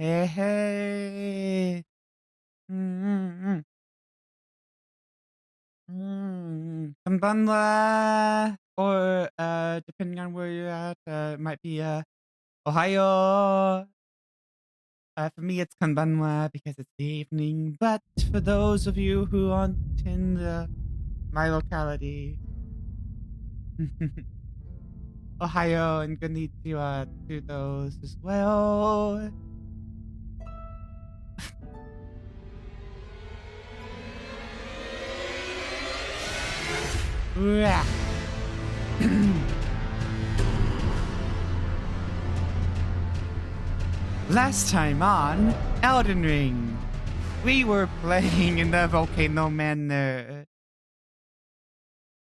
Hey, hey. Mm, Konbanwa. Or, depending on where you're at, it might be, Ohio. For me, it's konbanwa because it's the evening. But for those of you who aren't in my locality, Ohio and konnichiwa to those as well. Last time on Elden Ring, we were playing in the volcano manor.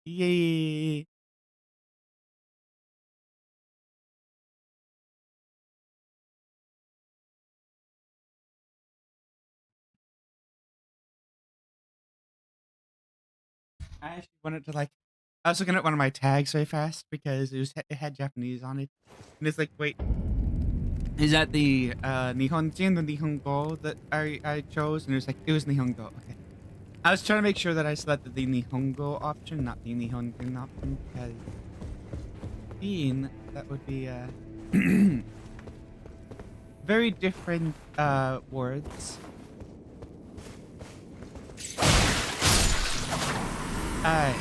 Yay. I actually wanted to I was looking at one of my tags very fast because it had Japanese on it. And it's like, wait, is that the Nihonjin, the Nihongo that I chose? And it was Nihongo. Okay. I was trying to make sure that I selected the Nihongo option, not the Nihonjin option, because that would be very different words. Alright.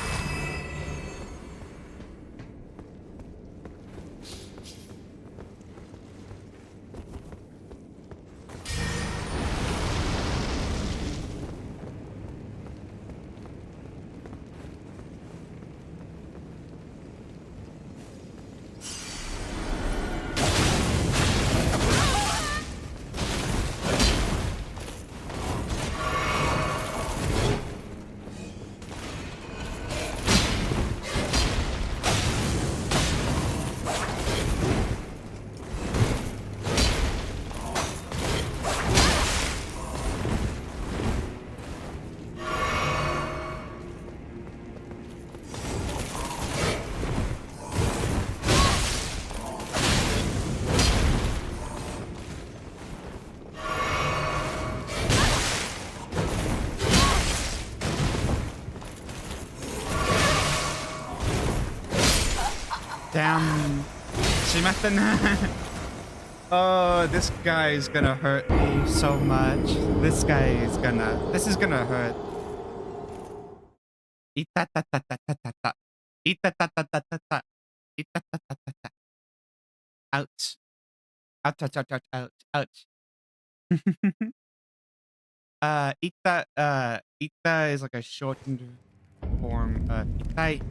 Damn. Shimatta na. Oh, this guy is gonna hurt me so much. This is gonna hurt. Ita-ta-ta-ta-ta-ta-ta. Ita-ta-ta-ta-ta-ta. Ita-ta-ta-ta-ta. Ouch. Ouch, ouch, ouch, ouch, ouch, ouch. Ita is like a shortened form of itai,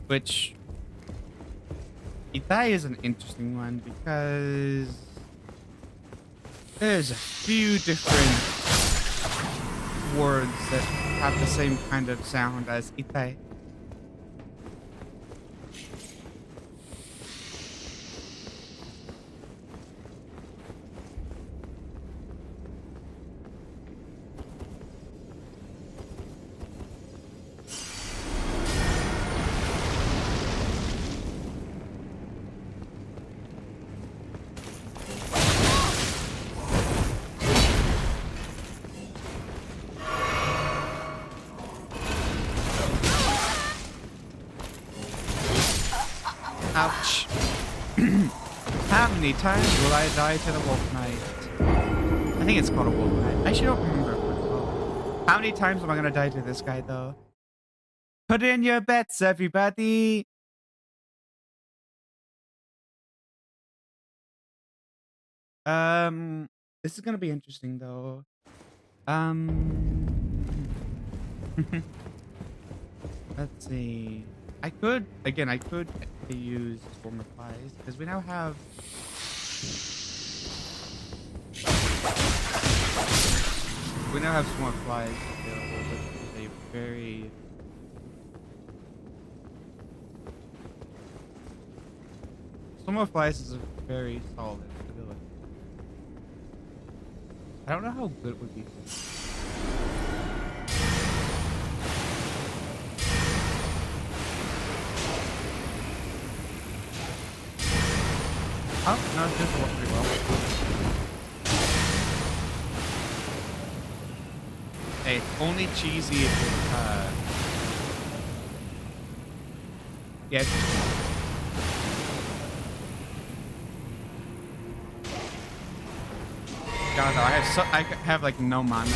which Itai is an interesting one because there's a few different words that have the same kind of sound as Itai. Ouch. How many times will I die to the Wolf Knight? I think it's called a Wolf Knight. I actually don't remember what it's called. How many times am I gonna die to this guy though? Put in your bets, everybody! This is gonna be interesting though. Let's see. I could use Swarm Flies because we now have Swarm Flies available, which is a very Swarm Flies is a very solid ability. I don't know how good it would be. Oh, no, it's just worked pretty well. Hey, it's only cheesy if it's, yeah. God, though, I have like no mana.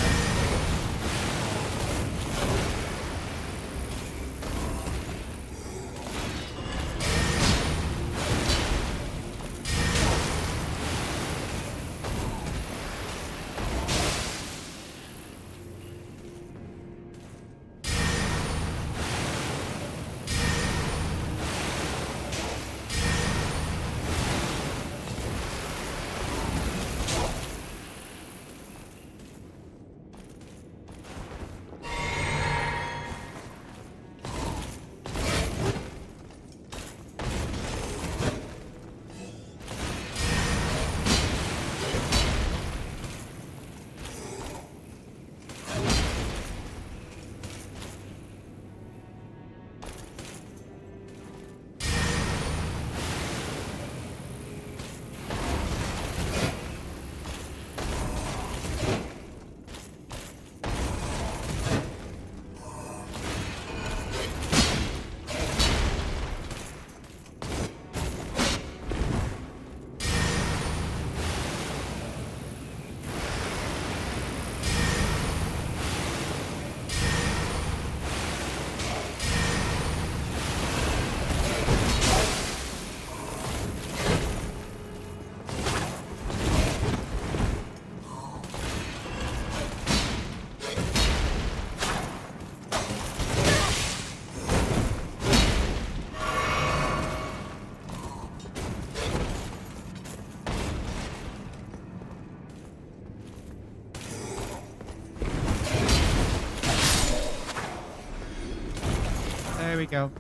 There we go.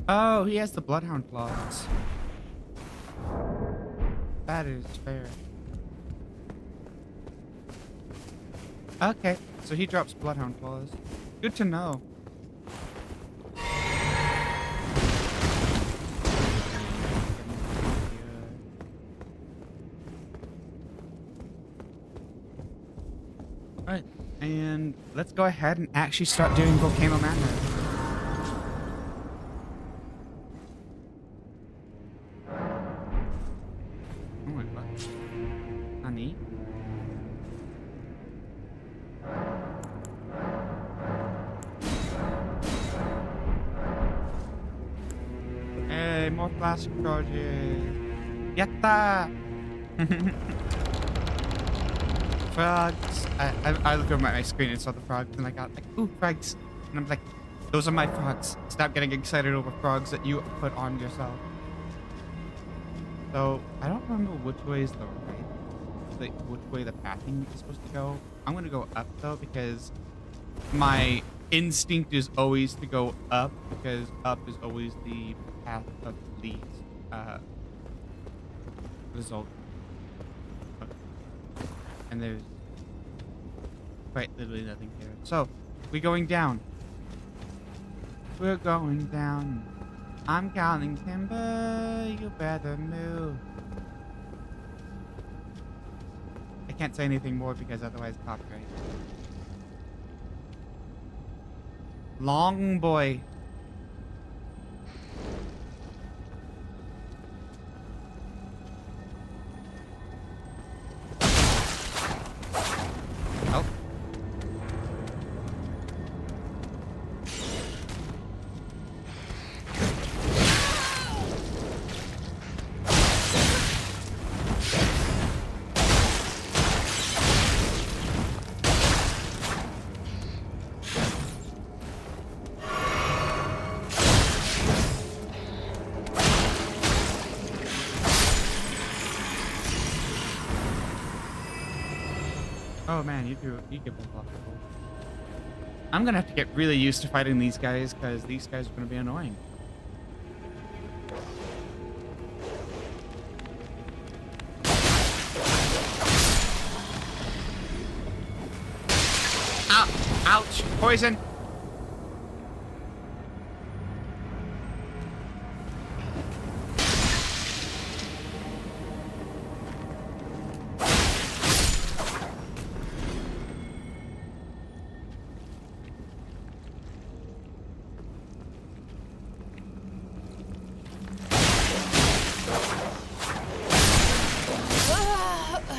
Oh, he has the bloodhound claws. That is fair. Okay, so he drops bloodhound claws. Good to know. Alright, and let's go ahead and actually start doing Volcano Manor. Oh my god. Honey. Hey, more classic charges. Yatta! Frogs. I looked over my screen and saw the frogs and I got like, ooh, frogs. And I'm like, those are my frogs. Stop getting excited over frogs that you put on yourself. So, I don't remember which way is the right, like which way the pathing is supposed to go. I'm gonna go up though because my instinct is always to go up because up is always the path of least result. And there's quite literally nothing here. So, we're going down. We're going down. I'm counting timber, you better move. I can't say anything more because otherwise copyright. Long boy. Oh. Oh man, you give them a lot of trouble. I'm gonna have to get really used to fighting these guys because these guys are gonna be annoying. Ow! Ouch! Poison!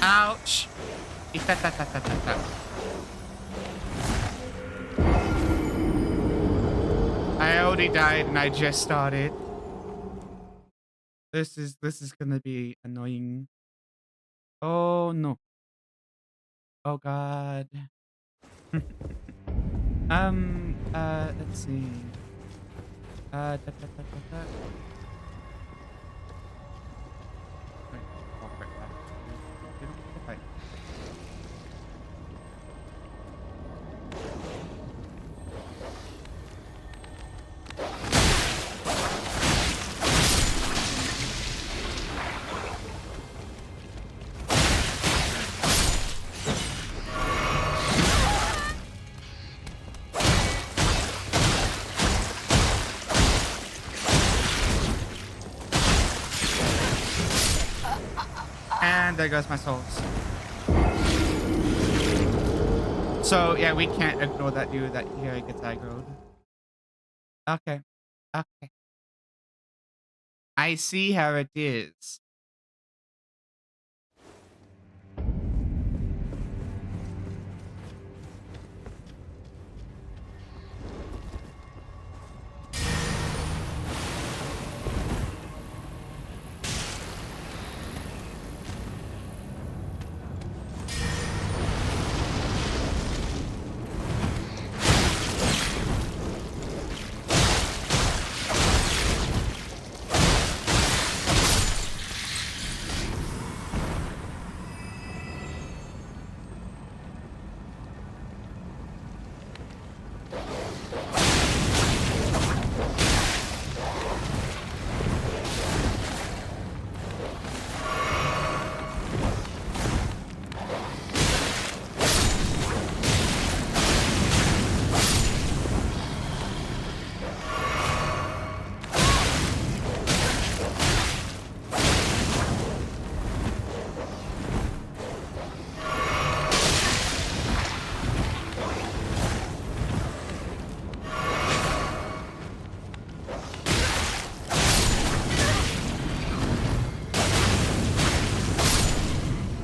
Ouch! Ita-ta-ta-ta-ta-ta. I already died and I just started. This is gonna be annoying. Oh no. Oh god. Let's see. Da, da, da, da, da. Wait, walk right back. Get on the fight. And there goes my souls. So yeah, we can't ignore that dude that here gets aggroed. Okay. Okay. I see how it is.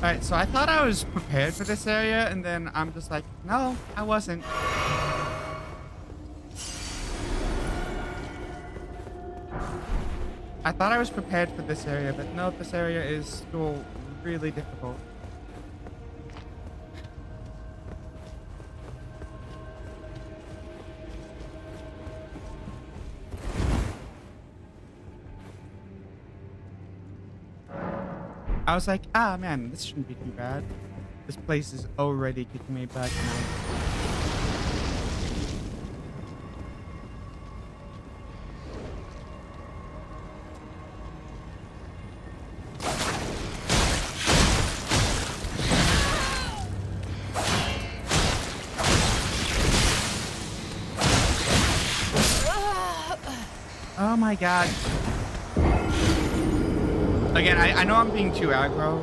Alright, so I thought I was prepared for this area, and then I'm just like, no, I wasn't. I thought I was prepared for this area, but no, this area is still really difficult. I was like, ah, man, this shouldn't be too bad. This place is already kicking me back now. Oh my god. Again, I know I'm being too aggro.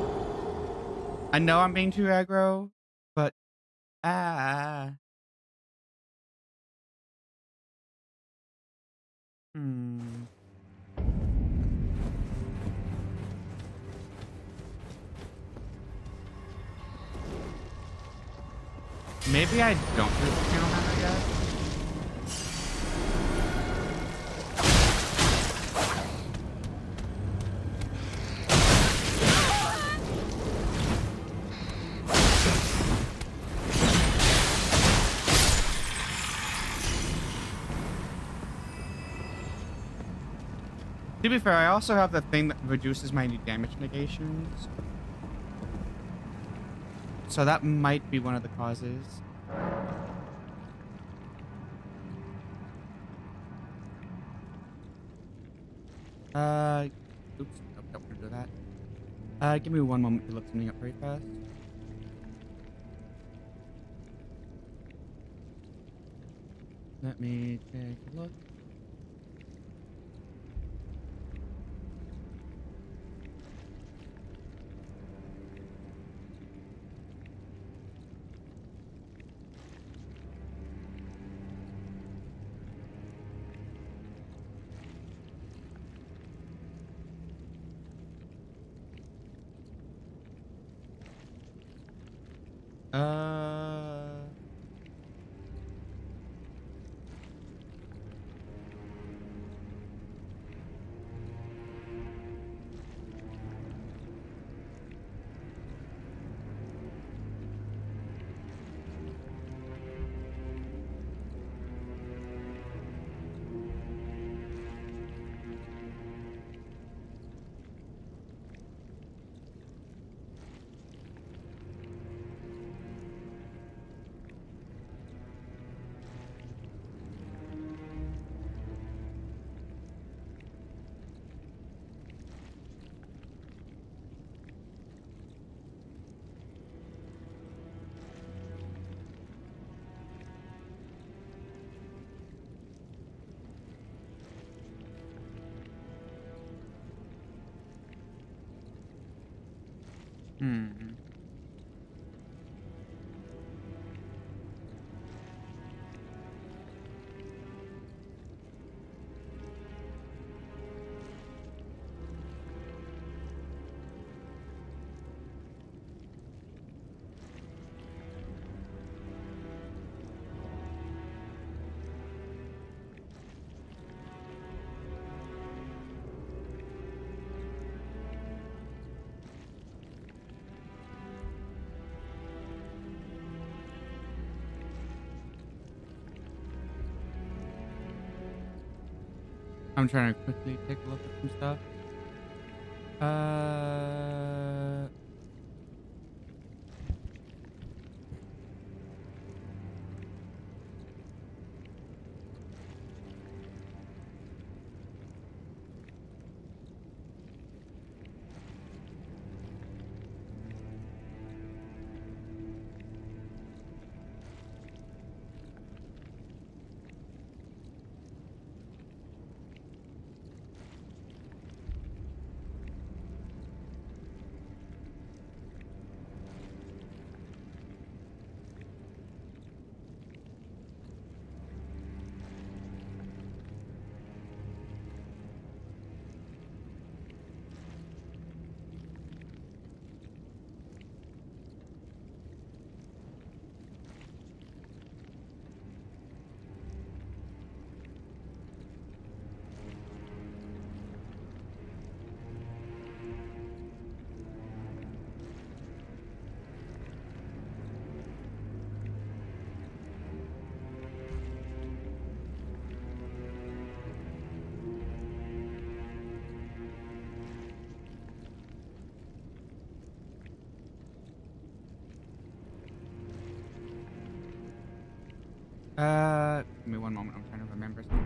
I know I'm being too aggro, but hmm. Maybe I don't do the channel hammer yet. To be fair, I also have the thing that reduces my damage negations. So that might be one of the causes. Oops, nope, don't want to do that. Give me one moment to look something up very fast. Let me take a look. Hmm. I'm trying to quickly take a look at some stuff. Give me one moment. I'm trying to remember something.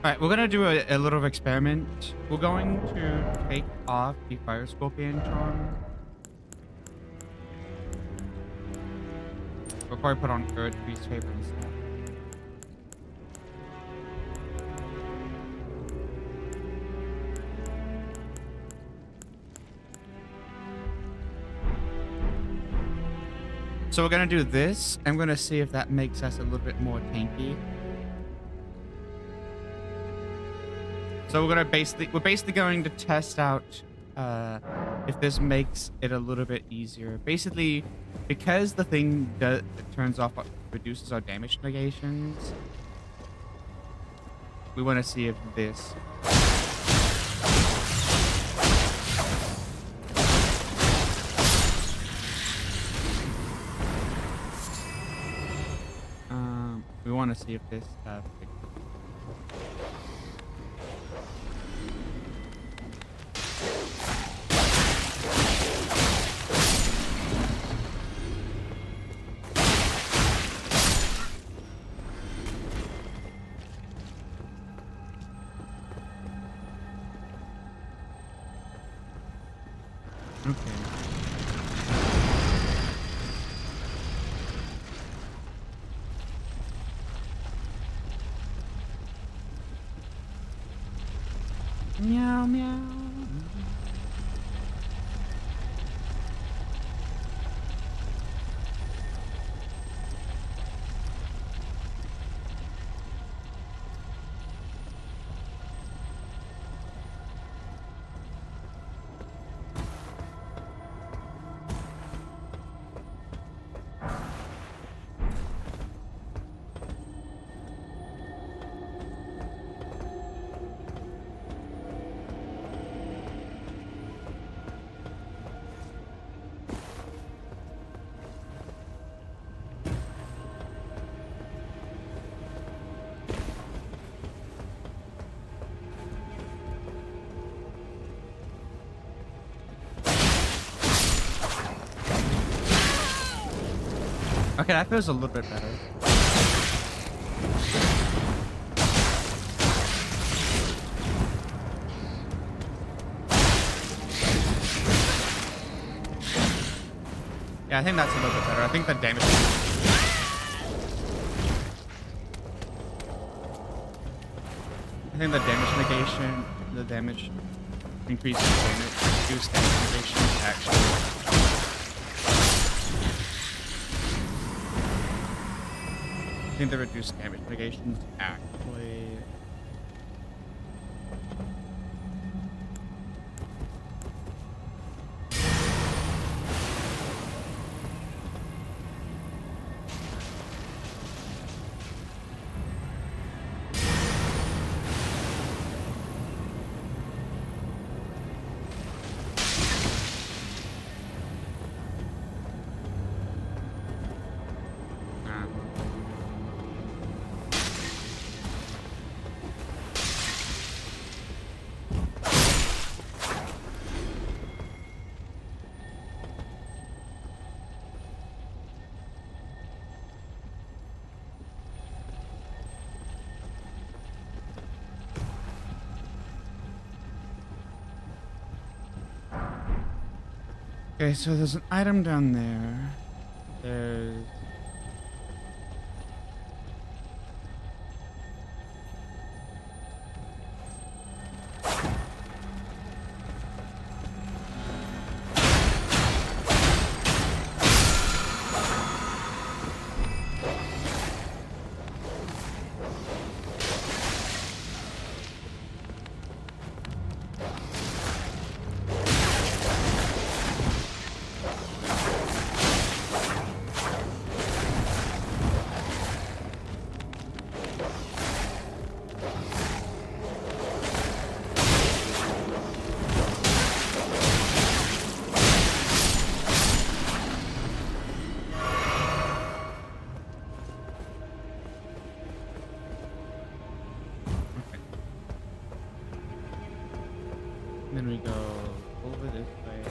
Alright, we're gonna do a little experiment. We're going to take off the Fire Scorpion charm. We'll probably put on Earth Beast Favor instead. So we're gonna do this. I'm gonna see if that makes us a little bit more tanky. So we're basically going to test out if this makes it a little bit easier. Basically, because the thing it turns off what reduces our damage negations, we want to see if this. We want to see if this meow meow. Okay, that feels a little bit better. Yeah, I think that's a little bit better. I think the damage. I think the damage negation, the damage increases damage, reduce damage negation actually. I think the reduced damage negations actually. Okay, so there's an item down there. There's... Then we go over this way.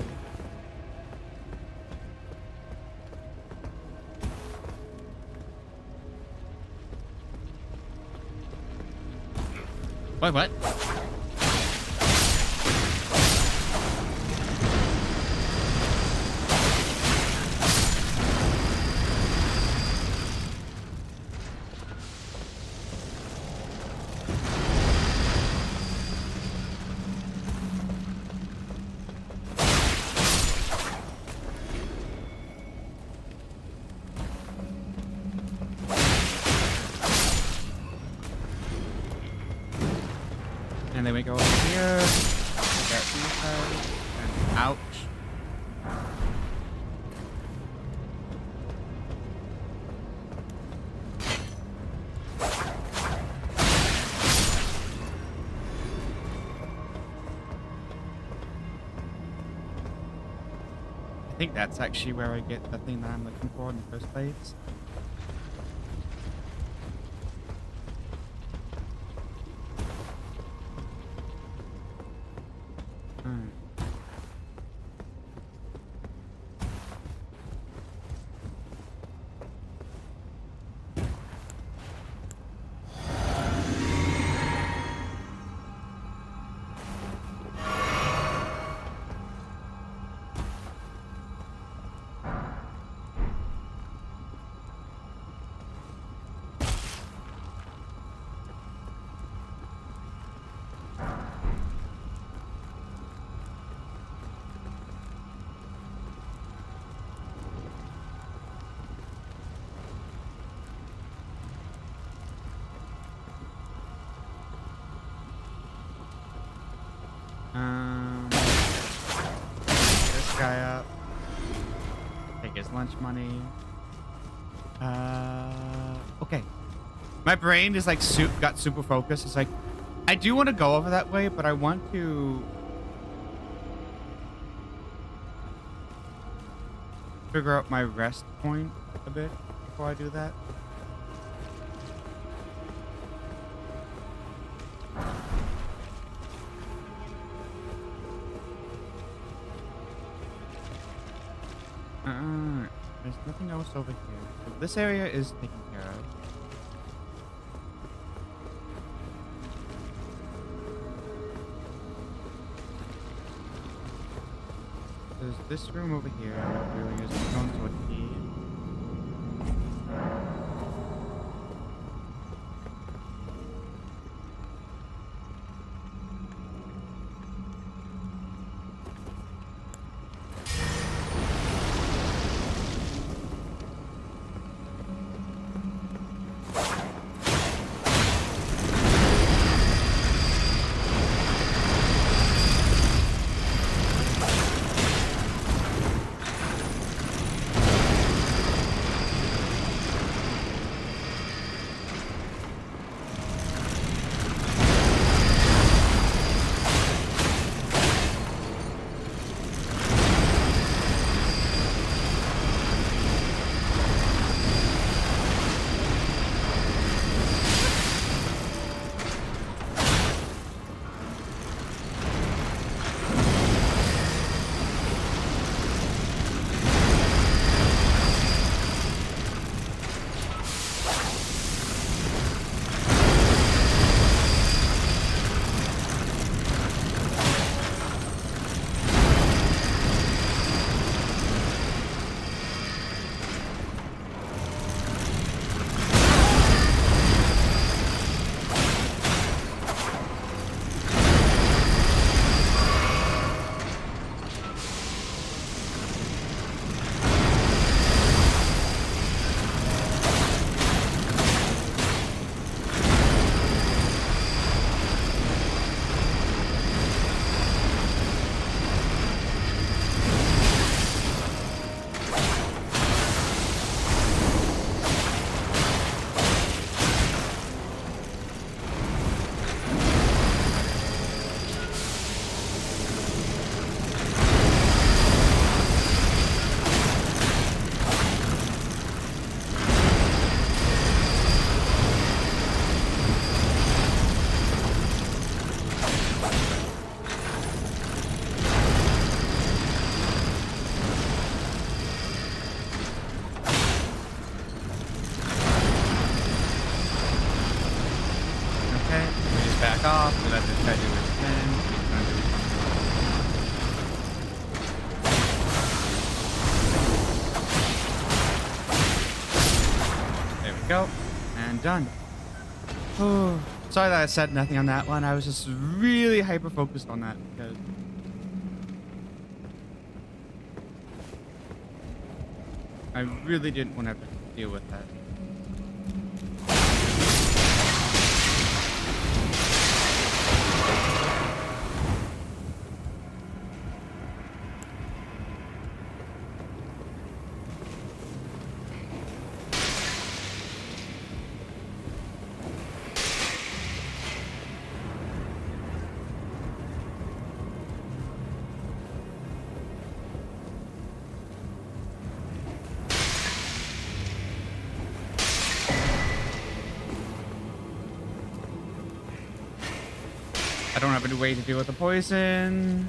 What? And then we go over here, we got these guys, and ouch. I think that's actually where I get the thing that I'm looking for in the first place. This guy up. Take his lunch money. Okay. My brain is like got super focused. It's like, I do want to go over that way, but I want to figure out my rest point a bit before I do that. There's nothing anything else over here? So this area is taken care of. There's this room over here. I'm not really using the stone sword key. Back off, we let this guy do his thing. There we go. And done. Oh, sorry that I said nothing on that one. I was just really hyper focused on that because I really didn't want to have to deal with that. I don't have any way to deal with the poison.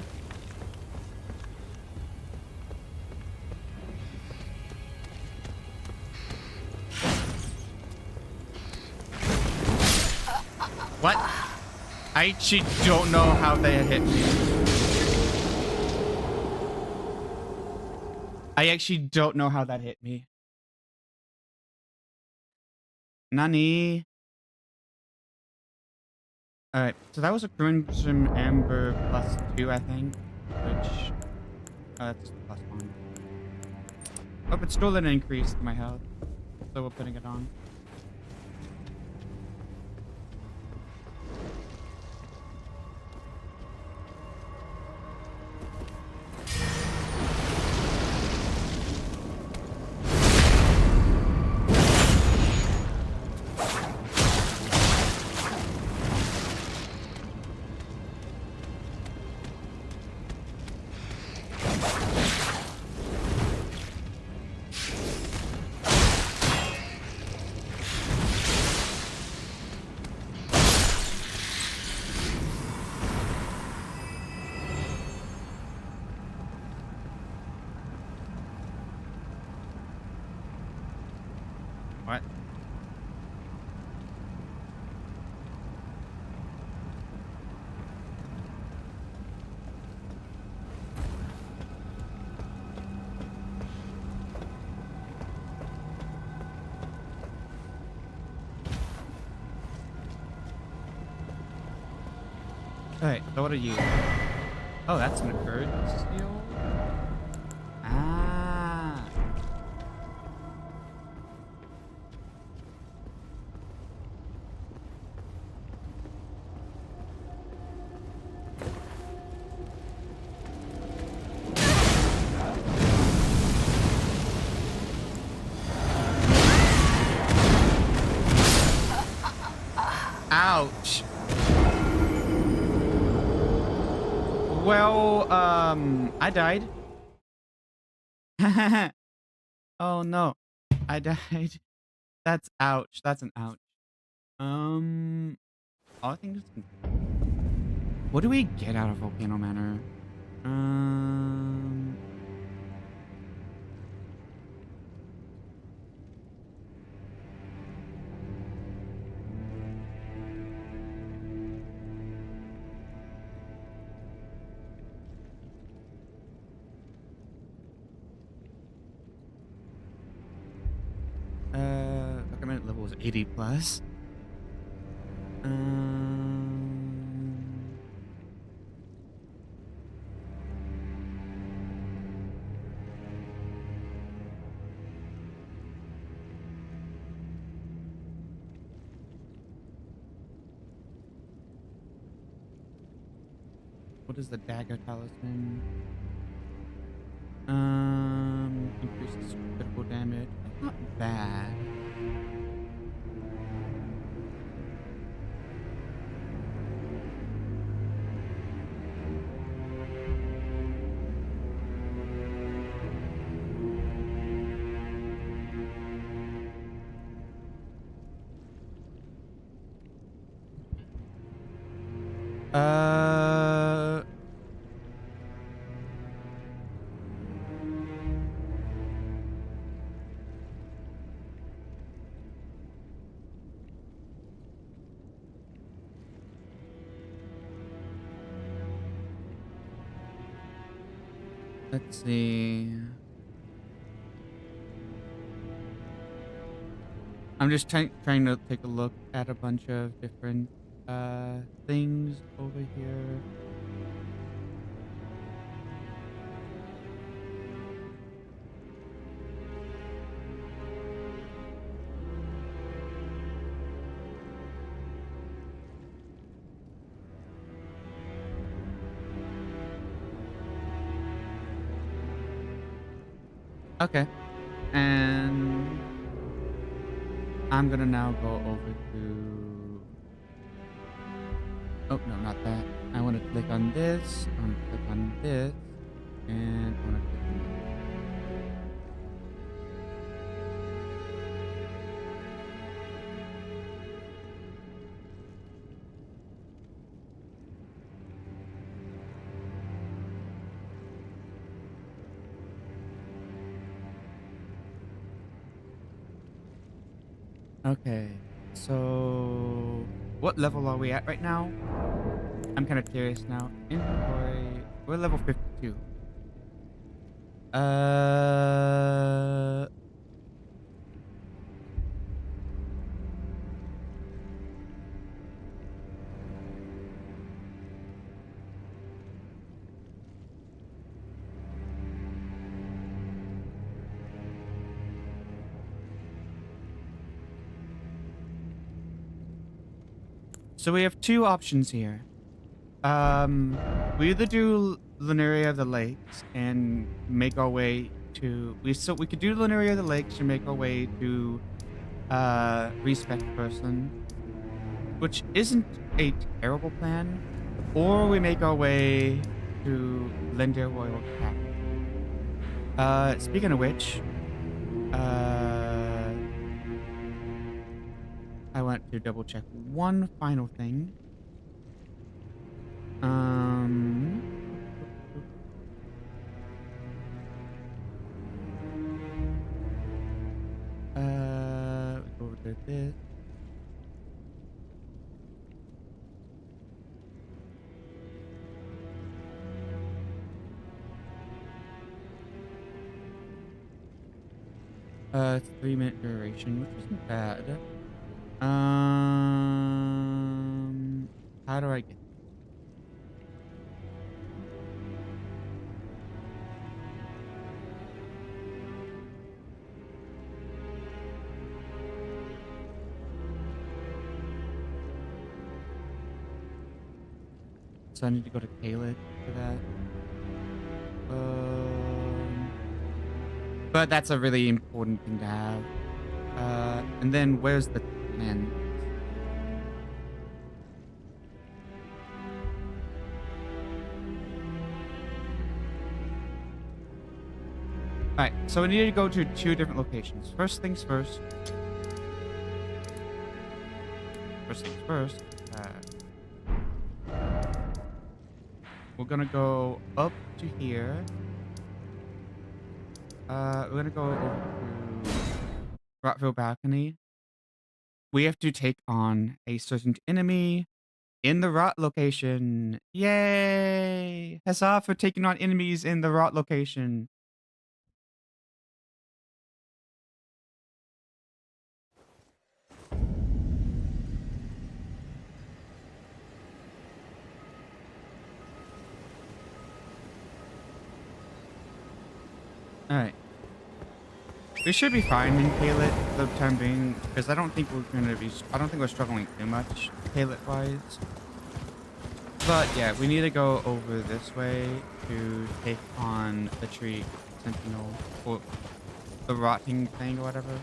What? I actually don't know how they hit me. I actually don't know how that hit me. Nani? Alright, so that was a Crimson Amber +2, I think. Which, that's +1. Oh, but still an increase to my health. So we're putting it on. Alright, so what are you? Oh, that's an earth seal? Ah. Ouch. Well, I died. Oh no, I died. That's ouch. That's an ouch. All things. What do we get out of Volcano Manor? Um. Recommended level was 80 plus. What is the dagger talisman? Increases critical damage. That's not bad. Let's see. I'm just trying to take a look at a bunch of different things over here. Okay, and I'm gonna now go over to. Oh no, not that. I want to click on this. I want to click on this, and I want to click on this. Okay, so what level are we at right now? I'm kind of curious now. Inventory, we're level 52. So we have two options here. We either do Lunaria of the Lakes and make our way to we could do Lunaria of the Lakes and make our way to Respect Person, which isn't a terrible plan, or we make our way to Lender Royal Cap. Speaking of which, I want to double check one final thing. Go over to this. It's 3-minute duration, which isn't bad. How do I get? so I need to go to Caled for that. But that's a really important thing to have. And then where's the land? Alright, so we need to go to 2 different locations. First things first. We're gonna go up to here. We're gonna go over to Rockville Balcony. We have to take on a certain enemy in the rot location. Yay! Huzzah for taking on enemies in the rot location. Alright. We should be fine in Caled for the time being, because I don't think we're struggling too much Caled wise. But yeah, we need to go over this way to take on the tree sentinel, or the rotting thing or whatever.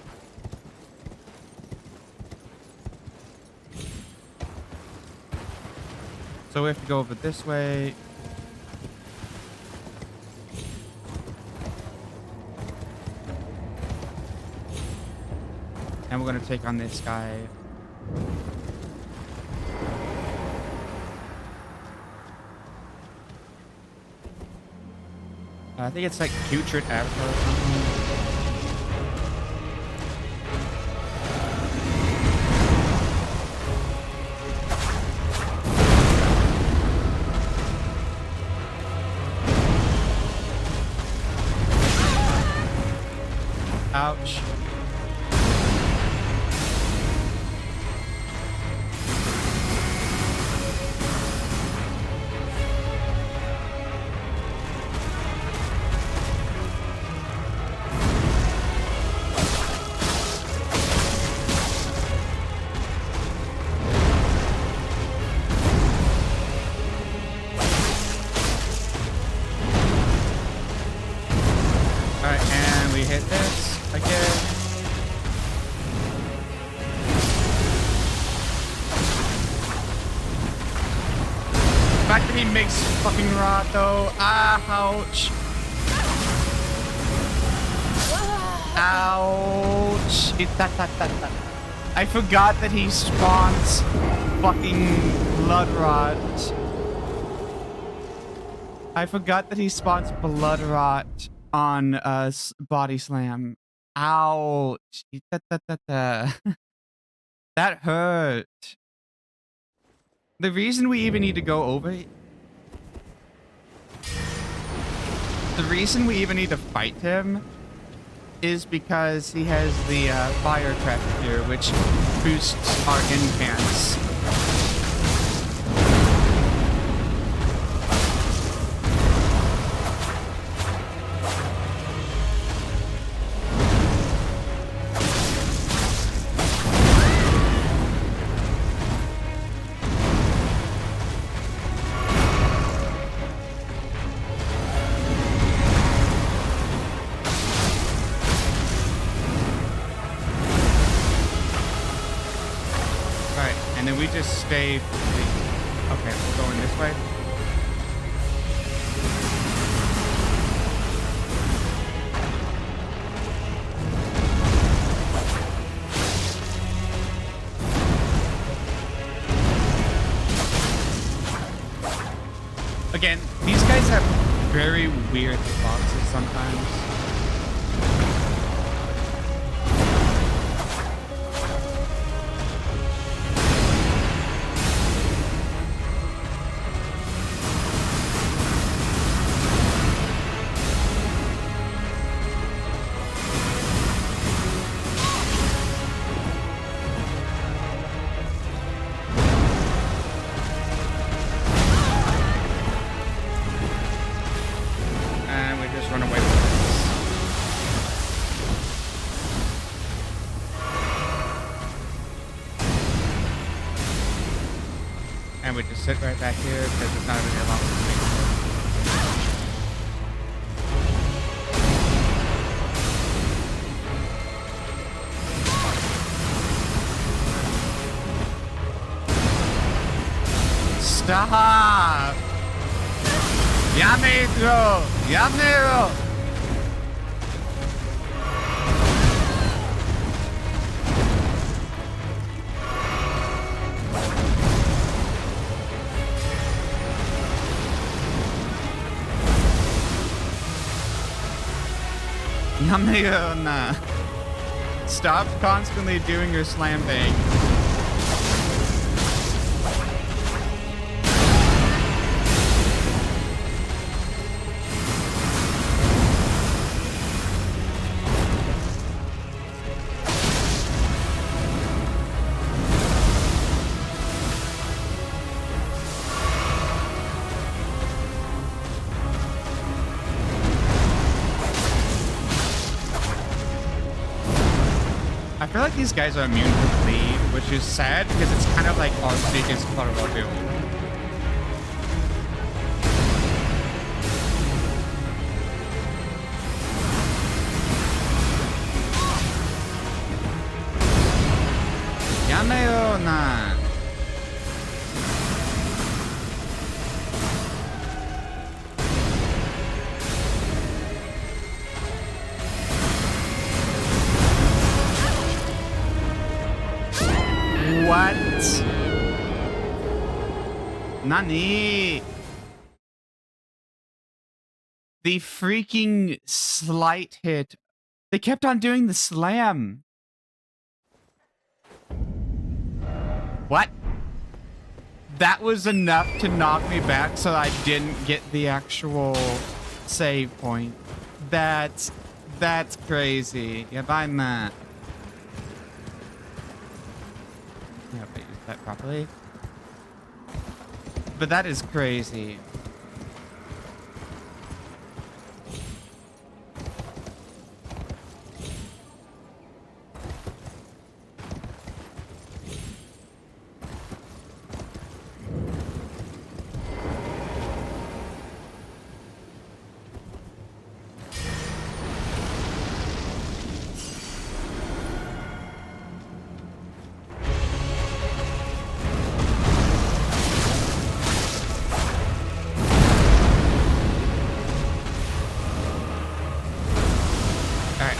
So we have to go over this way. And we're gonna take on this guy. I think it's like putrid avatar or something. Ouch. Fucking rot though. Ouch. Ouch. I forgot that he spawns fucking blood rot. I forgot that he spawns blood rot on body slam. Ouch. That hurt. The reason we even need to go over The reason we even need to fight him is because he has the fire traffic here, which boosts our infants. Stay. Okay, we're going this way. Again, these guys have very weird responses sometimes. Run away from this. would just sit right back here because it's not really a lot of space. Stop! Yamero! Yamero! Yamero na. Stop constantly doing your slam bang. I feel like these guys are immune to bleed, which is sad because it's kind of like Arctic Colorado. Yameo na. What? Nani? The freaking slight hit. They kept on doing the slam. What? That was enough to knock me back so I didn't get the actual save point. That's crazy. Yeah, bye, Matt. Yeah, but use that properly. But that is crazy.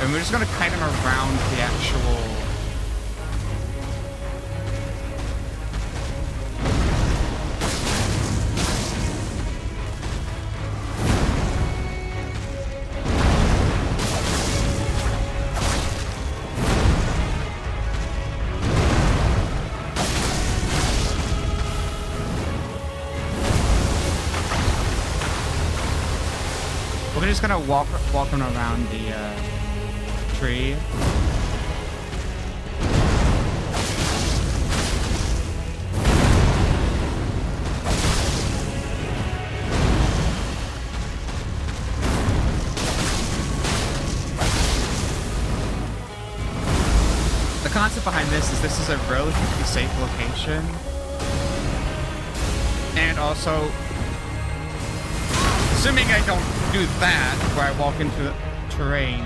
And we're just gonna kite him around the actual... We're just gonna walk him around the tree. The concept behind this is a relatively safe location, and also, assuming I don't do that where I walk into the terrain,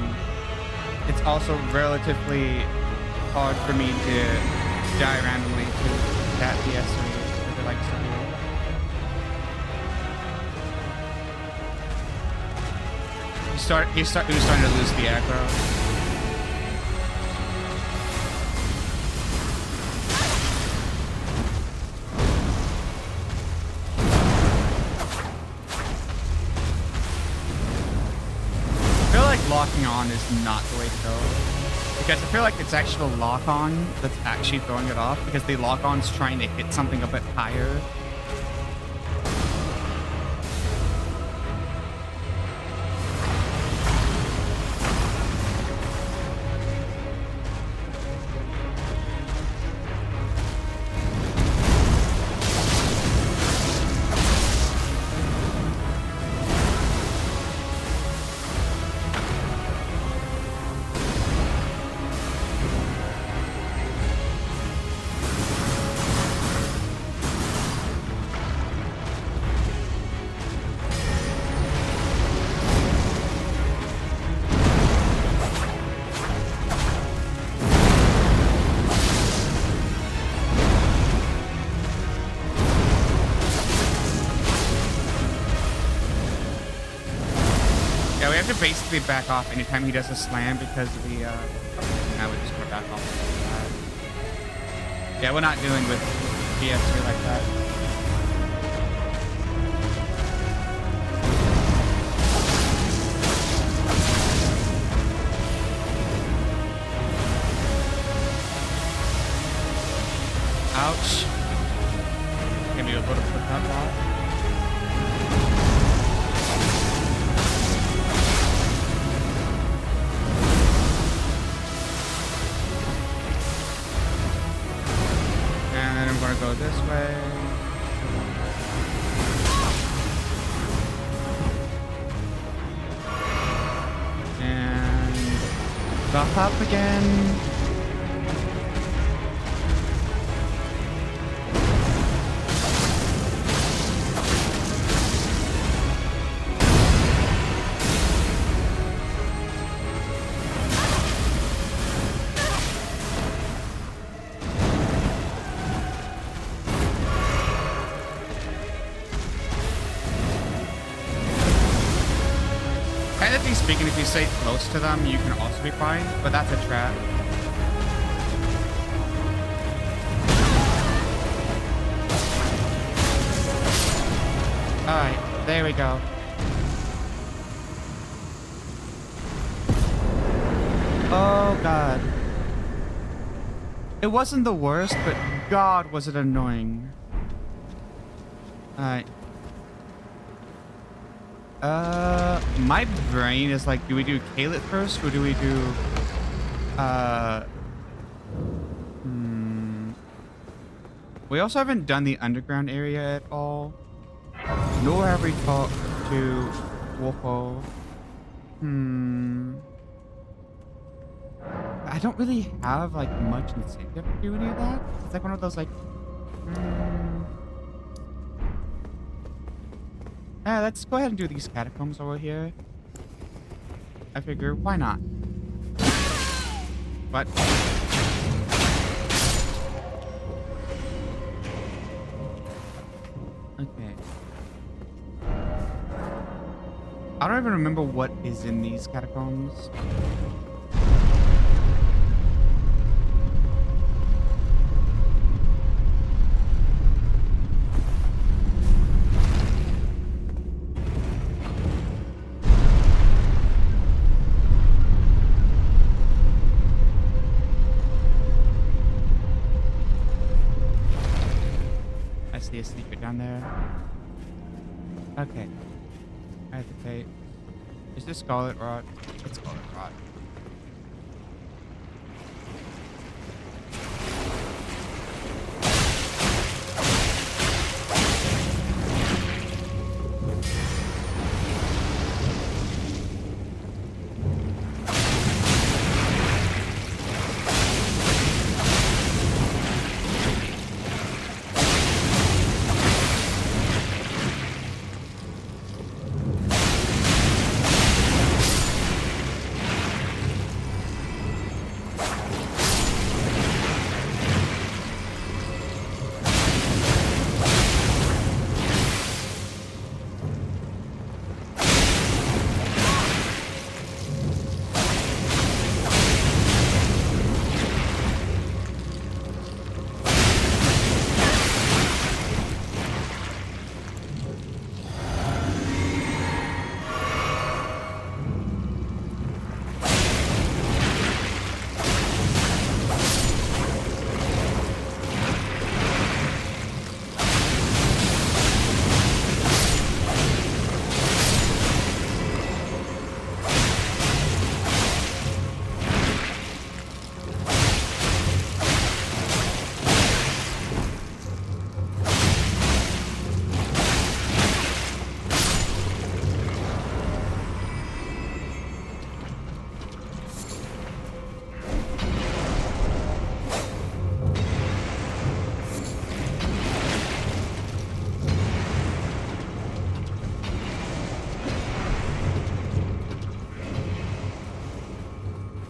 it's also relatively hard for me to die randomly to that DS3 that it likes to do. He's starting to lose the aggro. Locking on is not the way to go, because I feel like it's actually the lock on that's actually throwing it off, because the lock on's trying to hit something a bit higher. have to basically back off anytime he does a slam because of the, now we're just gonna back off. Yeah, we're not dealing with PS2 like that. Ouch. Give me a little put that off. And then I'm gonna go this way. And buff up again. Technically speaking, if you stay close to them, you can also be fine, but that's a trap. Alright, there we go. Oh god. It wasn't the worst, but god was it annoying. Alright. My brain is like, do we do Kaylit first, or do we do, We also haven't done the underground area at all. Nor have we talked to Wolfo. I don't really have, like, much incentive to do any of that. It's like one of those, like, let's go ahead and do these catacombs over here. I figure, why not? What? Okay. I don't even remember what is in these catacombs. See a secret down there. Okay. I have to pay. Is this Scarlet Rot? It's Scarlet Rot.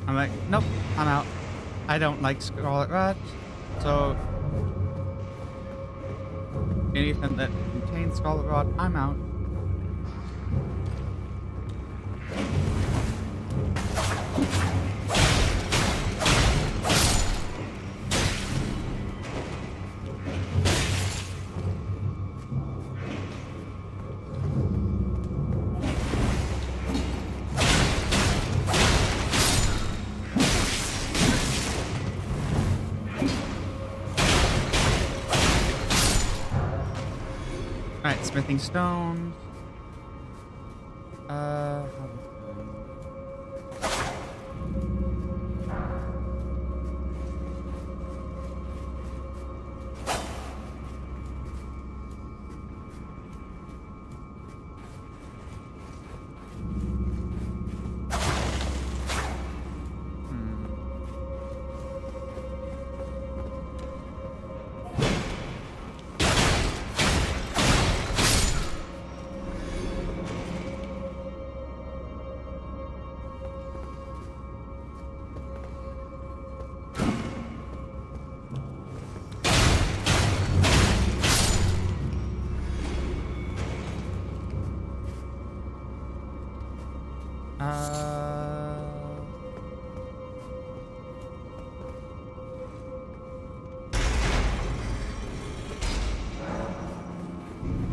I'm like, nope, I'm out. I don't like Scarlet Rot, so anything that contains Scarlet Rot, I'm out. Alright, smithing stones.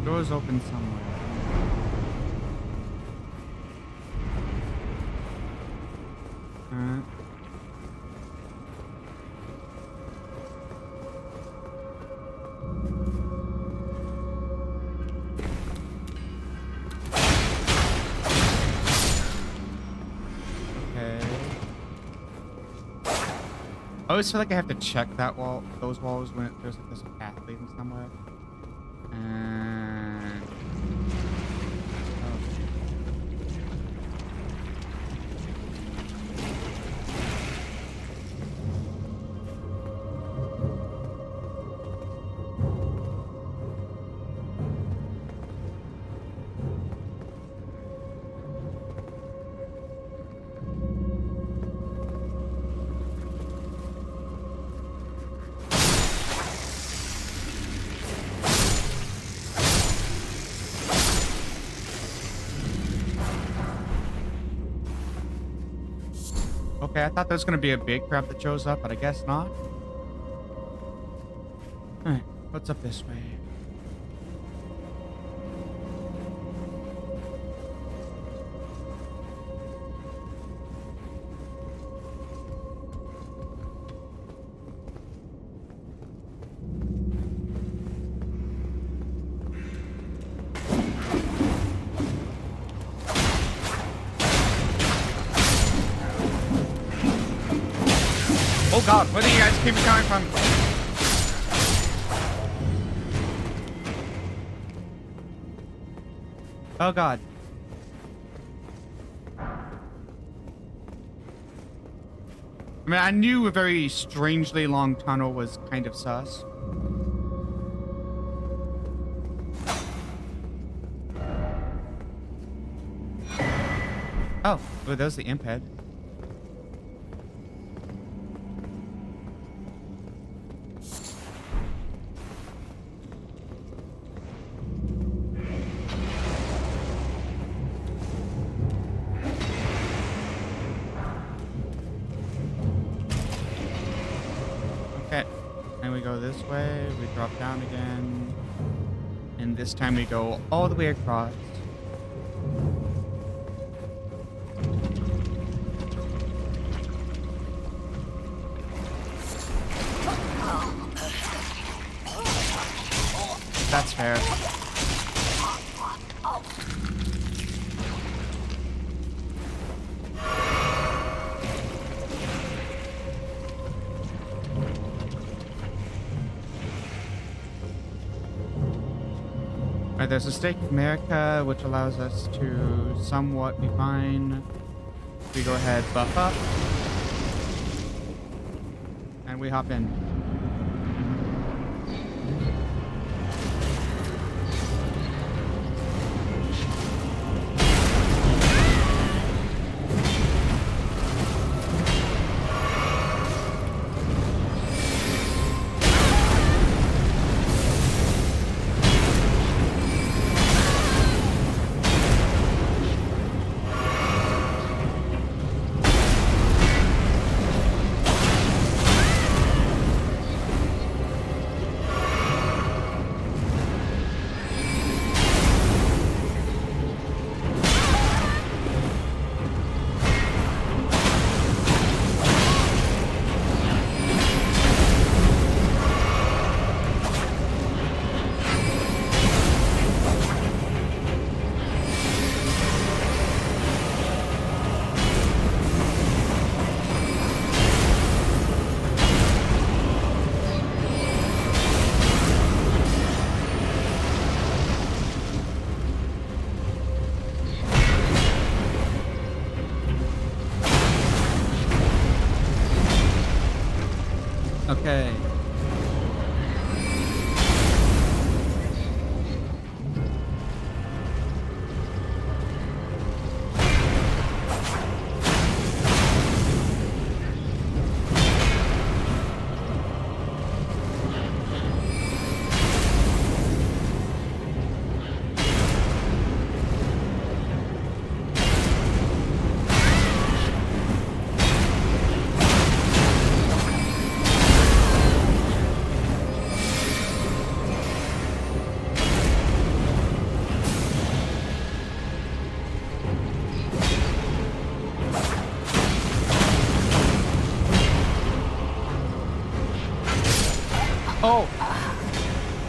Doors open somewhere. I always feel like I have to check that wall, those walls when there's like this path leading somewhere. And okay, I thought there was gonna be a big crab that shows up, but I guess not. Alright, what's up this way? Oh god, where do you guys keep coming from? Oh god. I mean, I knew a very strangely long tunnel was kind of sus. Oh, well, there's the imp head. Okay, and we go this way, we drop down again, and this time we go all the way across. That's fair. Alright, there's a stake of America, which allows us to somewhat be fine. We go ahead, buff up, and we hop in.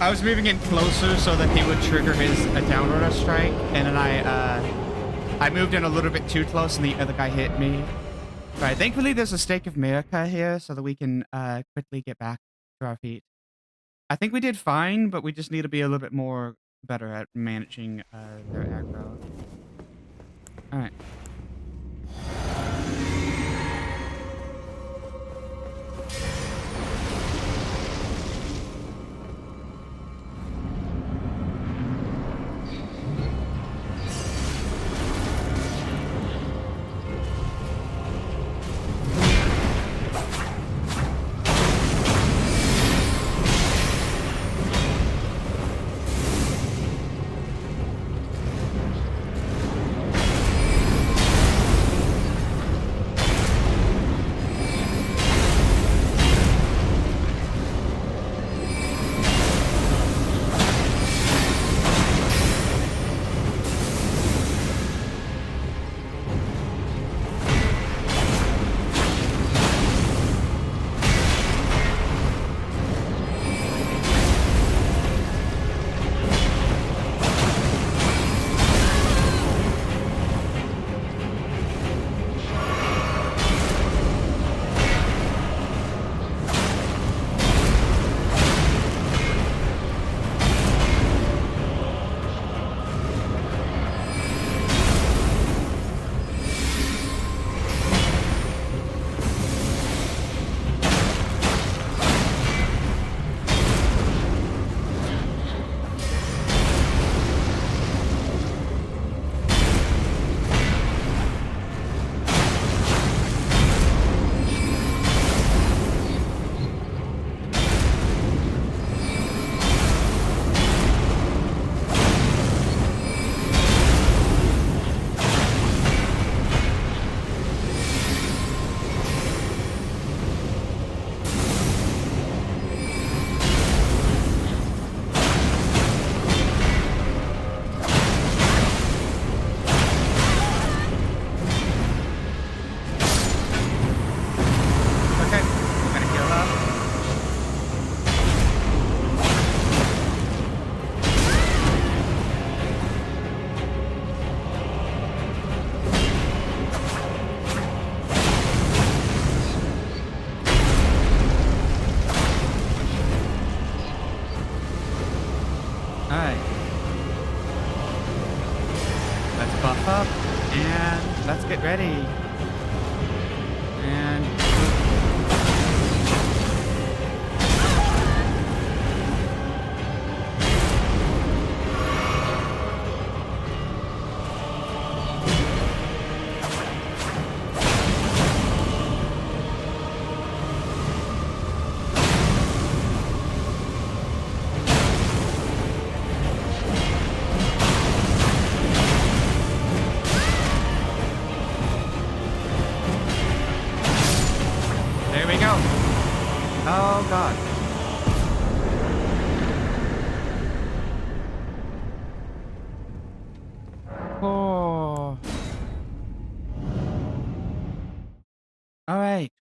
I was moving in closer so that he would trigger his downward strike, and then I moved in a little bit too close, and the other guy hit me. Right, thankfully there's a stake of America here so that we can quickly get back to our feet. I think we did fine, but we just need to be a little bit more better at managing their aggro. Alright. Get ready. And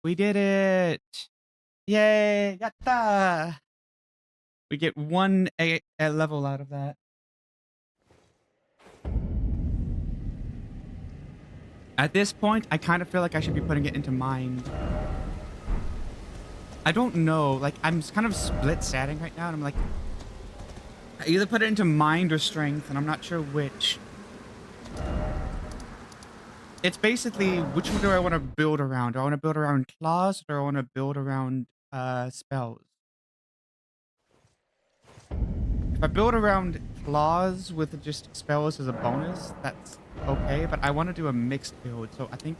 we did it! Yay! Yatta! We get one a level out of that. At this point, I kind of feel like I should be putting it into mind. I don't know. Like, I'm kind of split setting right now, and I'm like, I either put it into mind or strength, and I'm not sure which. It's basically, which one do I want to build around? Do I want to build around claws, or do I want to build around spells? If I build around claws with just spells as a bonus, that's okay, but I want to do a mixed build, so I think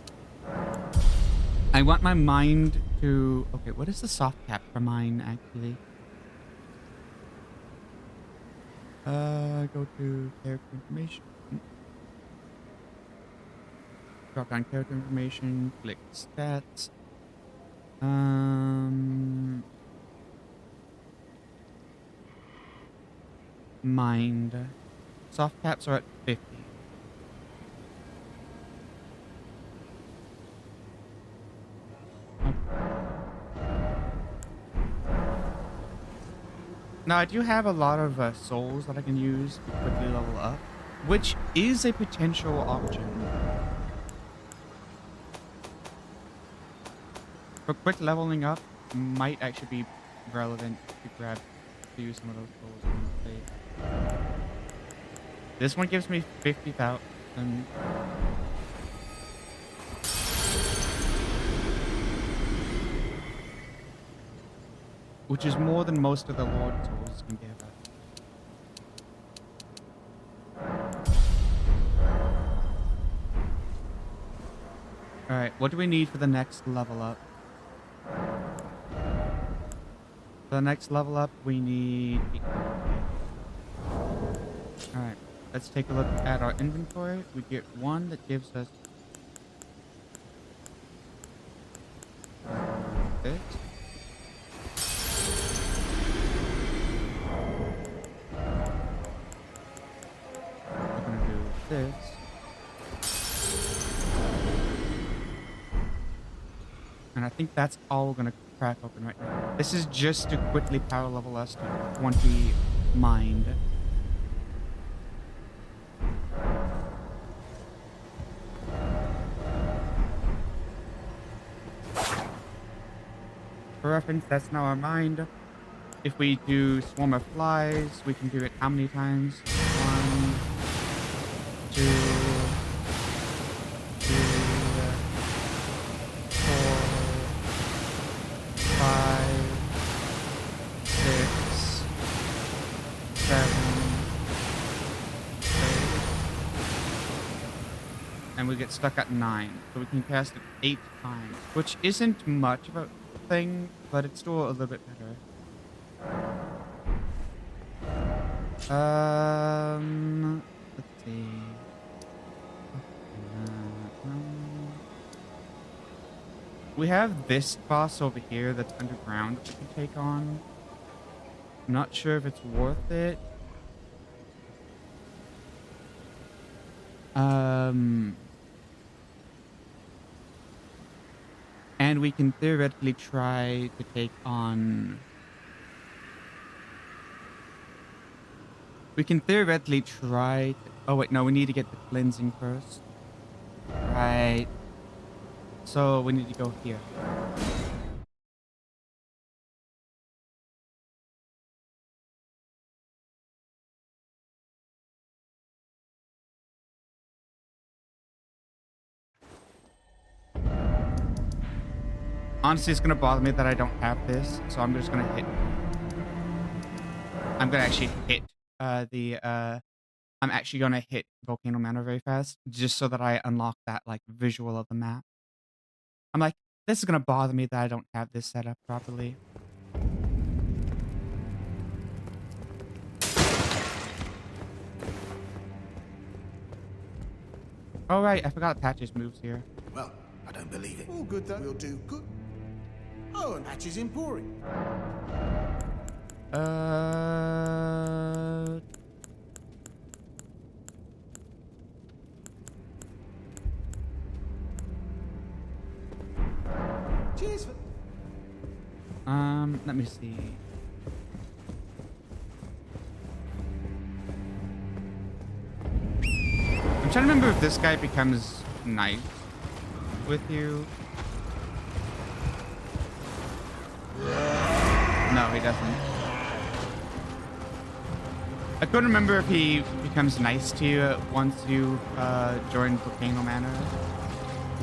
I want my mind to... Okay, what is the soft cap for mine, actually? Go to character information. Drop down character information, click stats. Mind. Soft caps are at 50. Now, I do have a lot of souls that I can use to quickly level up, which is a potential option. For quick leveling up, might actually be relevant to use some of those souls in the state. This one gives me 50,000. Which is more than most of the Lord souls can give us. Alright, what do we need for the next level up? For the next level up, we need... Alright, let's take a look at our inventory. We get one that gives us... this. We're gonna do this. And I think that's all we're gonna crack open right now. This is just to quickly power level us to 20 mind. For reference, that's now our mind. If we do swarm of flies, we can do it how many times? 1, 2, 3, 4, 5, 6, 7, 8. And we get stuck at 9. So we can cast it 8 times, which isn't much of a thing, but it's still a little bit better. Let's see. We have this boss over here that's underground that we can take on. I'm not sure if it's worth it. And we can theoretically try to take on... We can theoretically try to... Oh, wait, no, we need to get the cleansing first. Right. So, we need to go here. Honestly, it's gonna bother me that I don't have this, so I'm just gonna hit... I'm gonna actually hit I'm actually gonna hit Volcano Manor very fast, just so that I unlock that, like, visual of the map. I'm like, this is gonna bother me that I don't have this set up properly. Oh, right, I forgot Patches moves here. Well, I don't believe it. All good, though. We'll do good. Oh, and Patches Emporium. Cheers for... Let me see. I'm trying to remember if this guy becomes nice with you. No, he doesn't. I couldn't remember if he becomes nice to you once you join Volcano Manor,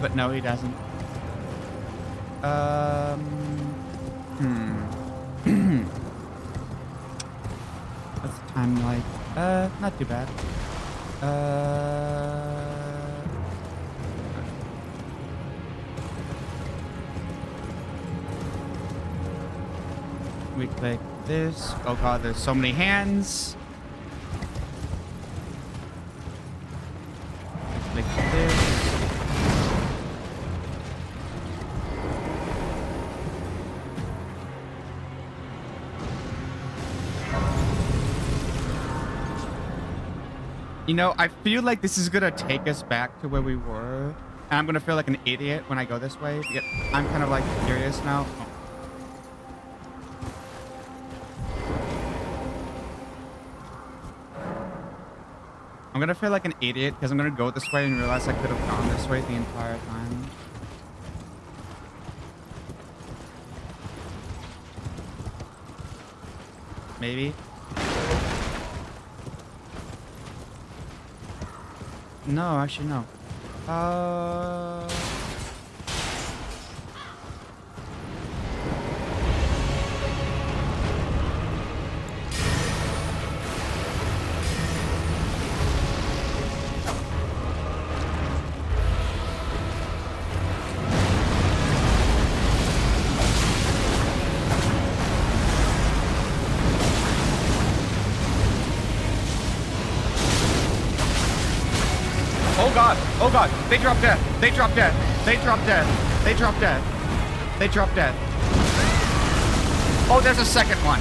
but no, he doesn't. What's the time like? Not too bad. We click this. Oh god, there's so many hands. Click this. You know, I feel like this is gonna take us back to where we were, and I'm gonna feel like an idiot when I go this way. Yep, I'm kind of like curious now. Oh. I'm gonna feel like an idiot because I'm gonna go this way and realize I could have gone this way the entire time. Maybe. No, actually no. Oh god, they drop death, they drop death, they drop death, they drop death, they drop death. Oh, there's a second one.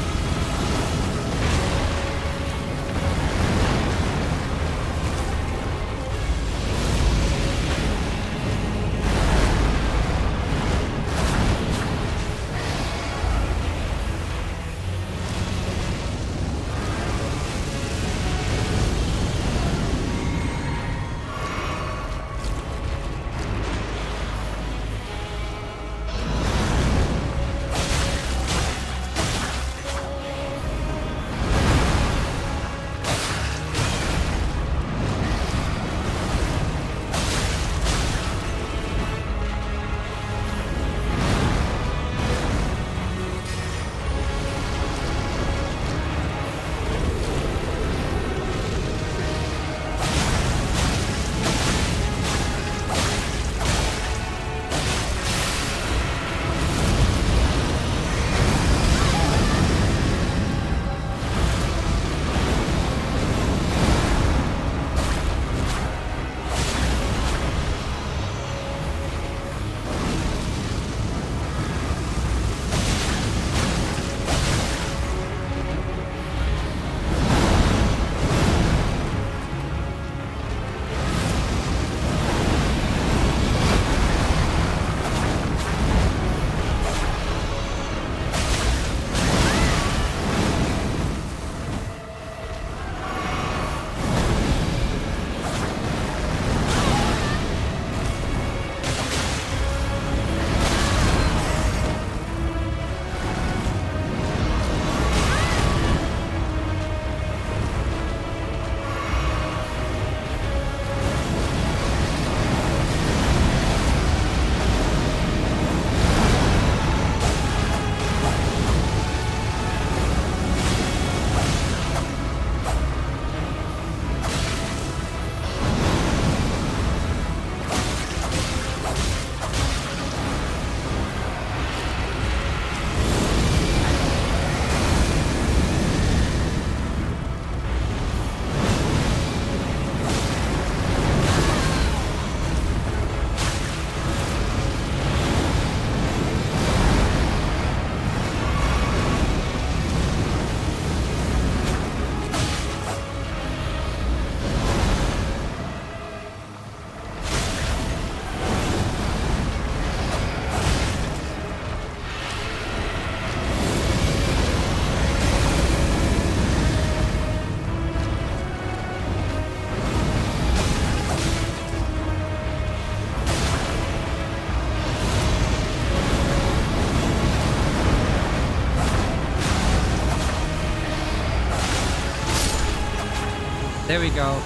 There we go.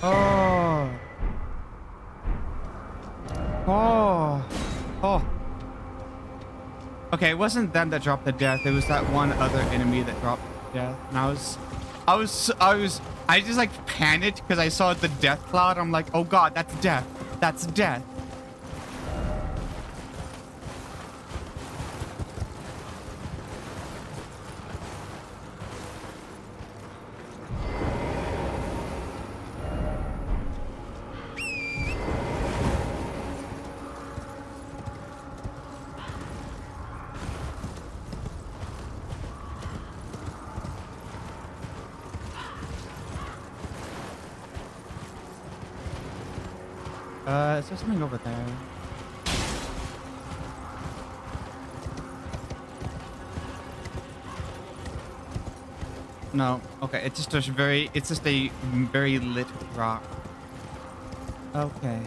Oh. Oh. Oh. Okay, it wasn't them that dropped the death. It was that one other enemy that dropped death. And I just like panicked because I saw the death cloud. I'm like, oh god, that's death. That's death. Is there something over there? No. Okay, it's just a very lit rock. Okay.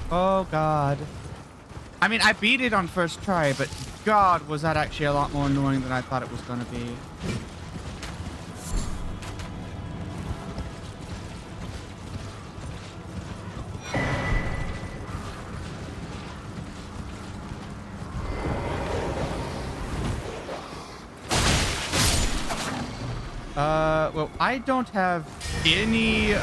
Oh god. I mean, I beat it on first try, but god, was that actually a lot more annoying than I thought it was gonna be. Well, I don't have any,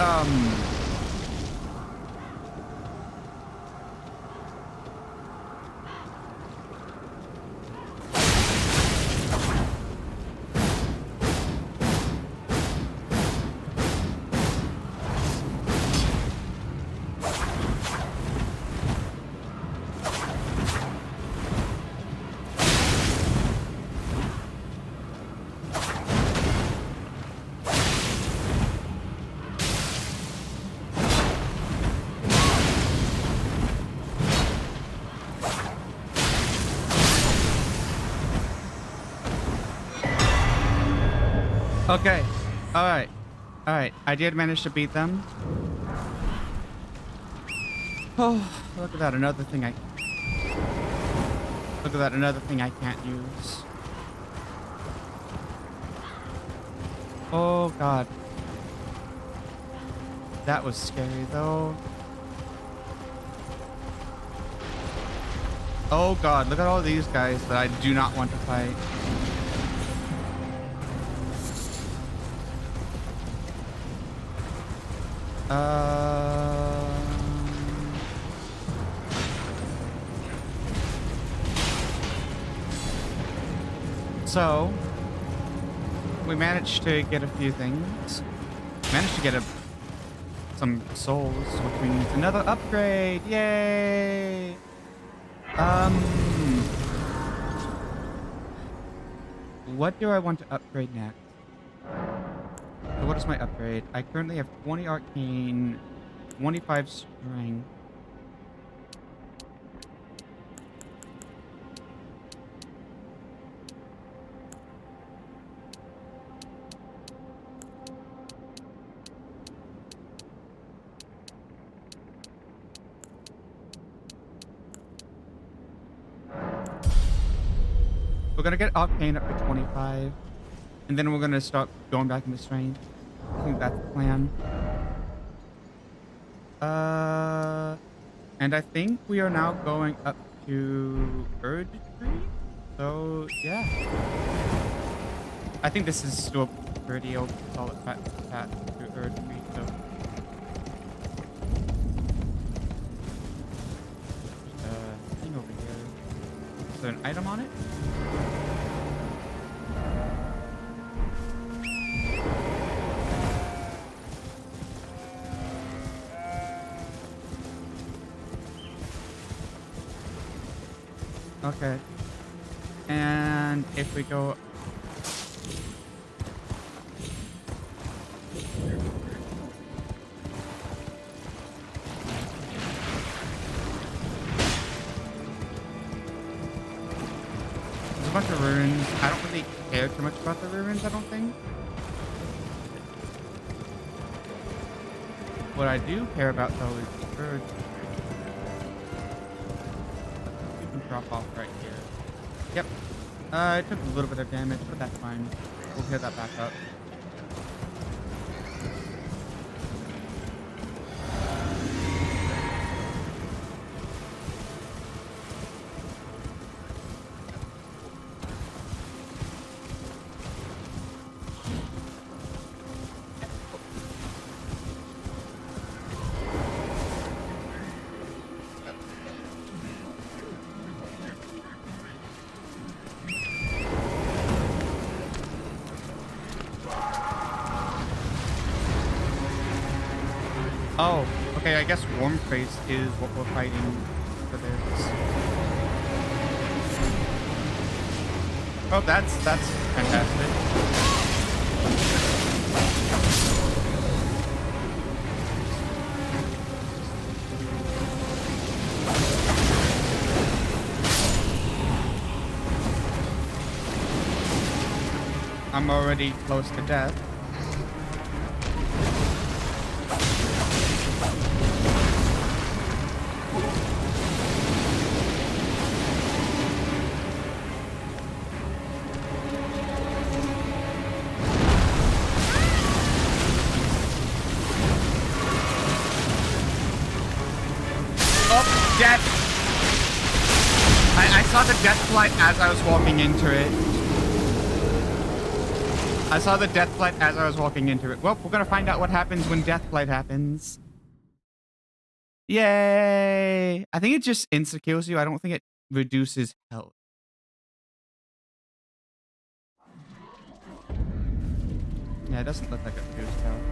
okay. Alright. Alright. I did manage to beat them. Oh, look at that. Another thing I can't use. Oh, God. That was scary, though. Oh, God. Look at all these guys that I do not want to fight. So we managed to get a few things. Managed to get some souls, which means another upgrade. Yay! What do I want to upgrade next? So what is my upgrade? I currently have 20 arcane, 25 strength. We're gonna get arcane up to 25, and then we're gonna start going back into strength. I think that's the plan. And I think we are now going up to Erd Tree. So yeah, I think this is still a pretty old solid path to Erd Tree. So thing over here. Is there an item on it? Okay. And if we go... There's a bunch of ruins. I don't really care too much about the ruins, I don't think. What I do care about, though, is the birds. Drop off right here. Yep. It took a little bit of damage, but that's fine. We'll clear that back up. Oh, okay, I guess Warm Face is what we're fighting for this. Oh, that's fantastic. I'm already close to death. Oh, death! I saw the death flight as I was walking into it. I saw the death flight as I was walking into it. Well, we're gonna find out what happens when death flight happens. Yay! I think it just insta-kills you. I don't think it reduces health. Yeah, it doesn't look like it reduces health.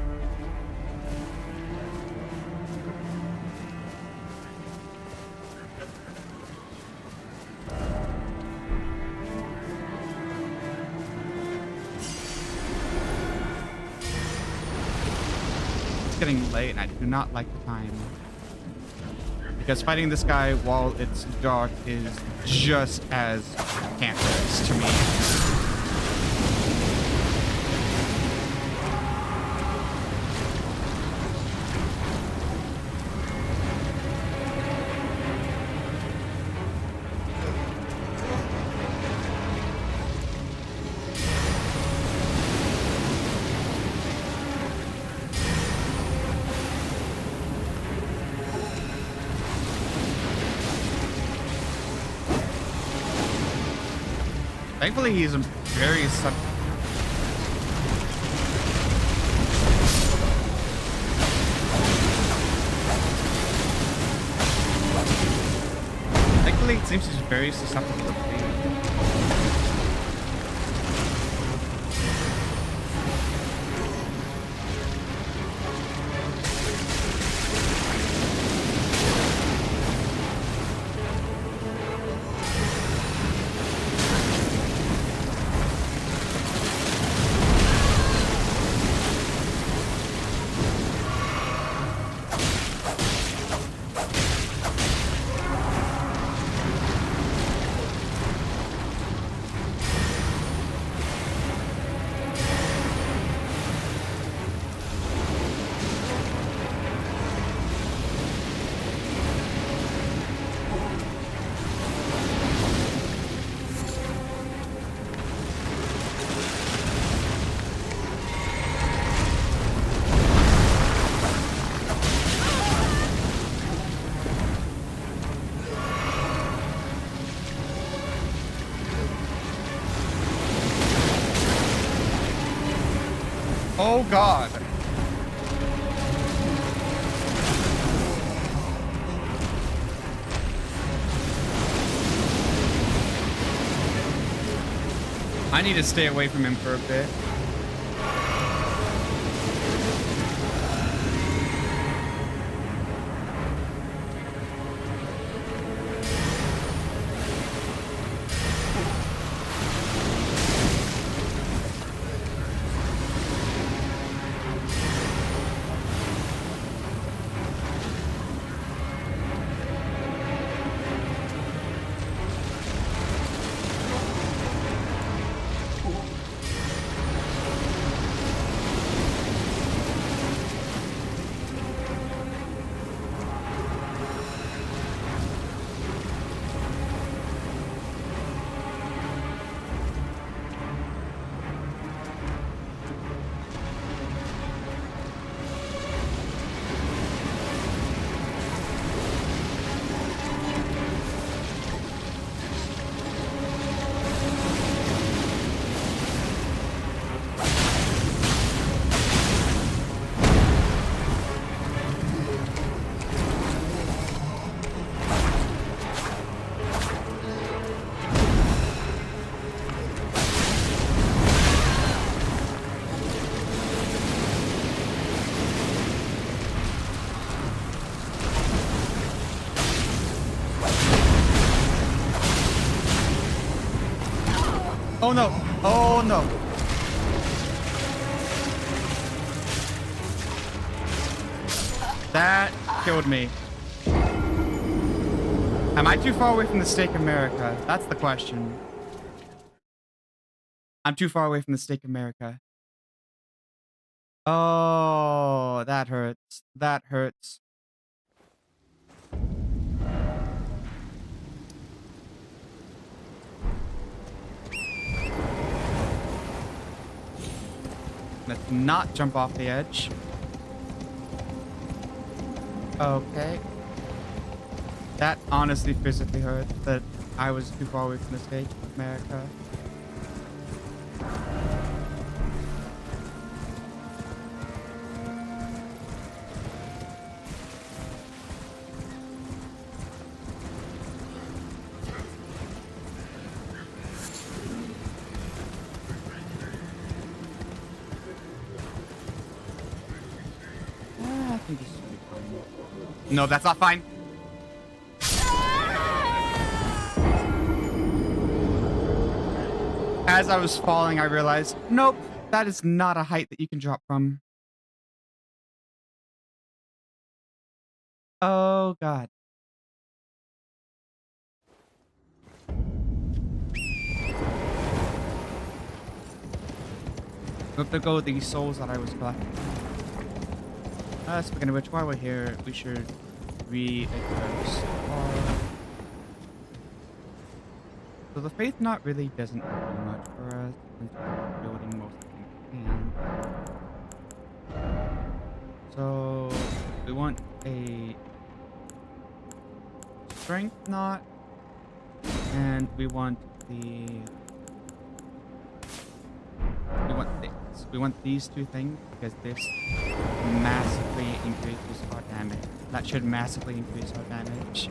It's getting late and I do not like the time. Because fighting this guy while it's dark is just as cancerous to me. Thankfully, he's a very Thankfully, it seems he's very susceptible to pain. Oh God. I need to stay away from him for a bit. Oh no! Oh no! That killed me. Am I too far away from the stake America? That's the question. I'm too far away from the stake of America. Oh, that hurts. That hurts. Let's not jump off the edge. Okay. That honestly physically hurt that I was too far away from the stake of America. I think this should be fine. No, that's not fine. As I was falling, I realized, nope, that is not a height that you can drop from. Oh, God. Let there go these souls that I was collecting. Speaking of which, while we're here, we should re-address our... So the faith knot really doesn't do much for us, since we're building most of things we can. So we want a strength knot, and we want this. We want these two things because this massively increases our damage. That should massively increase our damage.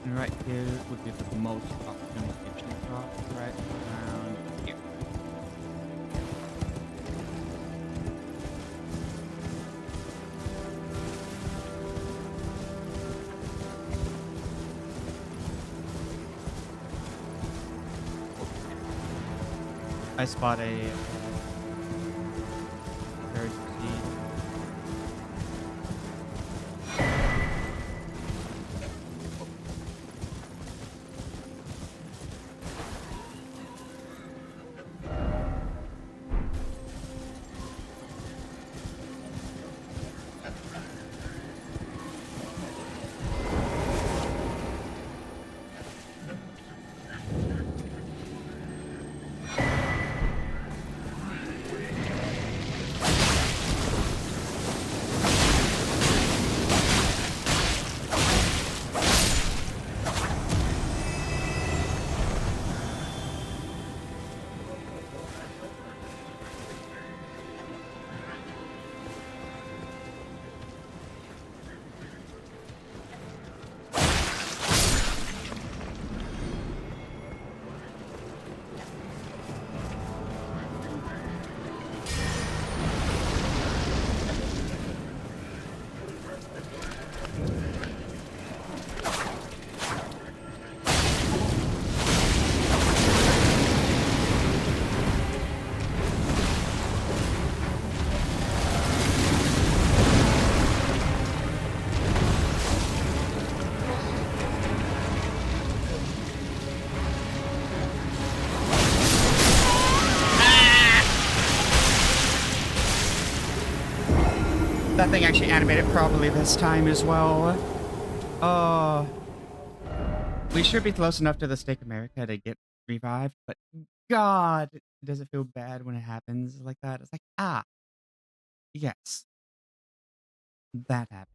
Right here would be the most opportunity to drop right around here. I spot a third seed. That thing actually animated properly this time as well. We should be close enough to the Stake America to get revived, but God, does it feel bad when it happens like that? It's like, yes, that happened.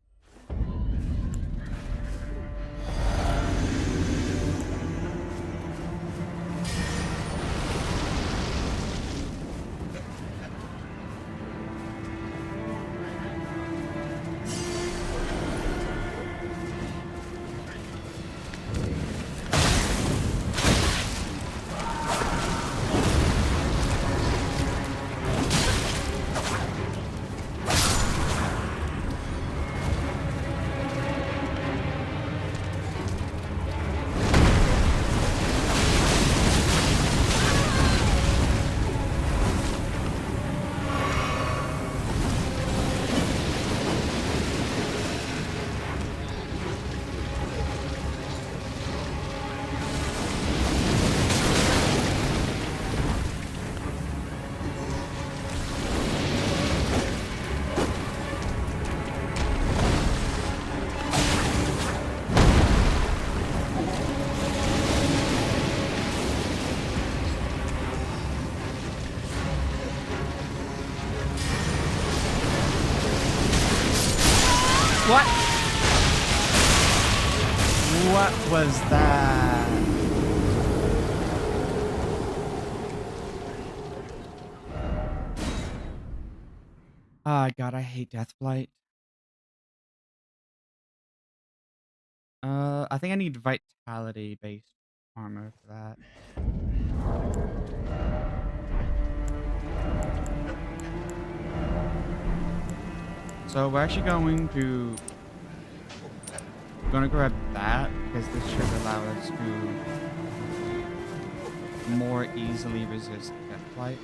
What? What was that? Oh god, I hate Deathblight. I think I need vitality-based armor for that. So we're actually gonna grab that because this should allow us to more easily resist Deathblight.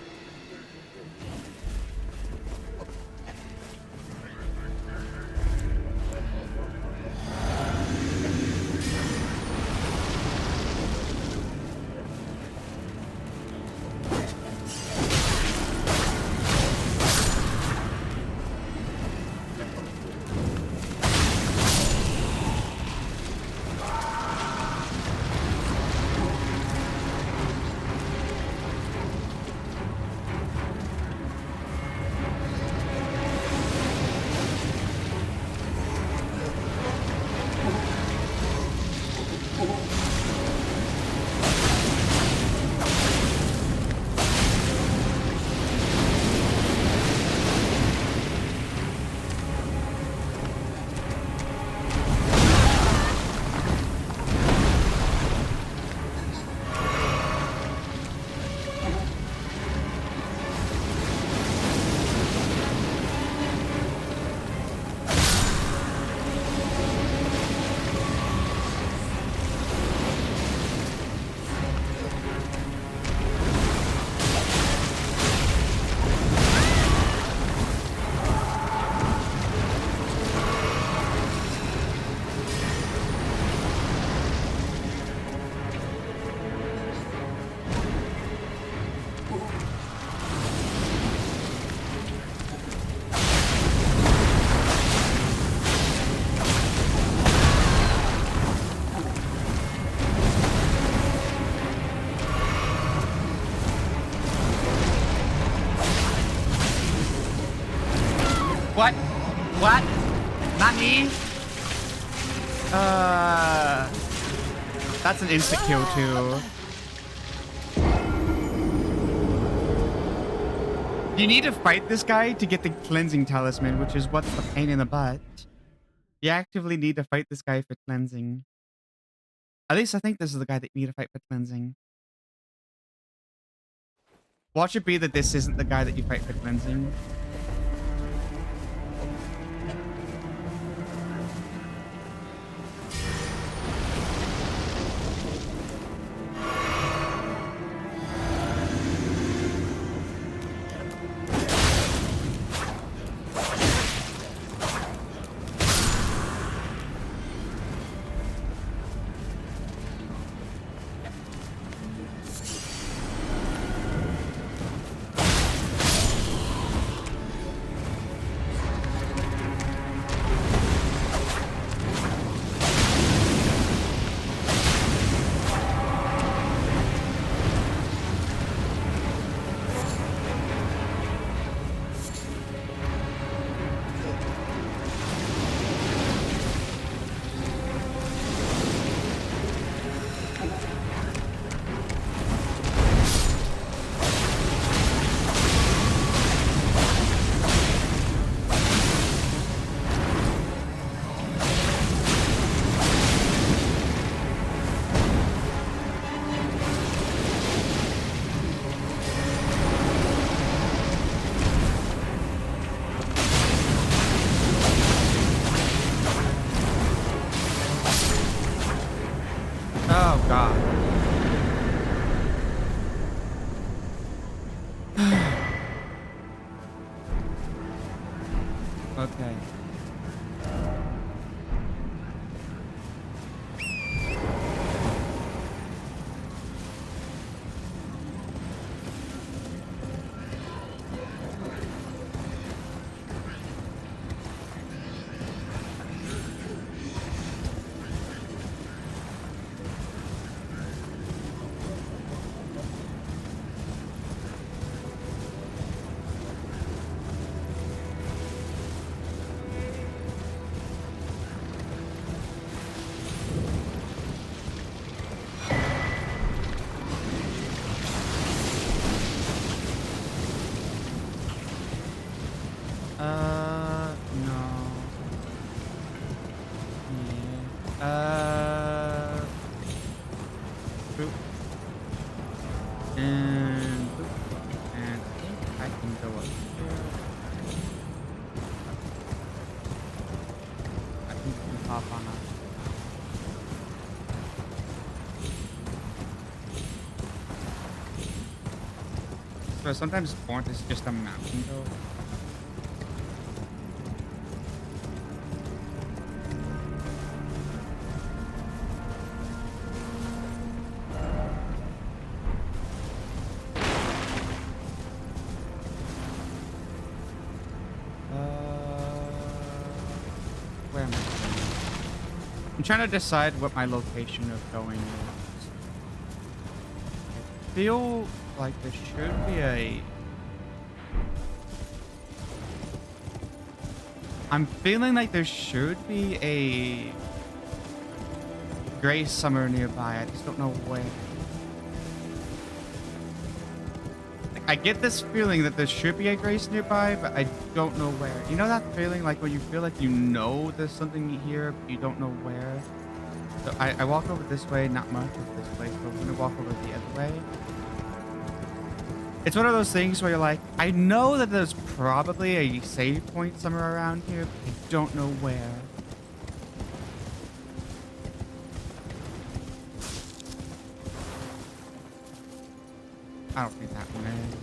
What? What? Not me? That's an instant kill too. You need to fight this guy to get the cleansing talisman, which is what's the pain in the butt. You actively need to fight this guy for cleansing. At least I think this is the guy that you need to fight for cleansing. Watch it be that this isn't the guy that you fight for cleansing. Oh, God. Okay. Boop. And boop. And I think I can go up here. I think we can hop on up. So sometimes Fort is just a mountain though. Where am I going? I'm trying to decide what my location of going is. I feel like there should be a... I'm feeling like there should be a gray summer nearby. I just don't know where. Like, I get this feeling that there should be a grace nearby, but I don't know where. You know that feeling like when you feel like you know there's something here, but you don't know where? So I walk over this way, not much of this way, so I'm gonna walk over the other way. It's one of those things where you're like, I know that there's probably a save point somewhere around here, but I don't know where. I don't think that one is.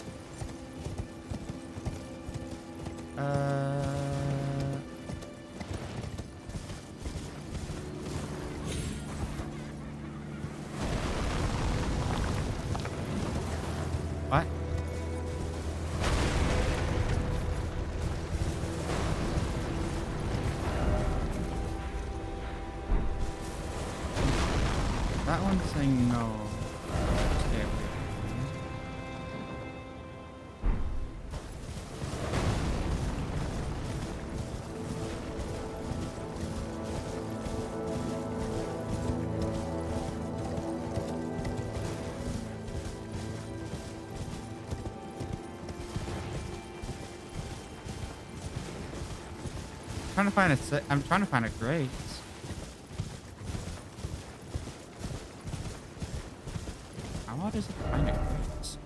What? That one's saying no. Stay away. I'm trying to find a grace. How hard is it to find a grace?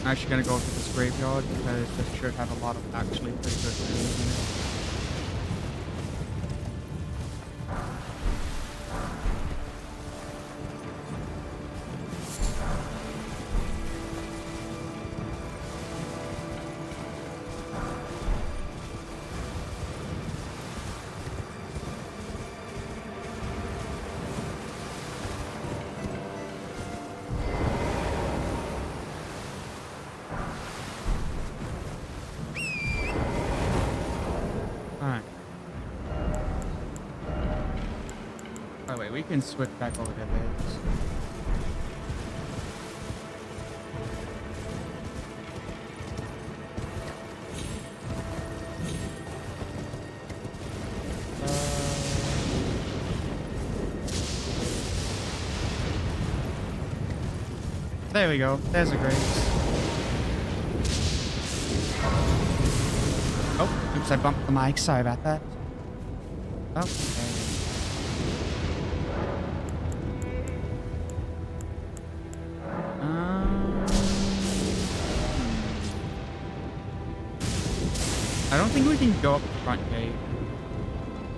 I'm actually gonna go to this graveyard because it should have a lot of actually pretty good things in it. We can switch back over to this. There we go. There's a grace. Oh, oops, I bumped the mic. Sorry about that. Okay. I don't think we can go up the front gate.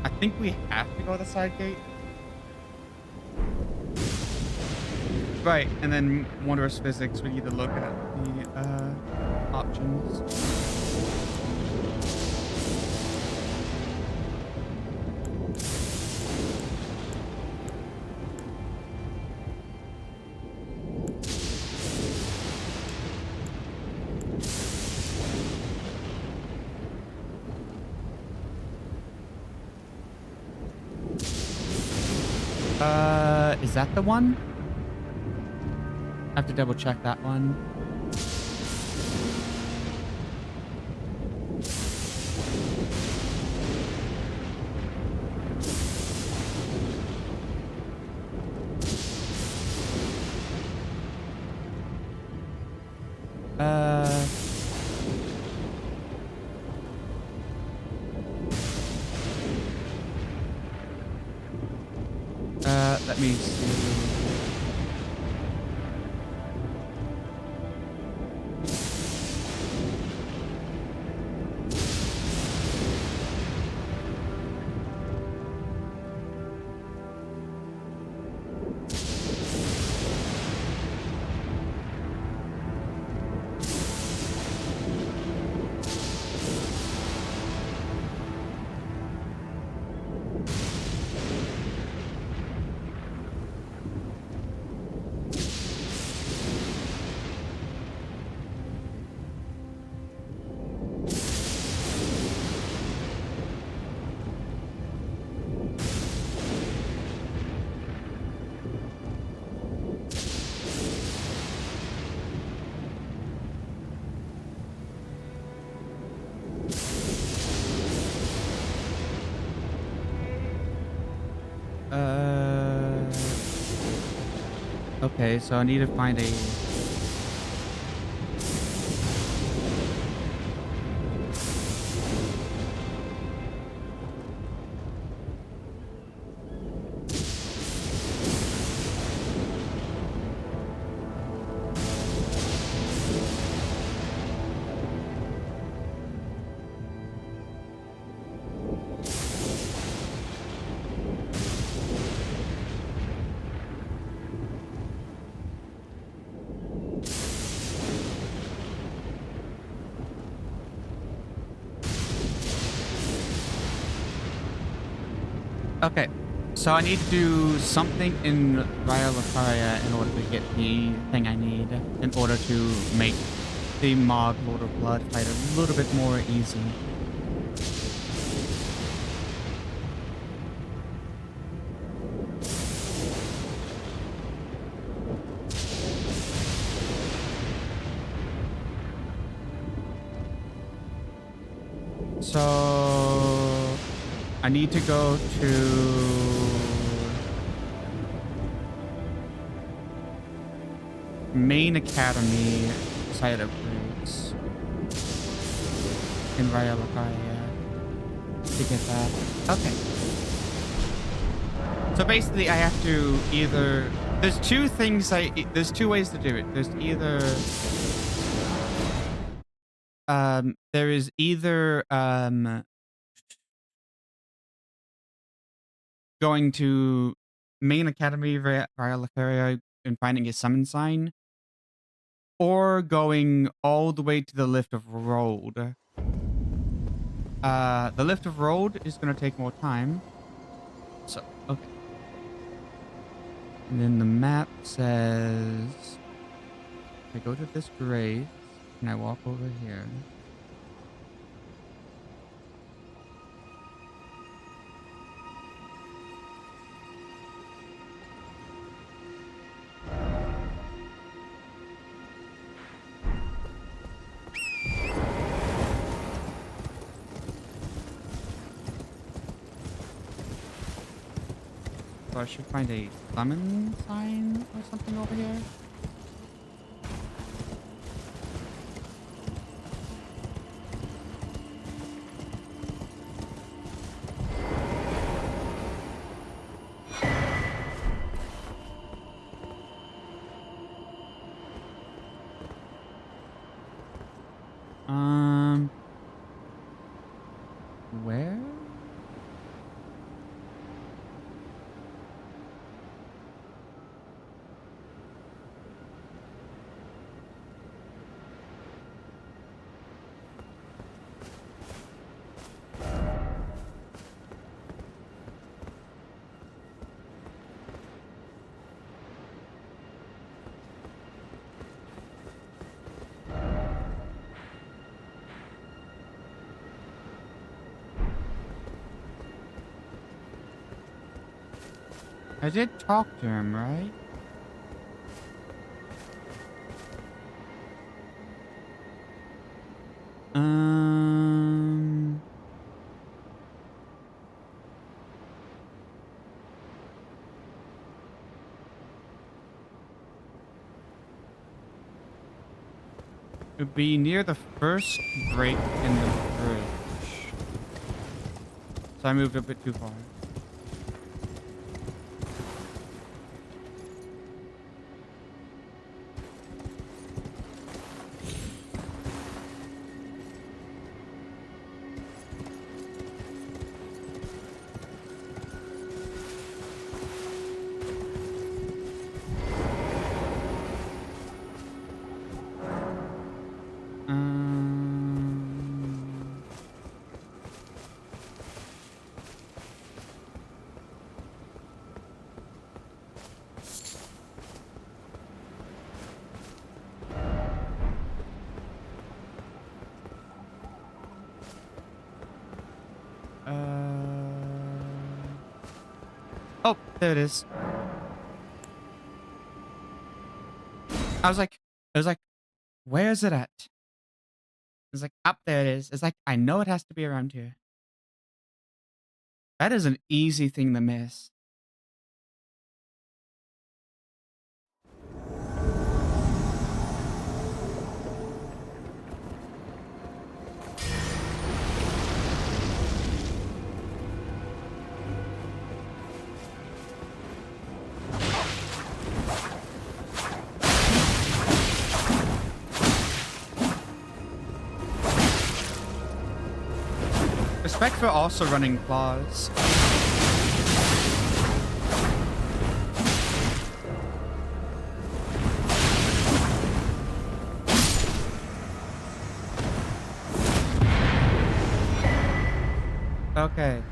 I think we have to go to the side gate. Right, and then wondrous physics, we need to look at the options. Is that the one? I have to double check that one. Let me see. Okay, so I need to find a... Okay, so I need to do something in Raya in order to get the thing I need in order to make the Mog Lord of Blood fight a little bit more easy. So I need to go to main academy site upgrades in Raya to get that. Okay. So basically I have to either, there's two two ways to do it. There's either there is either going to main academy via Lucaria and finding a summon sign, or going all the way to the Lift of Road. The Lift of Road is going to take more time. So, okay. And then the map says, I go to this grave and I walk over here. So I should find a summon sign or something over here. Where? I did talk to him, right? It would be near the first break in the bridge. So I moved a bit too far. Oh, there it is. I was like, where is it at? It's like, up there it is. It's like, I know it has to be around here. That is an easy thing to miss. Respect for also running claws. Okay.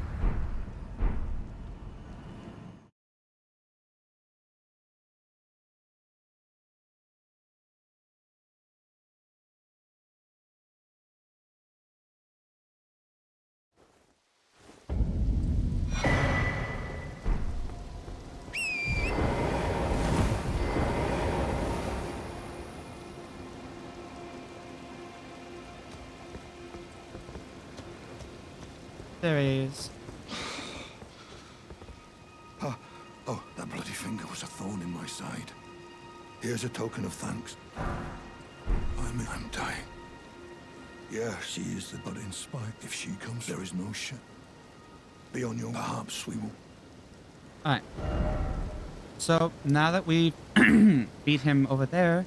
There he is. Oh, that bloody finger was a thorn in my side. Here's a token of thanks. I'm dying. Yeah, she is but in spite. If she comes, there is no shit. Be on your perhaps we will. Alright. So, now that we beat him over there...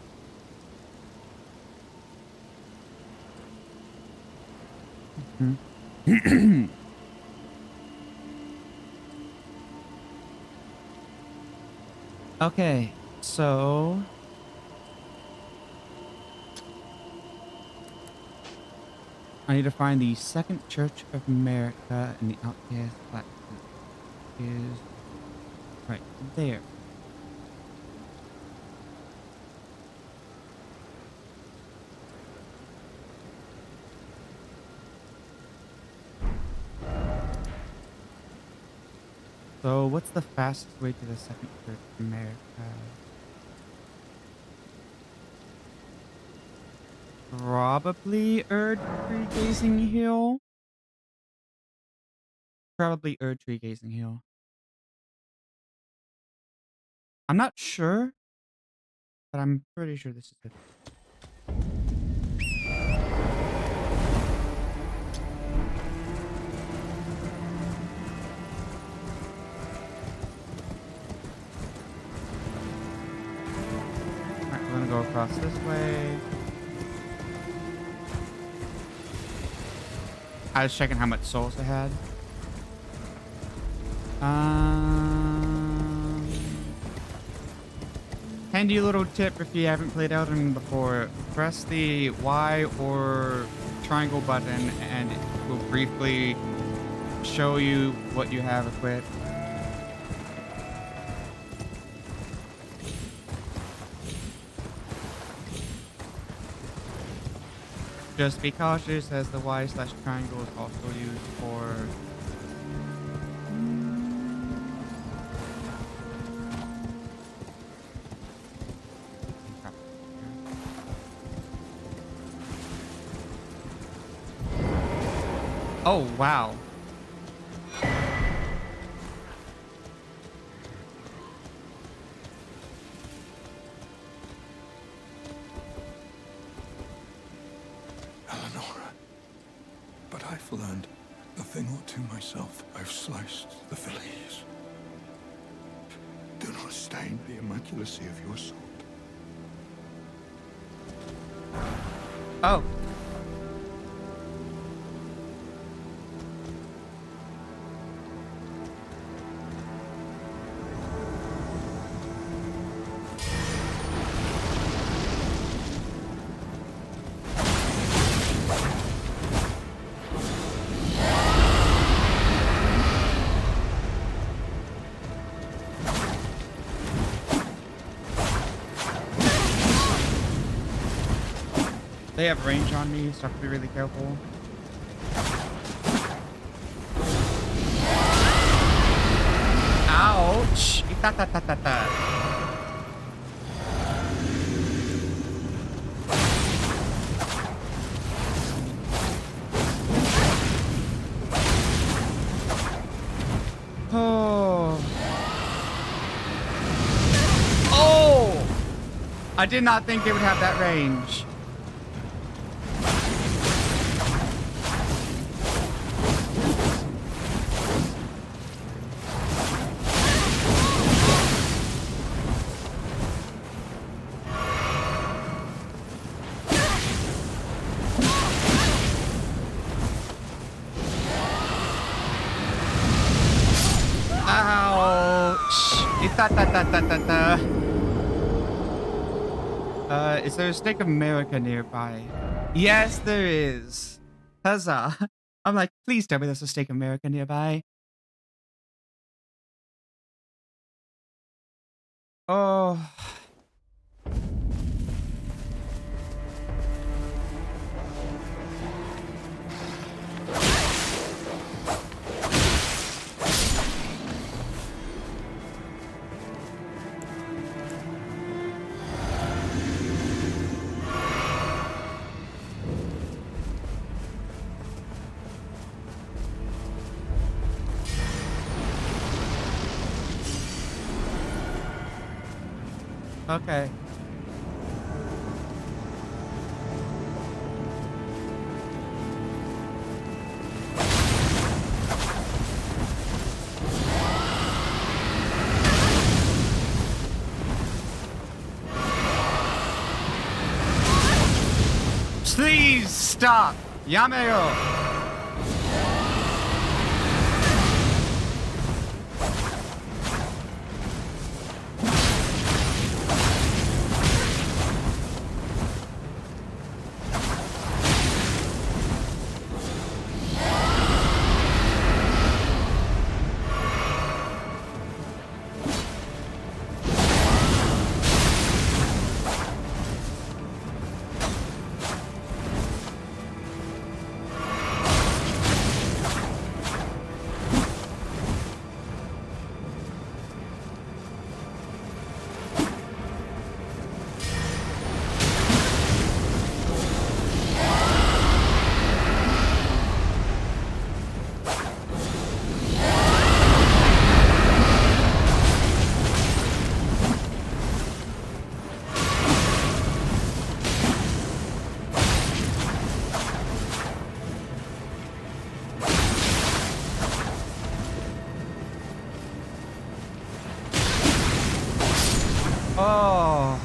Okay, so... I need to find the Second Church of America in the Outcast Plateau. Is right there. So, what's the fastest way to the Second Church of America? Probably Tree Gazing Hill. Probably Tree Gazing Hill. I'm not sure, but I'm pretty sure this is it. Alright, we're gonna go across this way. I was checking how much souls I had. Handy little tip if you haven't played Elden before. Press the Y or triangle button and it will briefly show you what you have equipped. Just be cautious as the Y/triangle is also used for... Oh, wow. But I've learned a thing or two myself. I've sliced the fillies. Do not stain the immaculacy of your sword. Oh. They have range on me, so I have to be really careful. Ta ta ta ta ta. Oh. Oh! I did not think it would have that range. Is there a Steak America nearby? Yes, there is. Huzzah. I'm like, please tell me there's a Steak America nearby. Oh. Okay. Please stop. Yameo. Oh.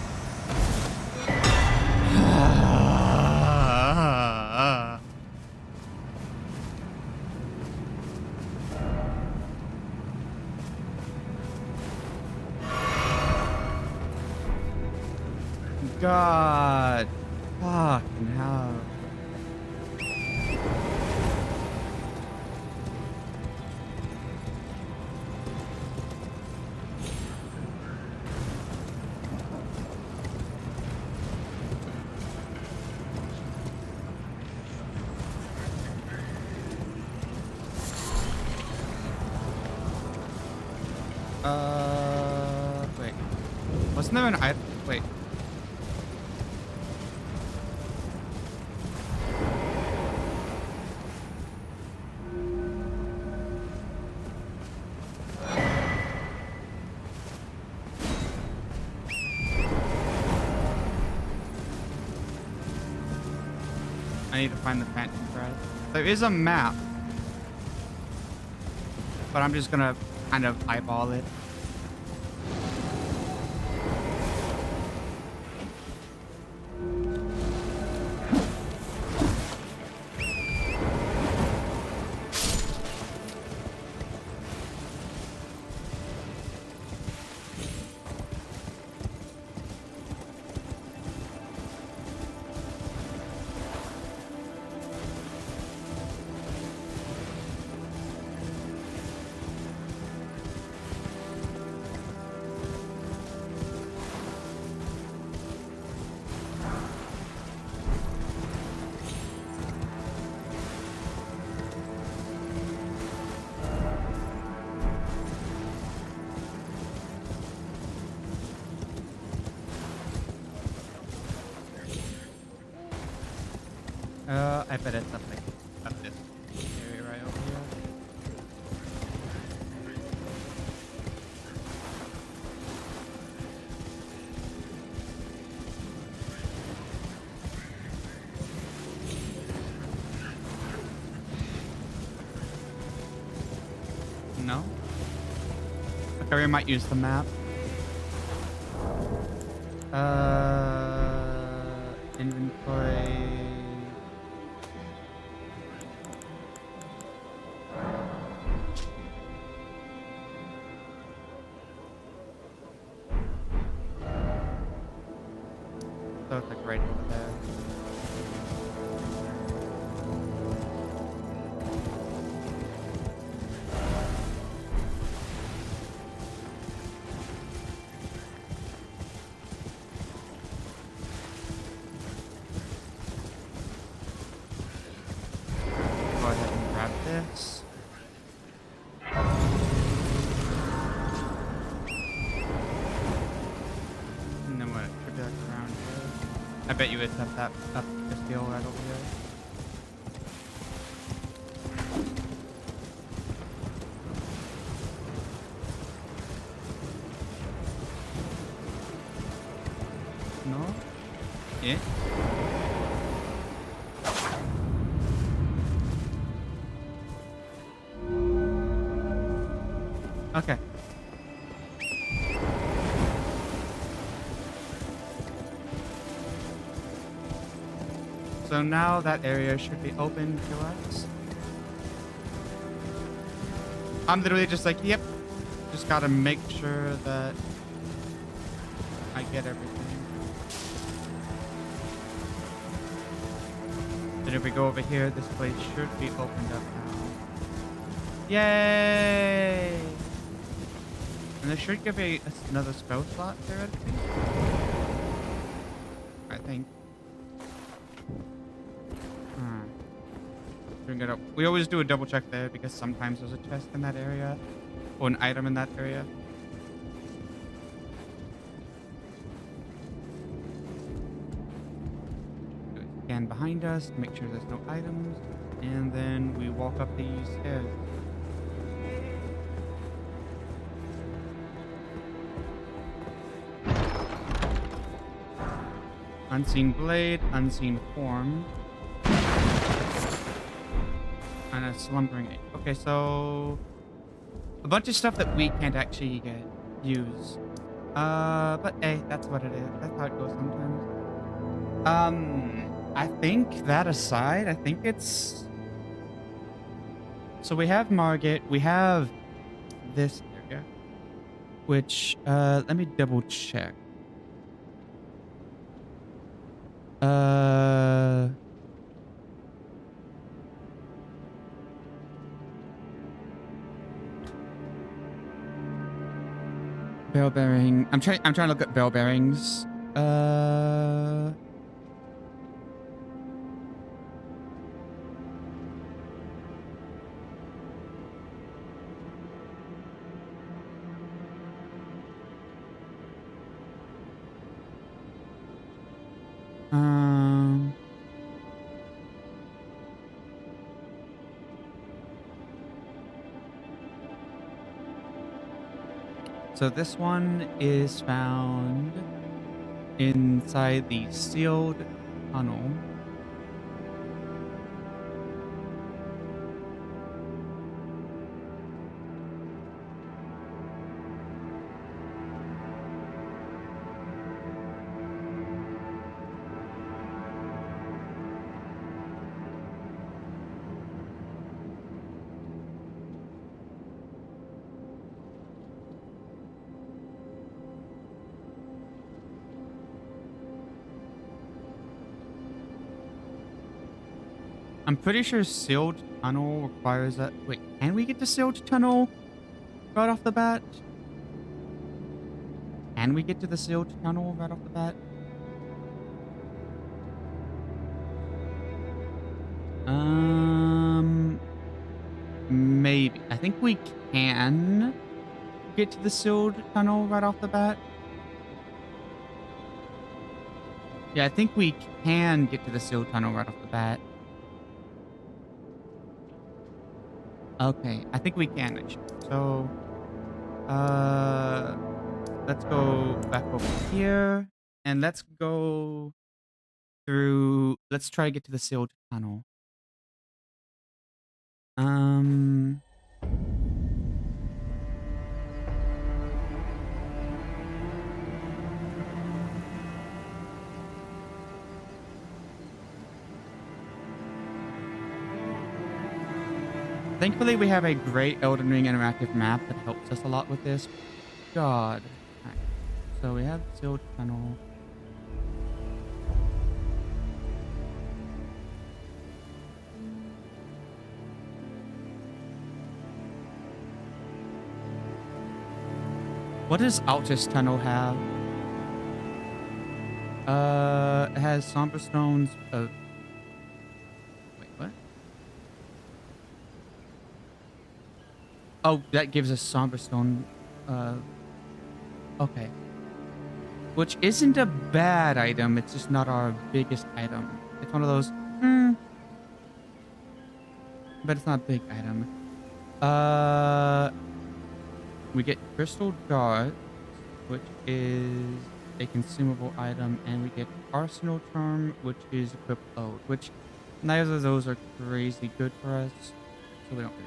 God. Fucking hell. Wait. Wasn't there an item? Wait. I need to find the phantom thread. There is a map, but I'm just gonna kind of eyeball it. I bet it's up like up this area right over here. No? Okay, we might use the map. Inventory. So it's like right over there. Go ahead and grab this. And then we'll trip back around here. I bet you it's up this hill right over here. No? Yeah? Okay. So now that area should be open to us. I'm literally just like, yep. Just gotta make sure that I get everything. Then if we go over here, this place should be opened up now. Yay! And this should give another spell slot theoretically. I think. We always do a double check there because sometimes there's a chest in that area or an item in that area. Scan behind us to make sure there's no items, and then we walk up these stairs. Unseen blade, unseen form, and a slumbering ape. Okay, so a bunch of stuff that we can't actually use. But hey, that's what it is. That's how it goes sometimes. I think that aside, I think it's. So we have Margit, we have this area, which let me double check. Bell bearing. I'm trying to look at bell bearings. So this one is found inside the sealed tunnel. I'm pretty sure sealed tunnel requires that. Wait, can we get to sealed tunnel right off the bat? Can we get to the sealed tunnel right off the bat? Maybe. I think we can get to the sealed tunnel right off the bat. Yeah, I think we can get to the sealed tunnel right off the bat. Okay, I think we can actually. So, let's go back over here, and let's go through. Let's try to get to the sealed tunnel. Thankfully, we have a great Elden Ring interactive map that helps us a lot with this. God. Alright. So we have sealed tunnel. What does Altus tunnel have? It has somber stones of... Wait, what? Oh, that gives us somber stone. Okay. Which isn't a bad item. It's just not our biggest item. It's one of those, but it's not a big item. We get crystal darts, which is a consumable item, and we get arsenal charm, which is equipped load, which neither of those are crazy good for us, so we don't really.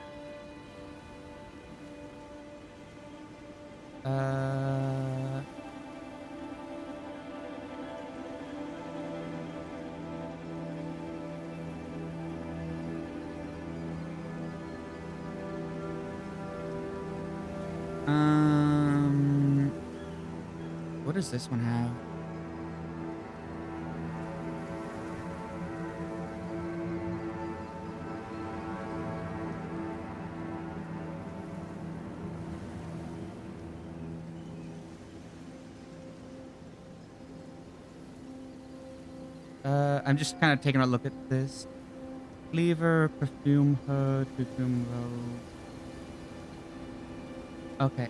What does this one have? I'm just kind of taking a look at this. Cleaver, perfume hood, perfume robe. Okay,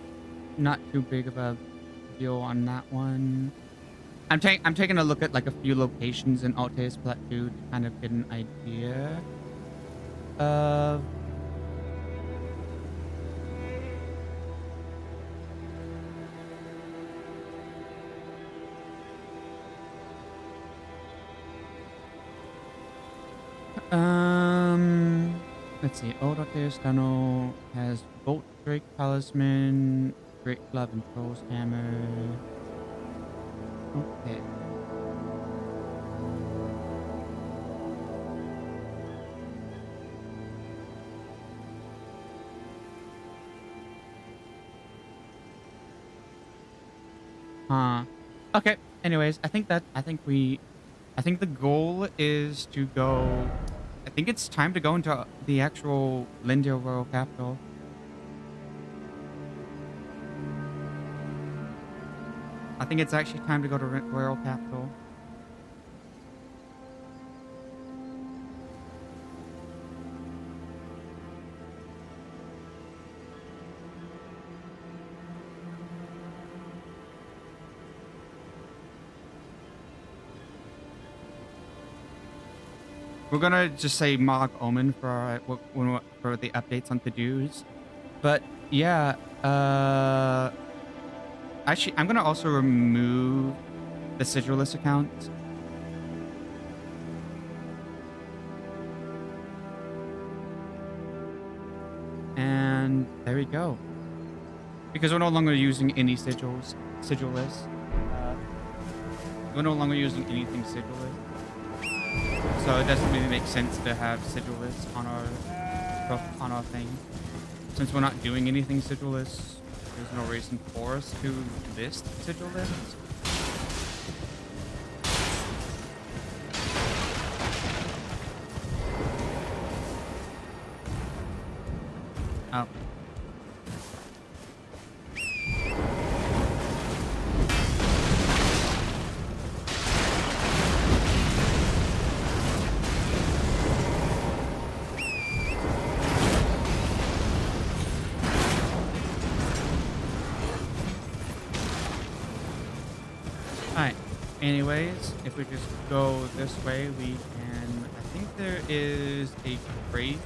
not too big of a deal on that one. I'm taking a look at like a few locations in Altus Plateau to kind of get an idea of let's see. Old Altus Tunnel has Bolt Drake Talisman, Great Glove and Troll's Hammer. Okay. Okay. Anyways, I think the goal is to go. I think it's time to go into the actual Lindale Royal Capital. I think it's actually time to go to Royal Capital. We're gonna just say Mog Omen for the updates on to-dos, but yeah. Actually, I'm gonna also remove the Sigillus account. And there we go. Because we're no longer using any sigillus. We're no longer using anything sigillus. So it doesn't really make sense to have sigillus on our thing. Since we're not doing anything sigillus, there's no reason for us to list sigillus. Oh. Anyways, if we just go this way, we can... I think there is a crate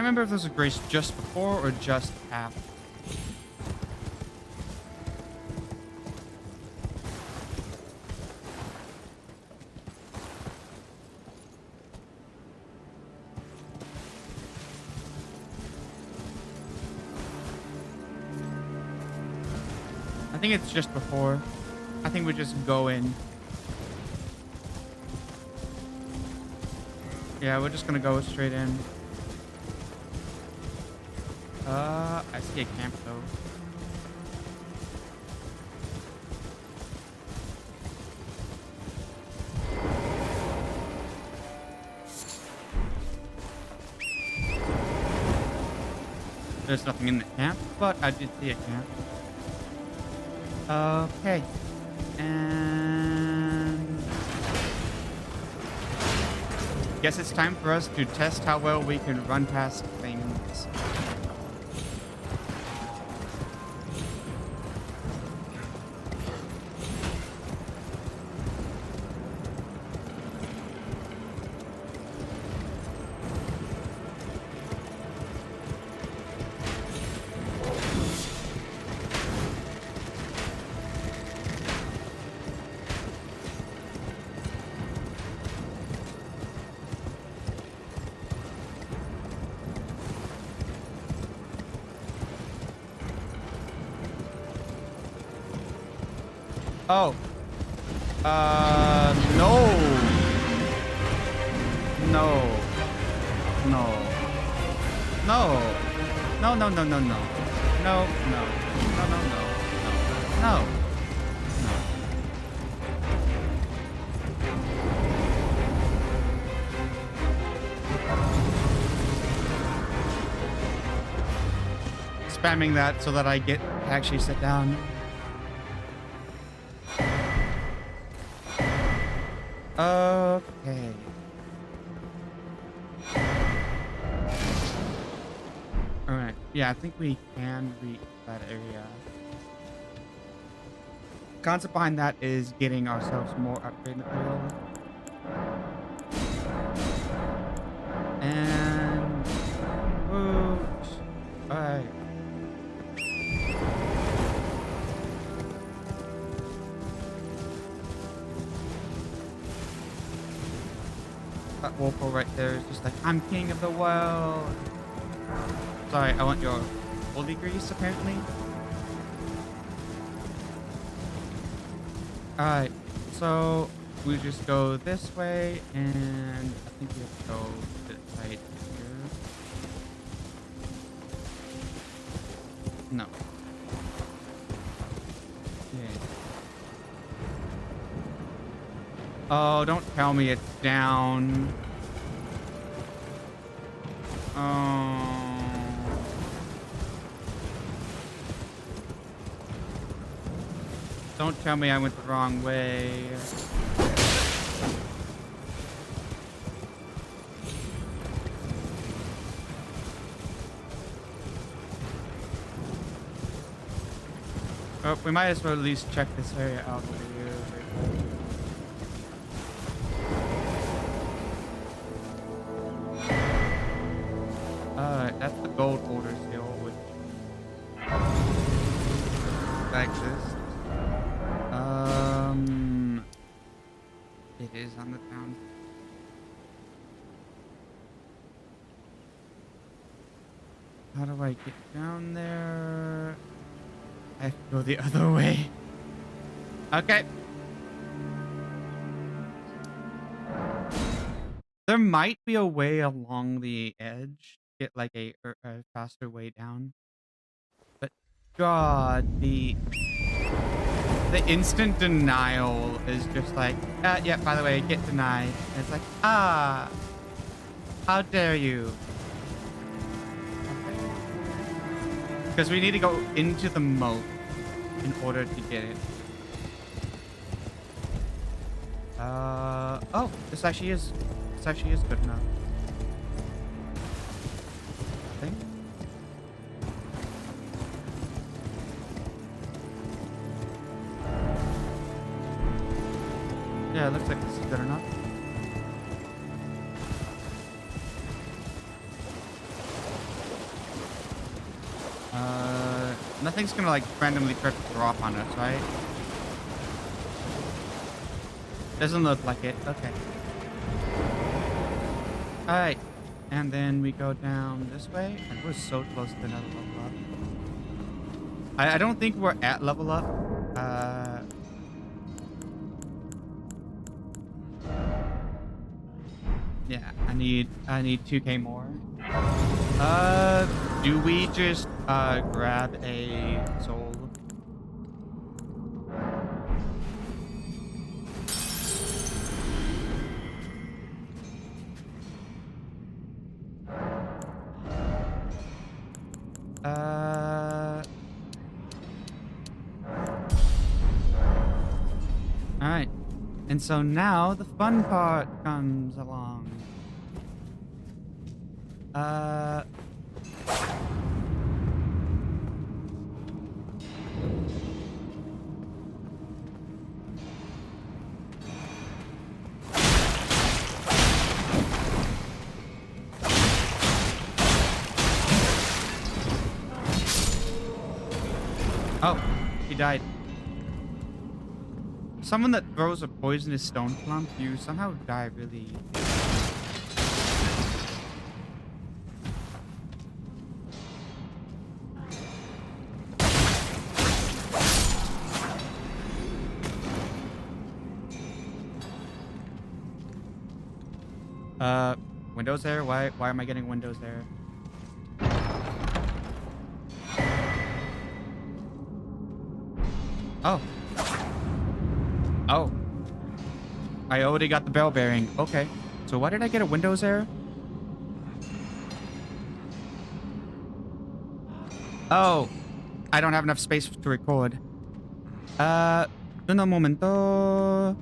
can't remember if this was Grace just before or just after. I think it's just before. I think we just go in. Yeah, we're just gonna go straight in. I see a camp though. There's nothing in the camp, but I did see a camp. Okay. And guess it's time for us to test how well we can run past things. Oh. No. No. No. No. No, no, no, no, no. No, no. No, no, no. No. No. No. Spamming that so that I get to actually sit down. Okay. Alright. Yeah, I think we can reach that area. Concept behind that is getting ourselves more upgrade material. And oops. Alright. That whirlpool right there is just like, I'm king of the world. Sorry, I want your holy grease, apparently. Alright, so we just go this way, and I think we have to go this side here. No. Okay. Oh, don't tell me it's down. Oh. Don't tell me I went the wrong way. Oh, we might as well at least check this area out over here. That's the gold holders hill, which exists. It is on the town. How do I get down there? I have to go the other way. Okay. There might be a way along the edge to get like a faster way down. But God, the instant denial is just like, yeah, by the way, get denied. And it's like, how dare you? Because we need to go into the moat in order to get it. Oh, this actually is good enough. I think. Yeah, it looks like this is good enough. Nothing's gonna like randomly try to drop on us, right? Doesn't look like it. Okay. Alright. And then we go down this way. And we're so close to another level up. I don't think we're at level up. Yeah, I need 2k more. Do we just grab a soul? Alright. And so now the fun part comes along. Oh, he died. Someone that throws a poisonous stone clump, you somehow die really. Windows there? Why am I getting windows there? Oh. Oh. I already got the bell bearing. Okay. So why did I get a Windows error? Oh. I don't have enough space to record. Un momento.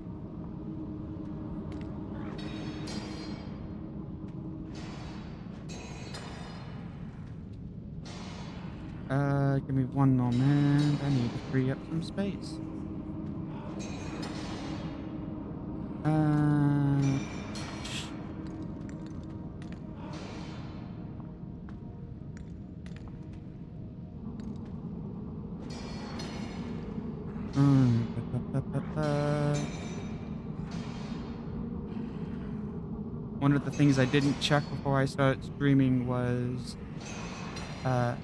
Give me one moment. I need to free up some space. One of the things I didn't check before I started streaming was that.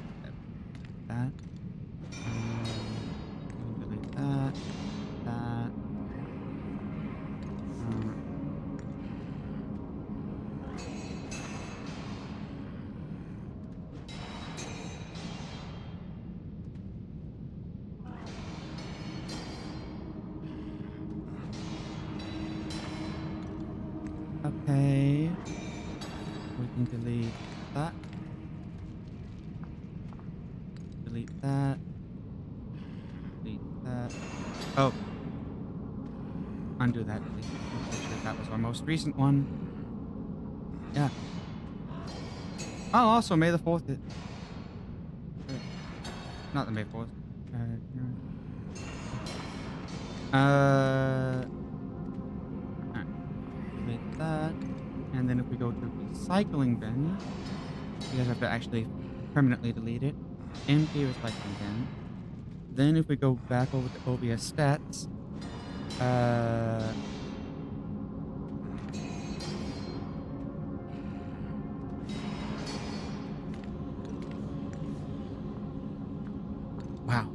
Delete that. That. Okay. We can delete that. Delete that. Delete that. Oh. Undo that. Delete. I'm pretty sure that was our most recent one. Yeah. Oh, also May the 4th. Not the May 4th. Delete that. And then if we go to recycling bin, you guys have to actually permanently delete it. Empty recycling bin. Then if we go back over to OBS stats, wow.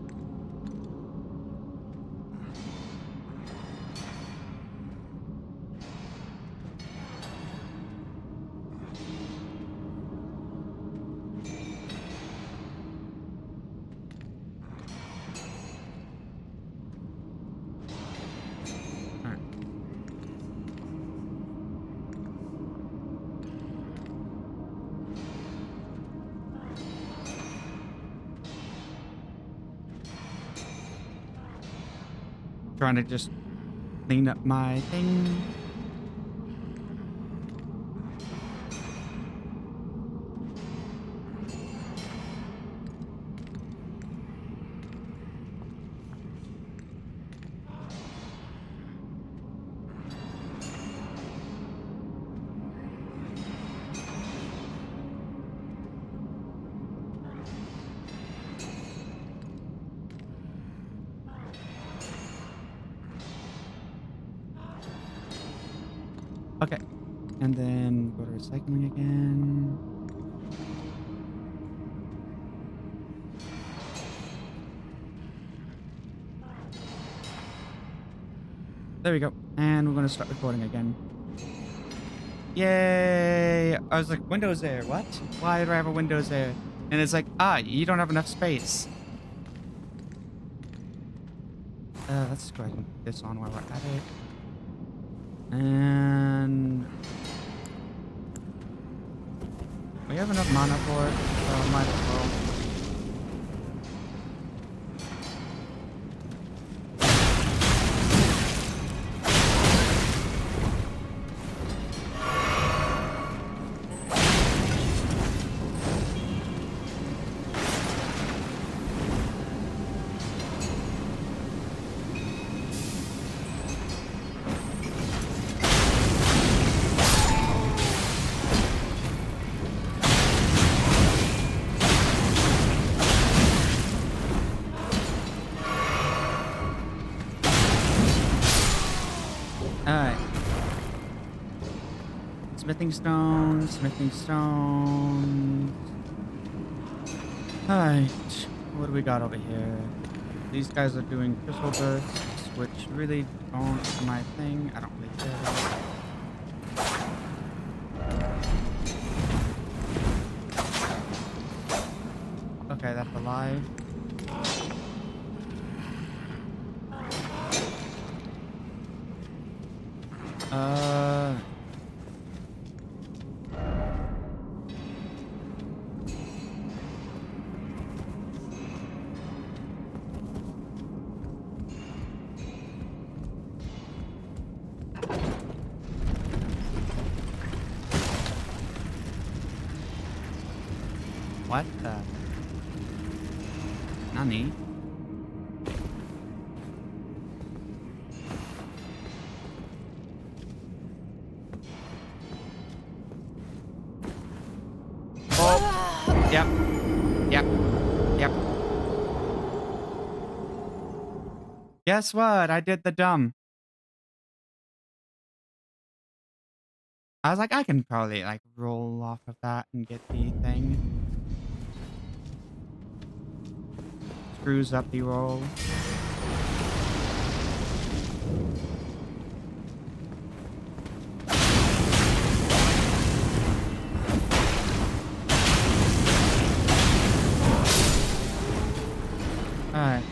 Trying to just clean up my thing. Okay. And then go to recycling again. There we go. And we're going to start recording again. Yay! I was like, Windows there. What? Why do I have a Windows there? And it's like, you don't have enough space. Let's go ahead and put this on while we're at it. And we have enough mana for it, so might as well. Alright. Smithing stones, smithing stones. Alright. What do we got over here? These guys are doing crystal bursts, which really aren't my thing. I don't really care. Okay, that's alive. What the? Nani? Oh, yep, yep, yep. Guess what? I did the dumb. I was like, I can probably like roll off of that and get the thing. Screws up the roll. Alright.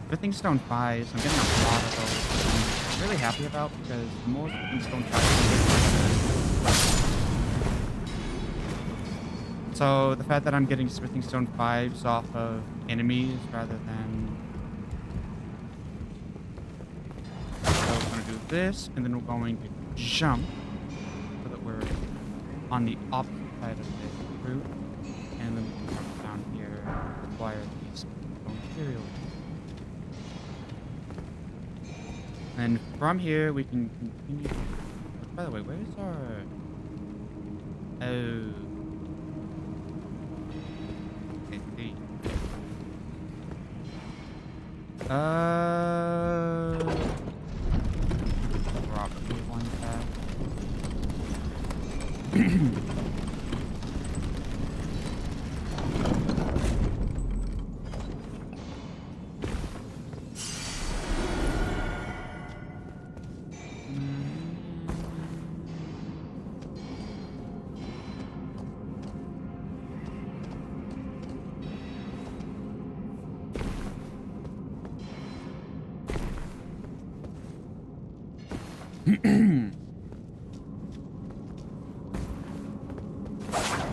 Smithing stone 5s. I'm getting a lot of those. I'm really happy about because the more smithing stone 5s. So the fact that I'm getting smithing stone 5s off of enemies rather than. So we're going to do this and then we're going to jump so that we're on the opposite side of the route. And then we can come down here and acquire these materials. And from here we can continue. By the way, where's our? Oh. I see. Probably one that.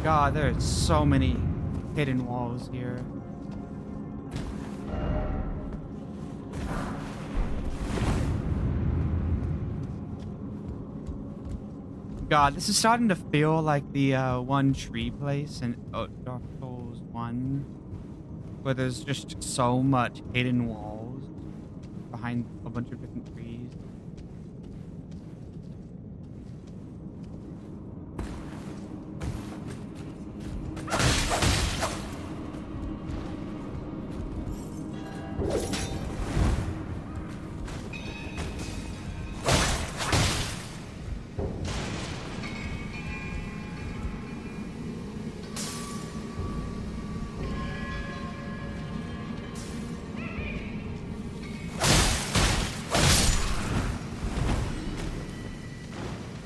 God, there are so many hidden walls here. God, this is starting to feel like the One Tree place in Dark Souls 1, where there's just so much hidden walls behind a bunch of different trees.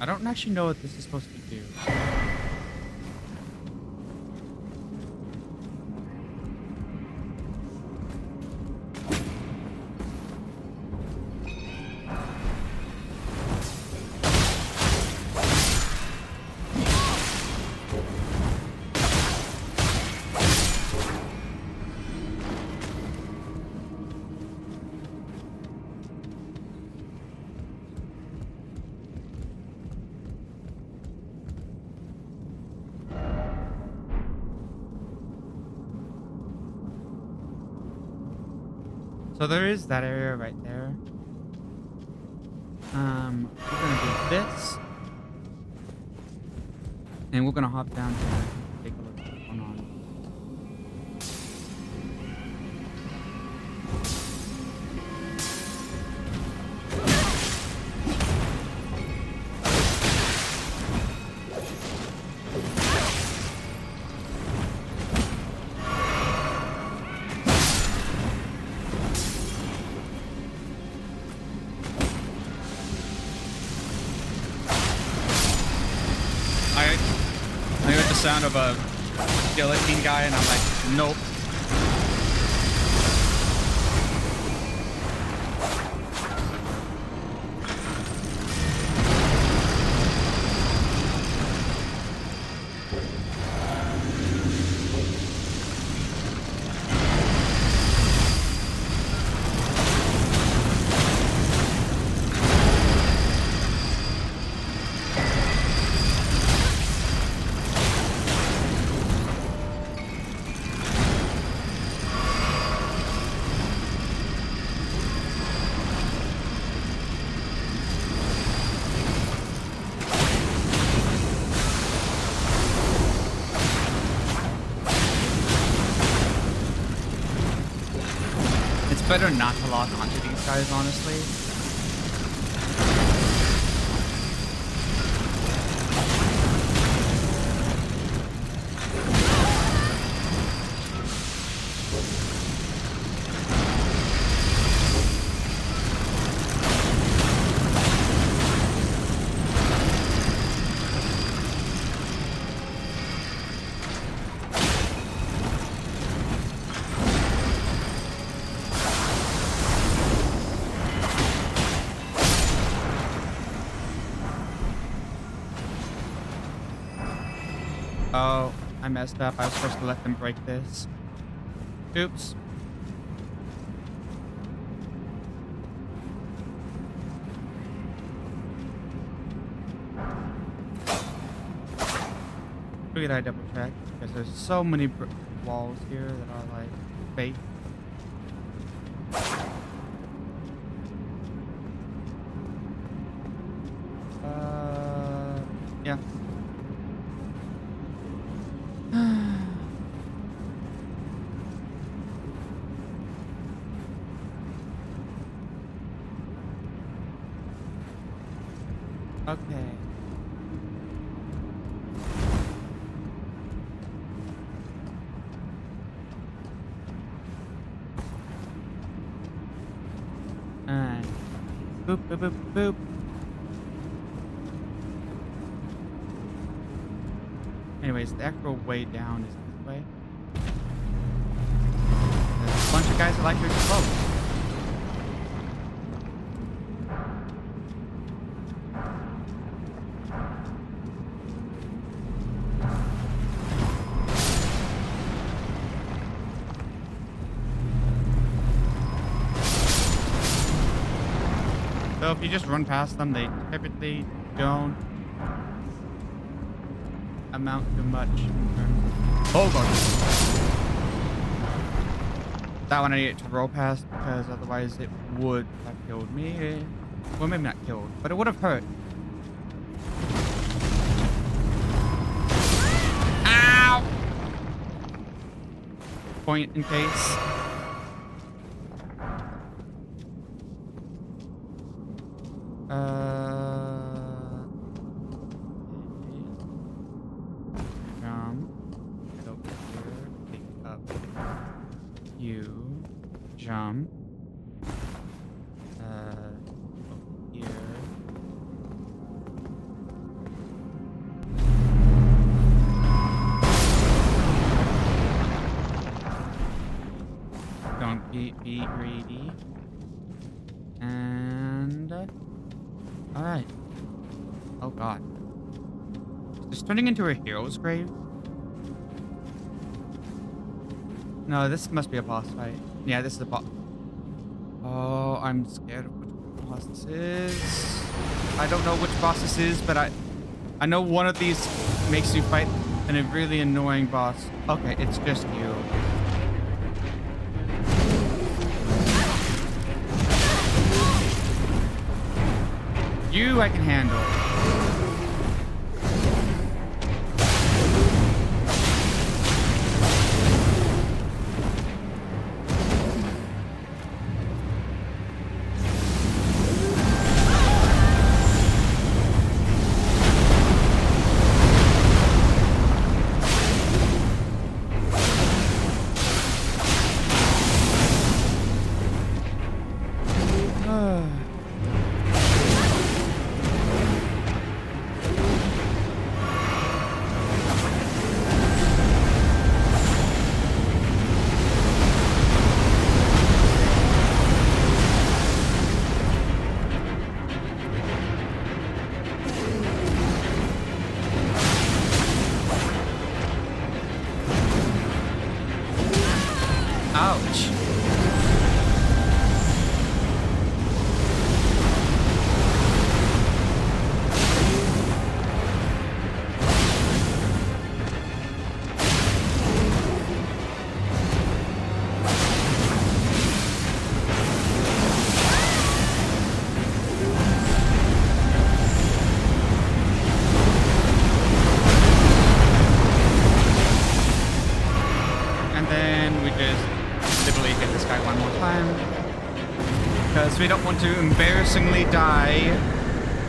don't actually know what this is supposed to do. So there is that area right there. We're gonna do this. And we're gonna hop down here and take a look at what's going on. I heard the sound of a skeleton guy and I'm like, nope. Better not to lock onto these guys, honestly. Oh, I messed up. I was supposed to let them break this. Oops. Figured I double check because there's so many walls here that are like fake. Yeah. Okay. And boop, boop, boop, boop. Anyways, the actual way down is this way. There's a bunch of guys that like to explode. So if you just run past them, they typically don't amount to much in terms of... Hold on. That one I needed to roll past because otherwise it would have killed me. Well, maybe not killed, but it would have hurt. Ow! Point in case. Get over here, pick up you, jump, over here, Don't be greedy. And all right. Oh God. Is this turning into a hero's grave? No, this must be a boss fight. Yeah, this is a boss. Oh, I'm scared of which boss this is. I don't know which boss this is, but I know one of these makes you fight a really annoying boss. Okay, it's just you. You I can handle. Ouch. And then we just literally hit this guy one more time. Because we don't want to embarrassingly die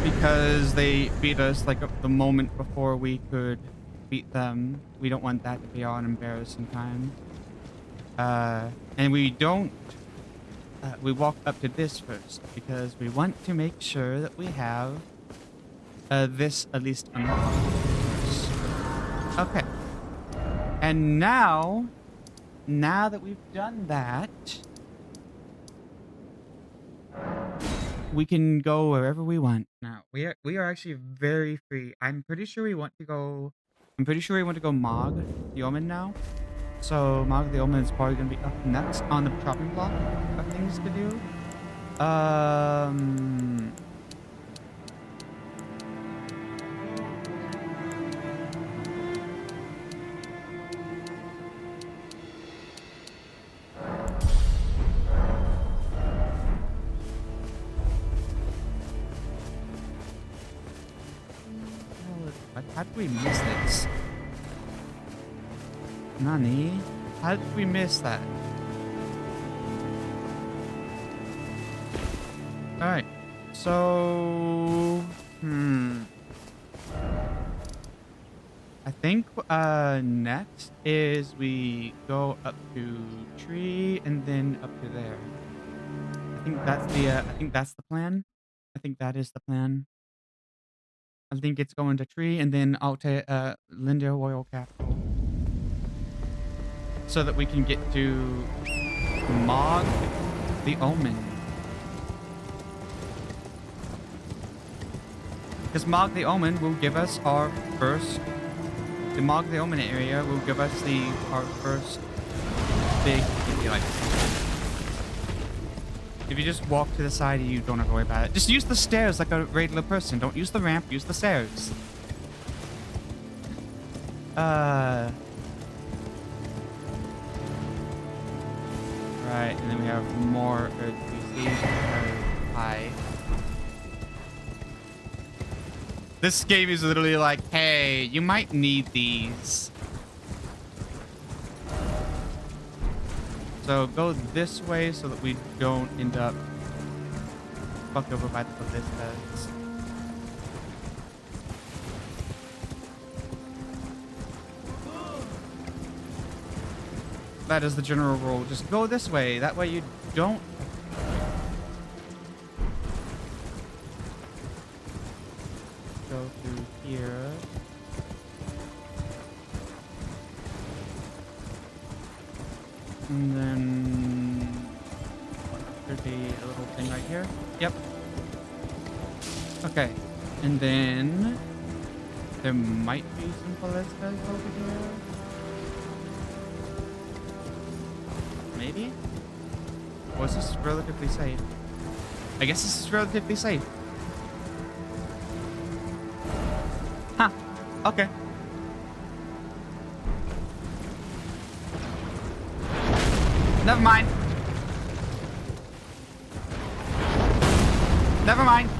because they beat us like the moment before we could beat them. We don't want that to be our embarrassing time. And we don't... we walk up to this first because we want to make sure that we have this at least unlocked first. Okay. And now that we've done that, we can go wherever we want. Now we are actually very free. I'm pretty sure we want to go Mog the Omen now. So Mog the Omen is probably gonna be up next on the chopping block of things to do. How did we miss this? Nani? How did we miss that? Alright. So... I think next is we go up to tree and then up to there. I think that's the plan. I think that is the plan. I think it's going to tree and then out to Linda Royal Capital. So that we can get to Mog the Omen. Because Mog the Omen will give us our first... The Mog the Omen area will give us our first big... If you just walk to the side, you don't have to worry about it. Just use the stairs like a regular person. Don't use the ramp, use the stairs. Right, and then we have more urgency. High. This game is literally like, hey, you might need these. So go this way so that we don't end up fucked over by the ballistas. That is the general rule. Just go this way. That way you don't... Go through here. And then... should be a little thing right here. Yep. Okay. And then there might be some ballistas over here. Maybe? Or is this relatively safe? I guess this is relatively safe. Huh. Okay. Never mind. Never mind.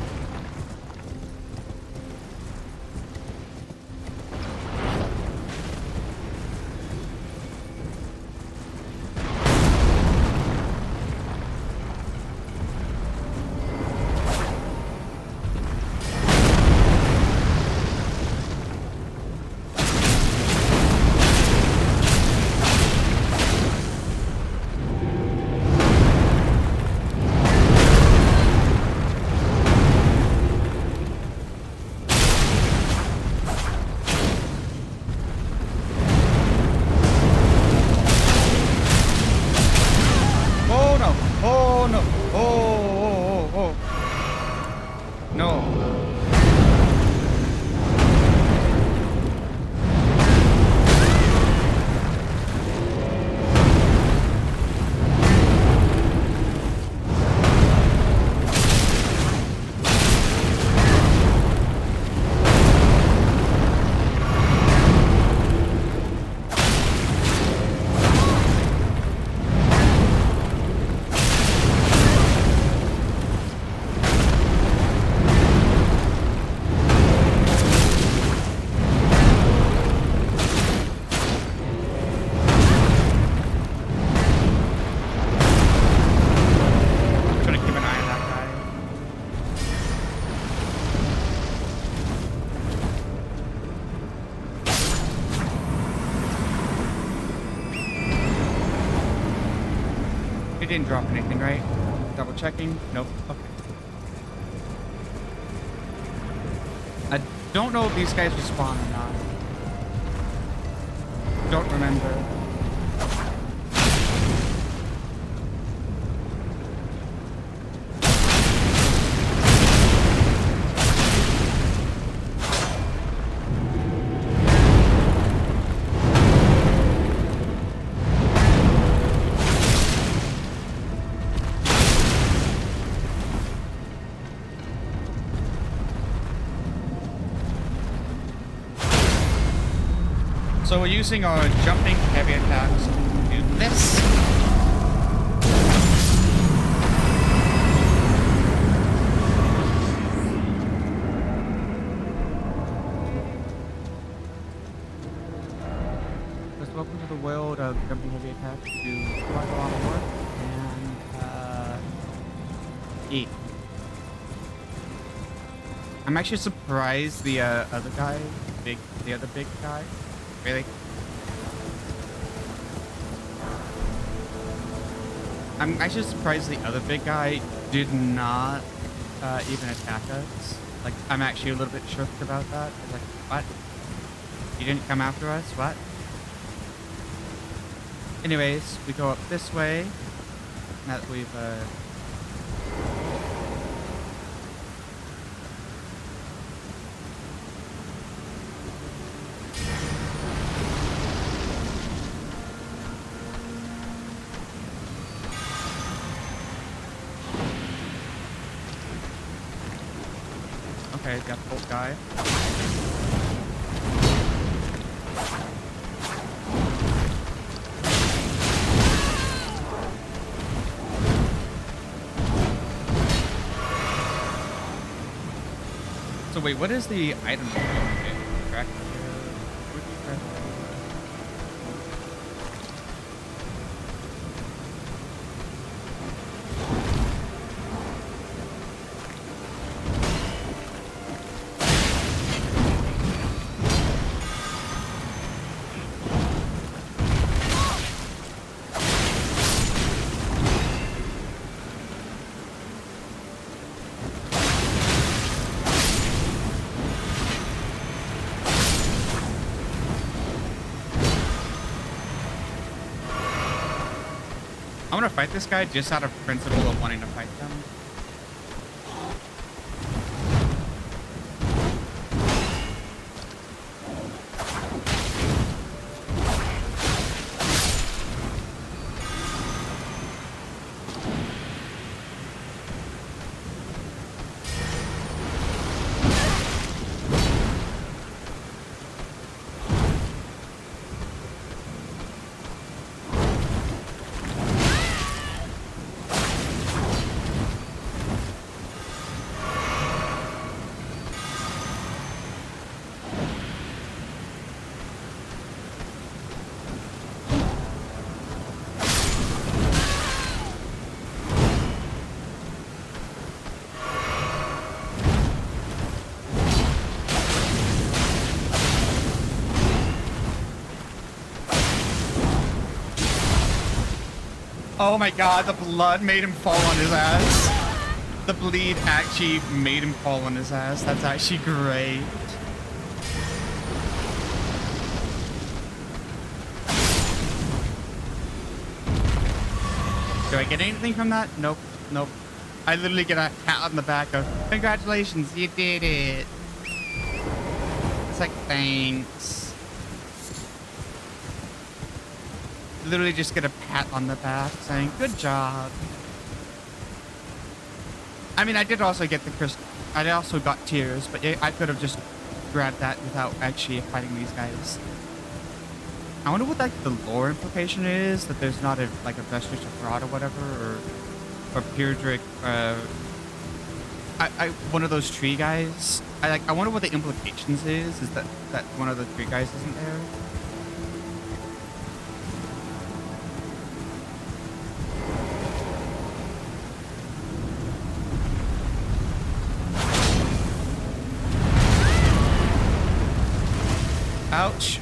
Didn't drop anything, right? Double checking. Nope. Okay. I don't know if these guys respawn or not. Don't remember. So we're using our jumping heavy attacks to do this. Just welcome to the world of jumping heavy attacks. Do quite a lot of work and eat. I'm actually surprised the other guy, the other big guy. Really? I'm actually surprised the other big guy did not even attack us. Like, I'm actually a little bit shocked about that. I was like, what? You didn't come after us? What? Anyways, we go up this way. Now that we've okay, got the bolt guy. So wait, what is the item? Track. I'm gonna fight this guy just out of principle of wanting to fight them. Oh my god, the blood made him fall on his ass. The bleed actually made him fall on his ass. That's actually great. Do I get anything from that? Nope. Nope. I literally get a pat on the back of, congratulations, you did it. It's like, thanks. Literally just get a pat on the back saying, good job. I mean, I did also get the crystal. I also got tears, but I could have just grabbed that without actually fighting these guys. I wonder what like the lore implication is, that there's not a like a vestige of rot or whatever, or Purdrick, one of those tree guys. I wonder what the implications is that one of the tree guys isn't there. Ouch.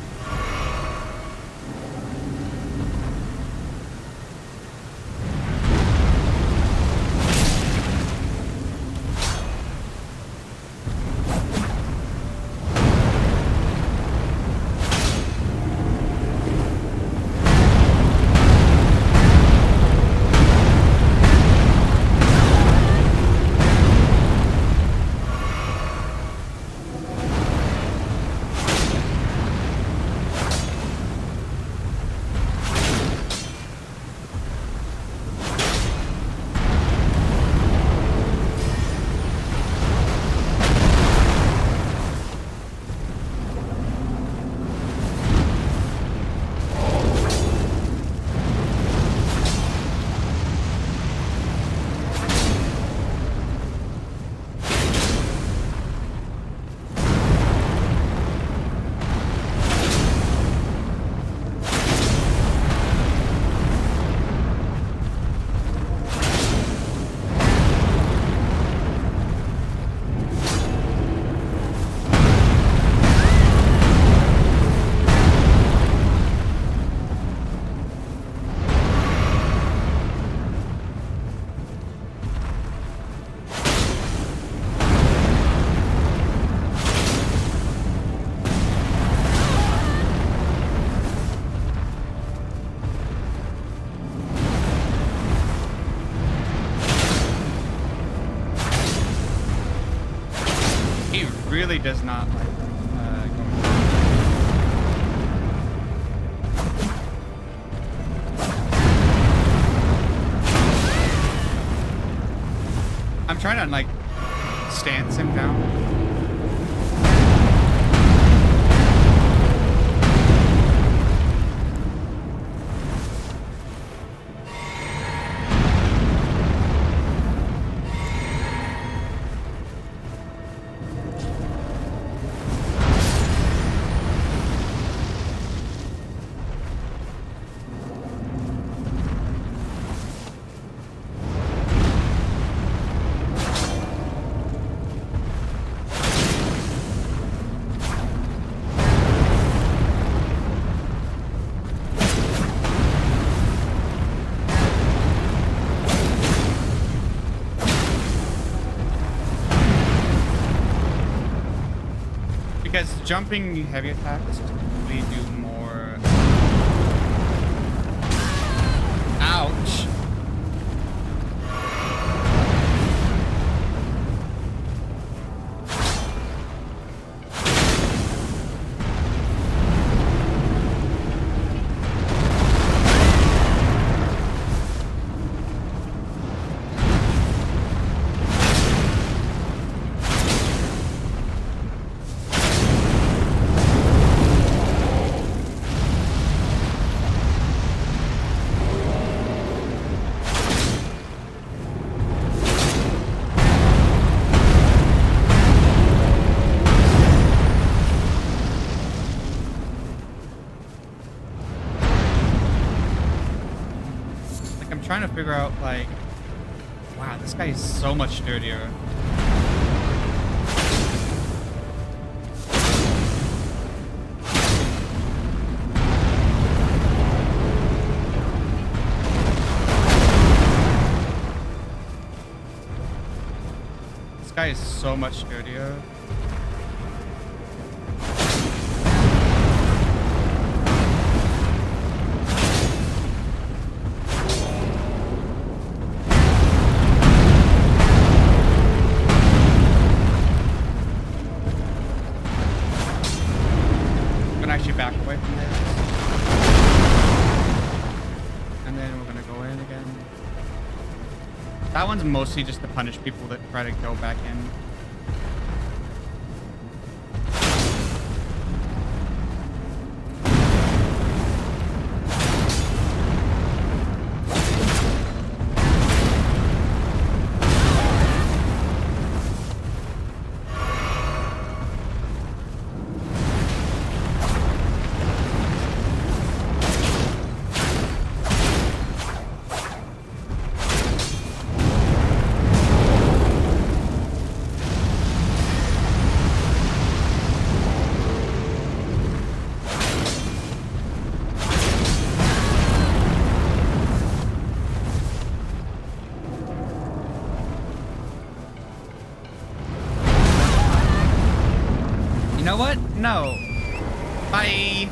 Really does not like I'm trying to like stance him down. Because jumping heavy attacks typically do more. Ouch. trying to figure out, like... Wow, this guy is so much dirtier. This guy is so much dirtier. Back away from this. And then we're gonna go in again. That one's mostly just to punish people that try to go back in. You know what? No. Bye.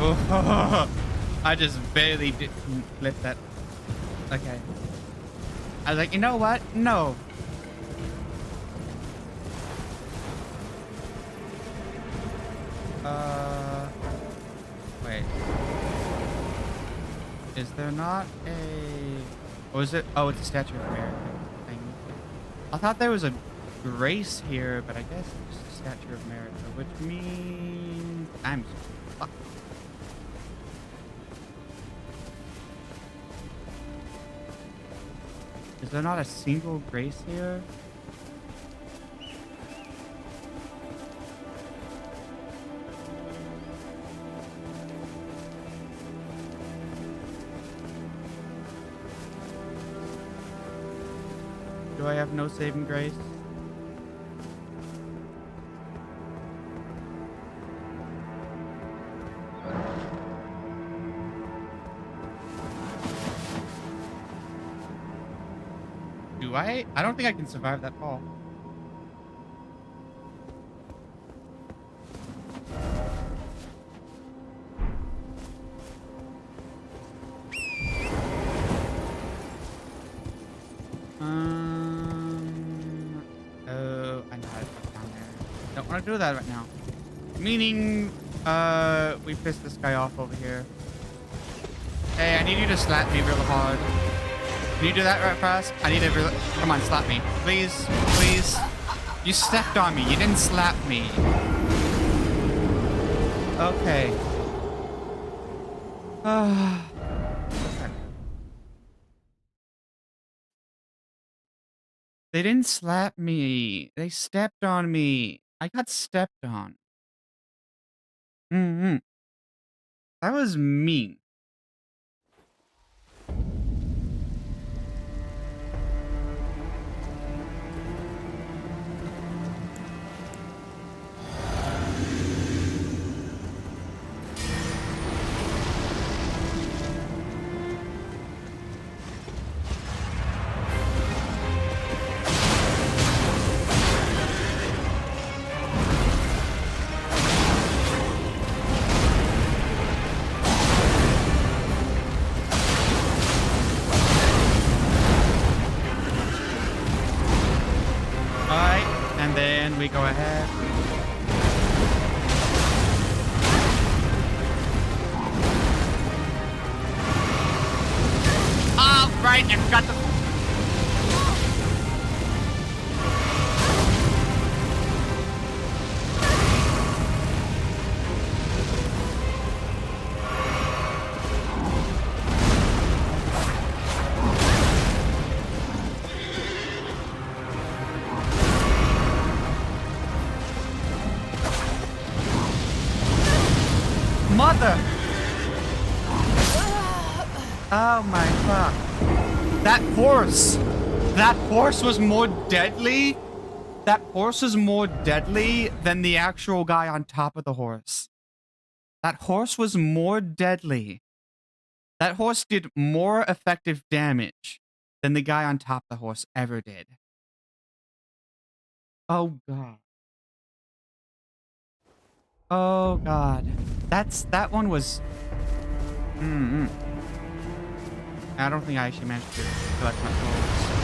Oh, I just barely didn't flip that. Okay. I was like, you know what? No. Wait. Is there not a... Or is it? Oh, it's a Statue of America thing. I thought there was a grace here, but I guess it's just a Statue of America, which means I'm fucked. Is there not a single grace here? Do I have no saving grace? Do I? I don't think I can survive that fall. Don't want to do that right now. Meaning, we pissed this guy off over here. Hey, I need you to slap me real hard. Can you do that right fast? I need to come on, slap me. Please, please. You stepped on me. You didn't slap me. Okay. Okay. They didn't slap me. They stepped on me. I got stepped on. That was mean. We go ahead. Oh, right, I got the... Mother! Oh my fuck. That horse! That horse was more deadly. That horse was more deadly than the actual guy on top of the horse. That horse was more deadly. That horse did more effective damage than the guy on top of the horse ever did. Oh god. Oh god. That one was... I don't think I actually managed to collect my souls.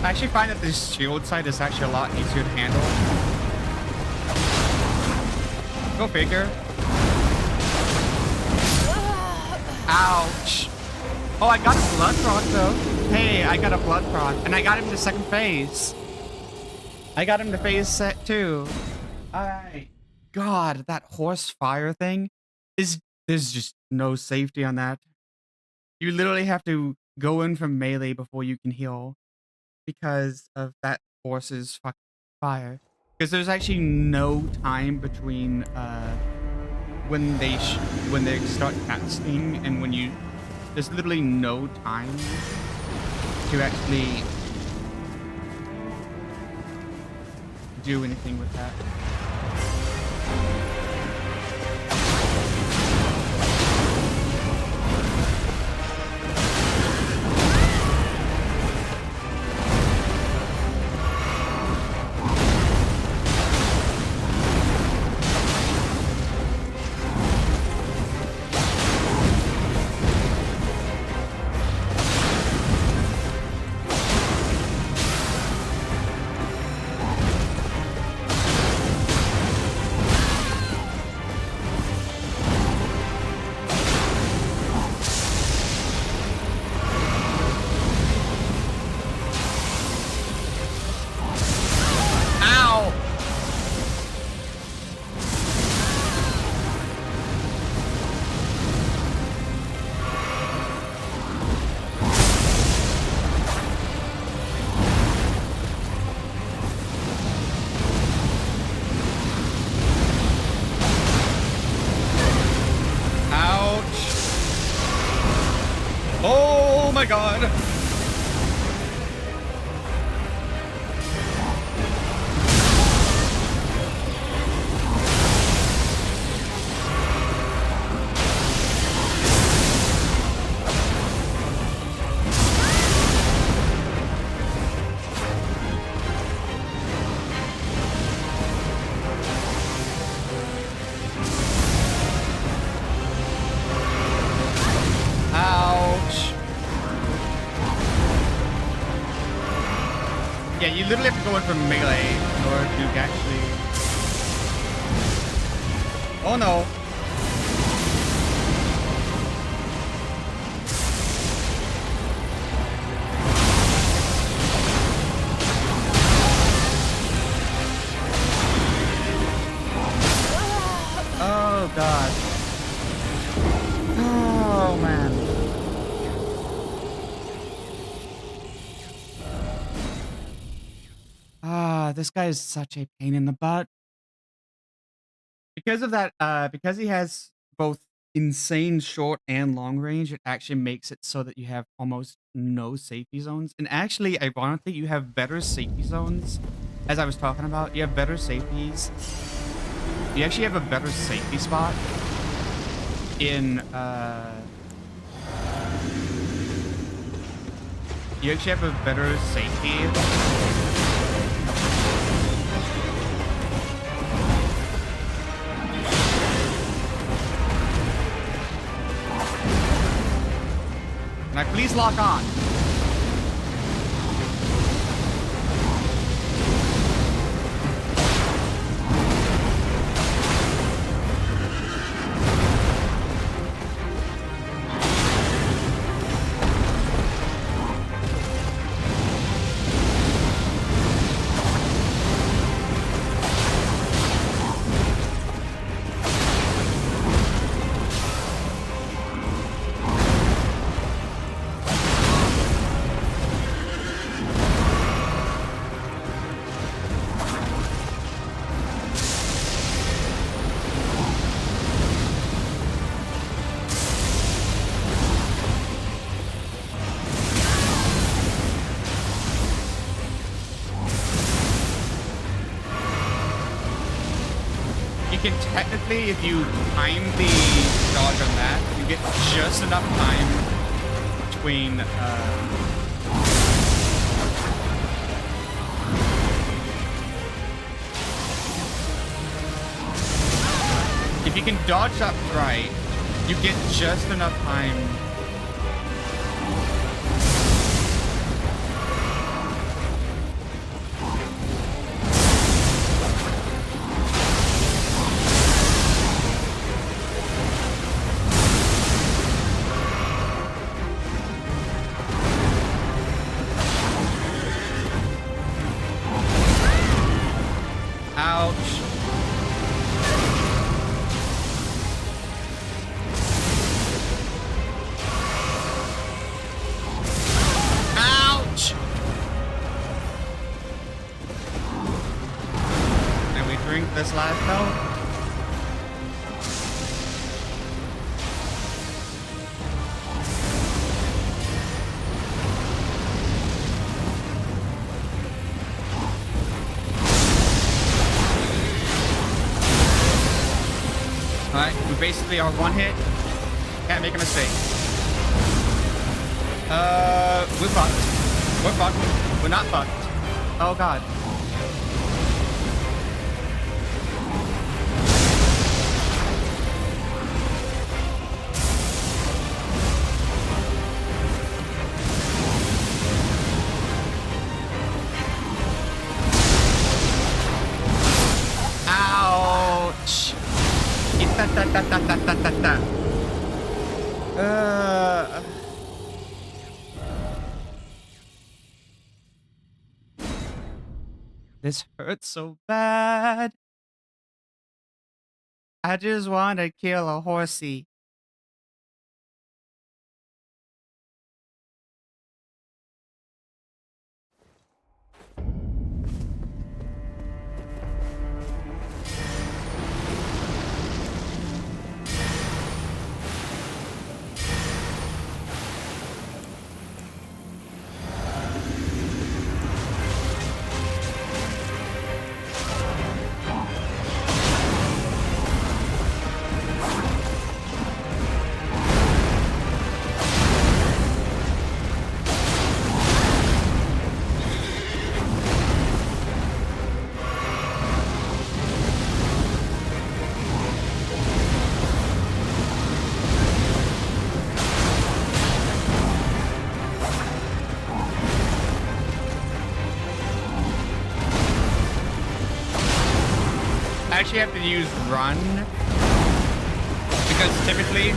I actually find that this shield side is actually a lot easier to handle. Go figure. Ouch. Oh, I got a blood proc though. Hey, I got a blood proc, and I got him to second phase. I got him to phase set 2. Alright. God, that horse fire thing is... There's just no safety on that. You literally have to go in from melee before you can heal. Because of that horse's fucking fire. Because there's actually no time between when they start casting and when you... There's literally no time to actually do anything with that. Oh my god! Yeah, you literally have to go in from melee in order to actually... Oh no. Oh god. Oh man. This guy is such a pain in the butt. Because of that, because he has both insane short and long range, it actually makes it so that you have almost no safety zones. And actually, ironically, you have better safety zones. As I was talking about, you have better safeties. You actually have a better safety spot in, you actually have a better safety. Can I please lock on? Technically, if you time the dodge on that, you get just enough time between, if you can dodge that right, you get just enough time. This last note. Alright, we basically are one hit. Can't make a mistake. We're fucked. We're fucked. We're not fucked. Oh god. This hurts so bad. I just want to kill a horsey. actually have to use run because typically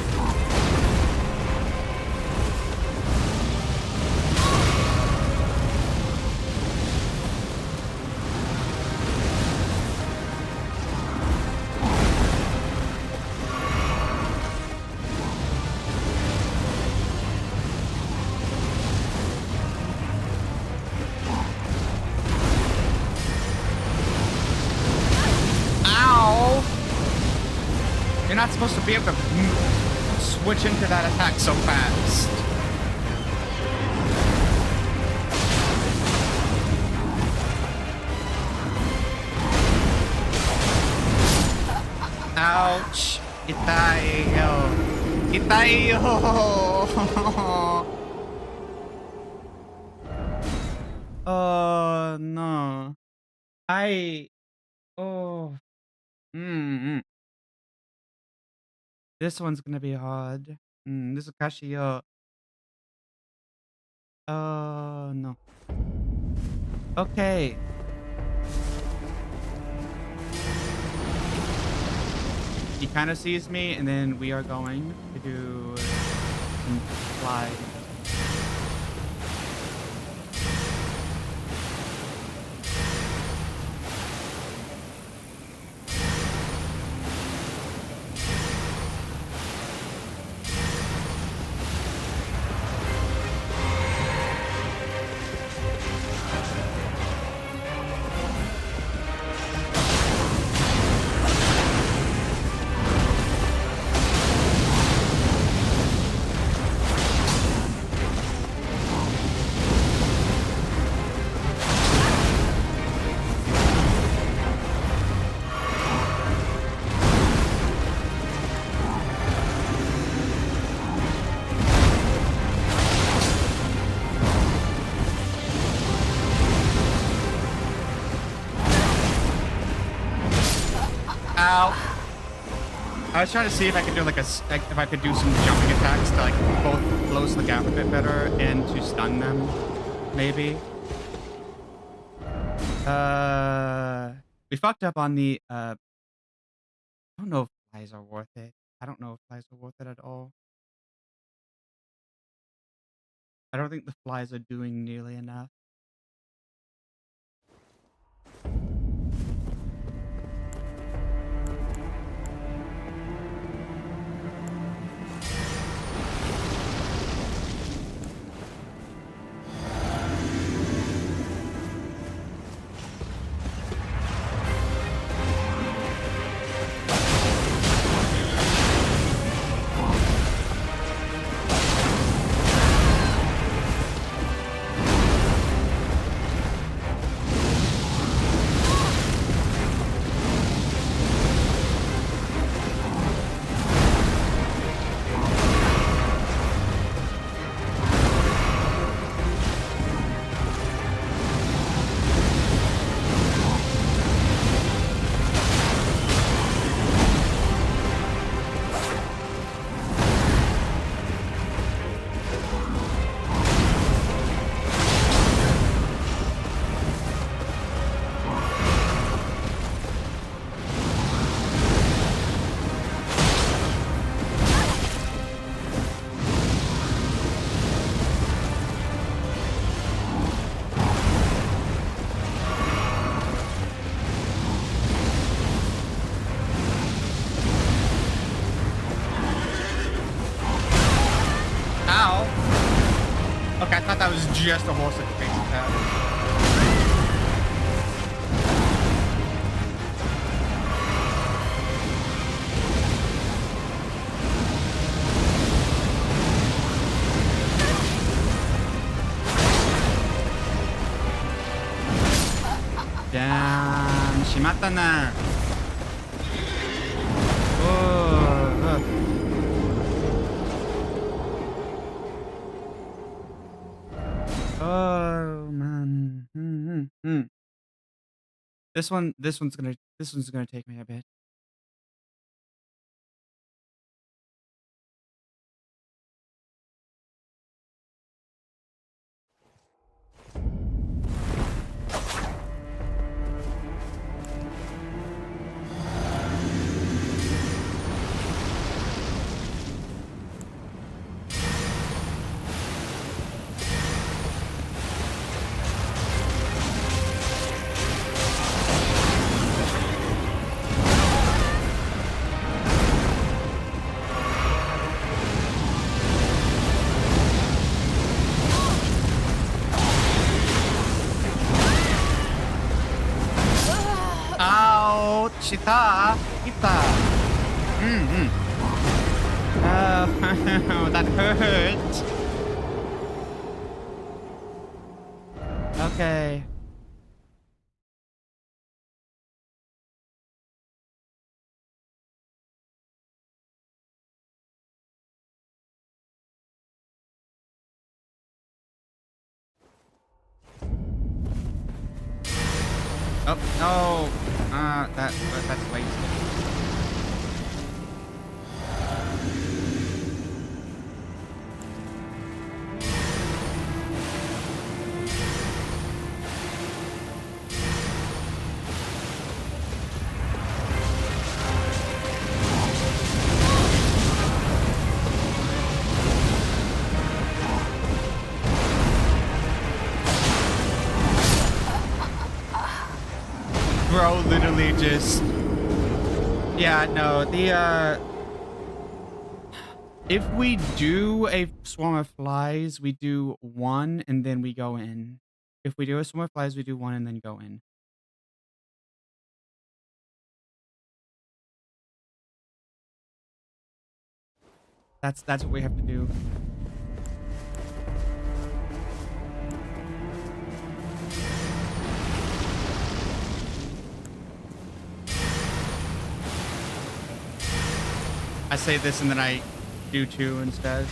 you're not supposed to be able to switch into that attack so fast. Ouch. Itai yo. Itai yo. Oh no. Oh. This one's gonna be hard. This is Kashiyo. Oh no. Okay. He kind of sees me, and then we are going to do some fly. I was trying to see if I could do if I could do some jumping attacks to like both close the gap a bit better and to stun them, maybe. We fucked up on the I don't know if flies are worth it. I don't know if flies are worth it at all. I don't think the flies are doing nearly enough. Okay, I thought that was just a horse that takes attack. Damn, しまったな。Oh man. This one's gonna take me a bit. shita. Ita. Oh, that hurt. Okay. Oh, no. That's wasted. Bro, literally just... Yeah, no, if we do a swarm of flies, we do one and then we go in. If we do a swarm of flies, we do one and then go in. That's what we have to do. I say this and then I do two instead.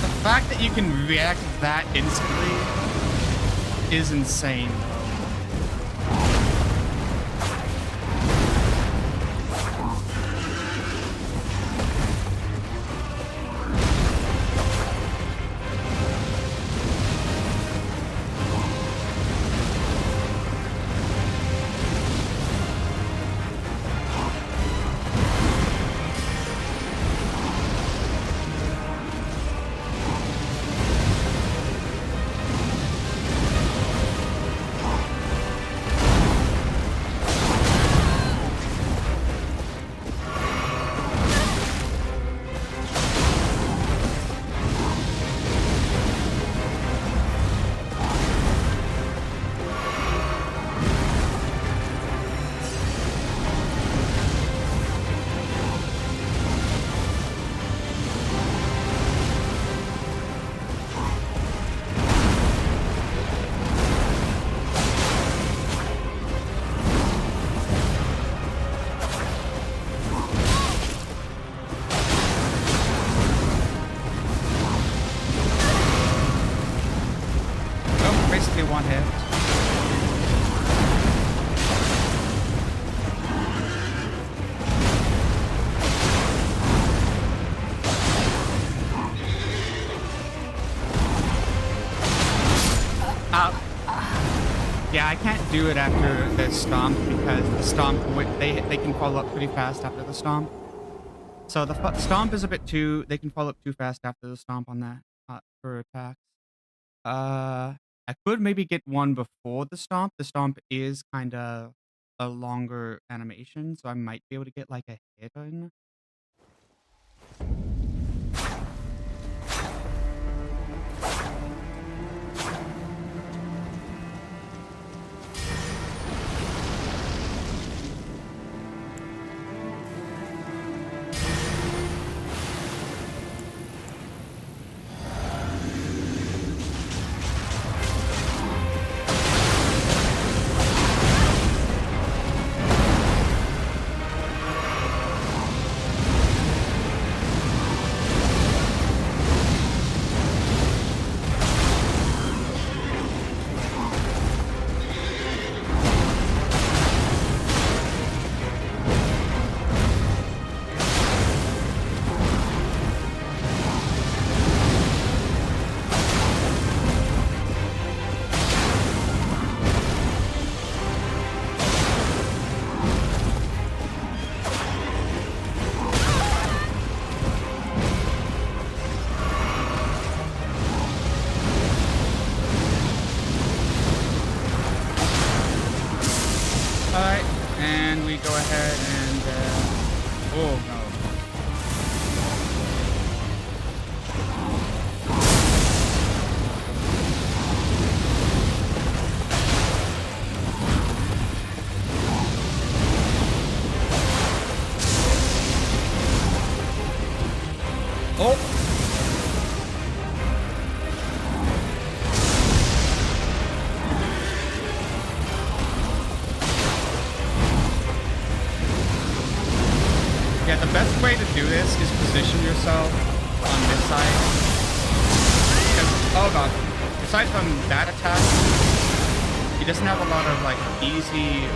The fact that you can react that instantly is insane. Basically one hit. Yeah, I can't do it after the stomp because the stomp they can follow up pretty fast after the stomp. So the stomp is a bit too. They can follow up too fast after the stomp on that for attacks. I could maybe get one before the stomp. The stomp is kind of a longer animation, so I might be able to get like a hit in. Alright, and we go ahead and, oh no. Oh! Yeah, the best way to do this is position yourself on this side. Because, oh god, aside from that attack, he doesn't have a lot of like easy.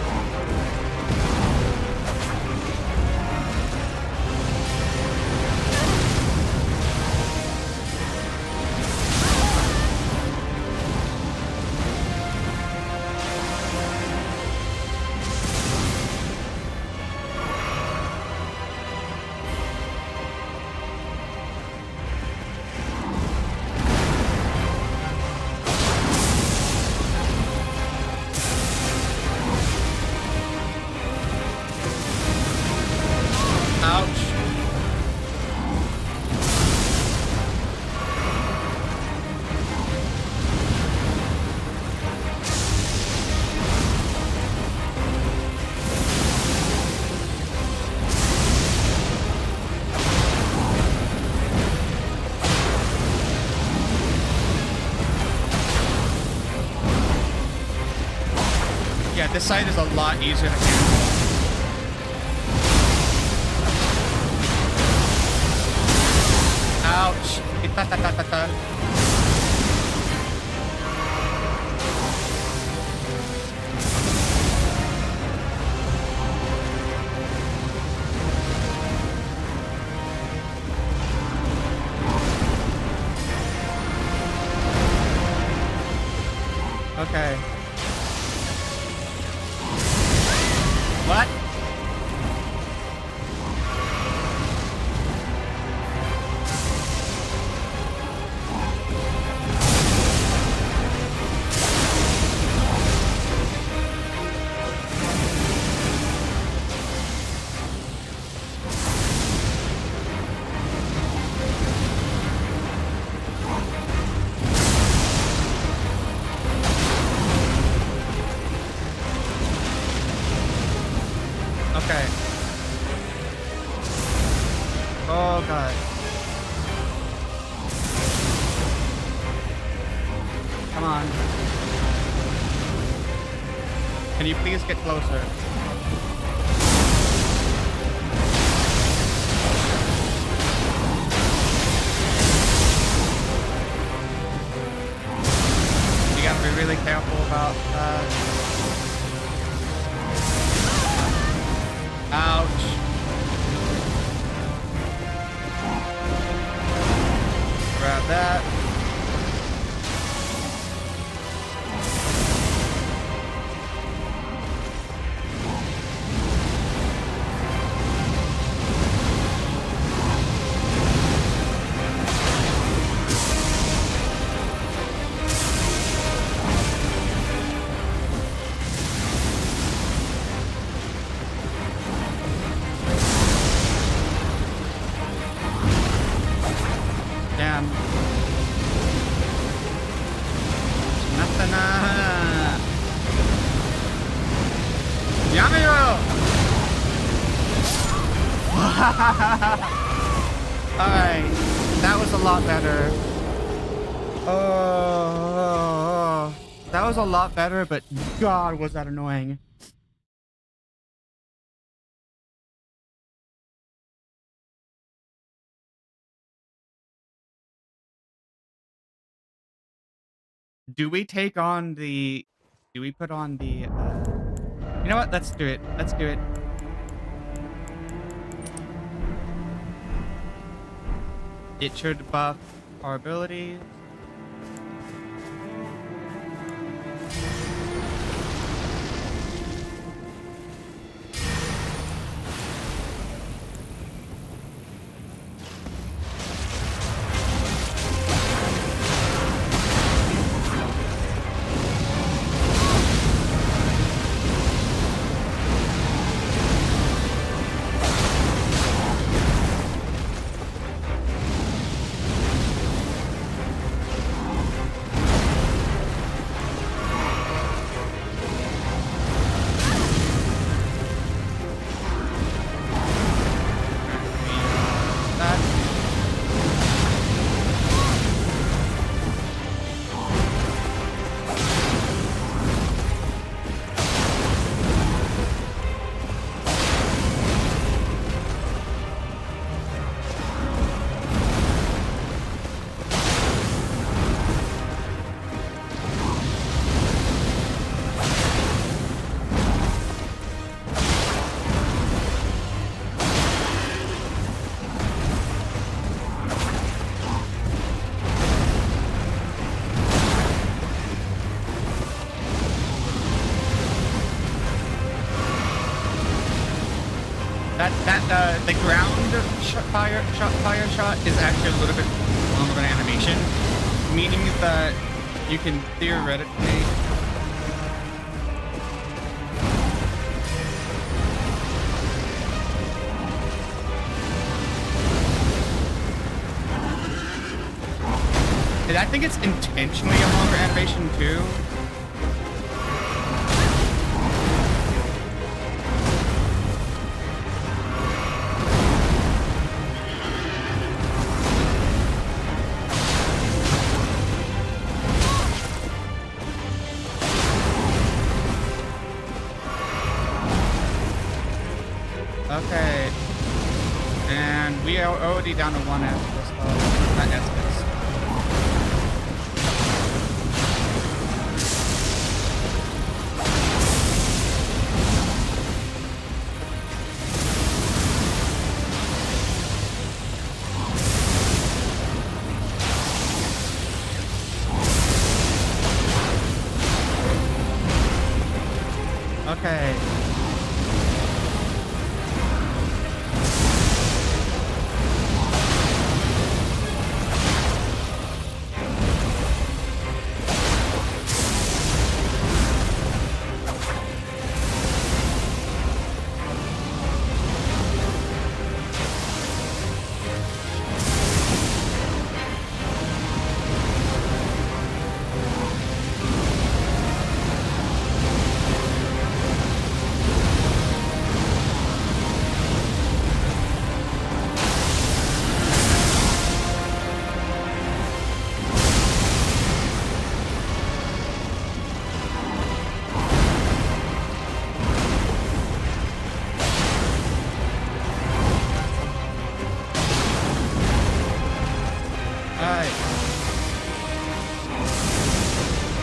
Yeah, this side is a lot easier to handle. Ouch. Ita-ta-ta-ta-ta. Okay. What? Okay. Oh god. Come on. Can you please get closer? You gotta be really careful about that. Ouch. Grab that. Damn. Nothing. Yamiro! Alright. That was a lot better. Oh. That was a lot better, but God, was that annoying. Do we take on the... Do we put on the... You know what? Let's do it. Let's do it. It should buff our abilities. the ground fire shot is actually a little bit longer of an animation, meaning that you can theoretically. And I think it's intentionally a longer animation too. Okay, and we are already down to one Estus. Not Estus. Okay.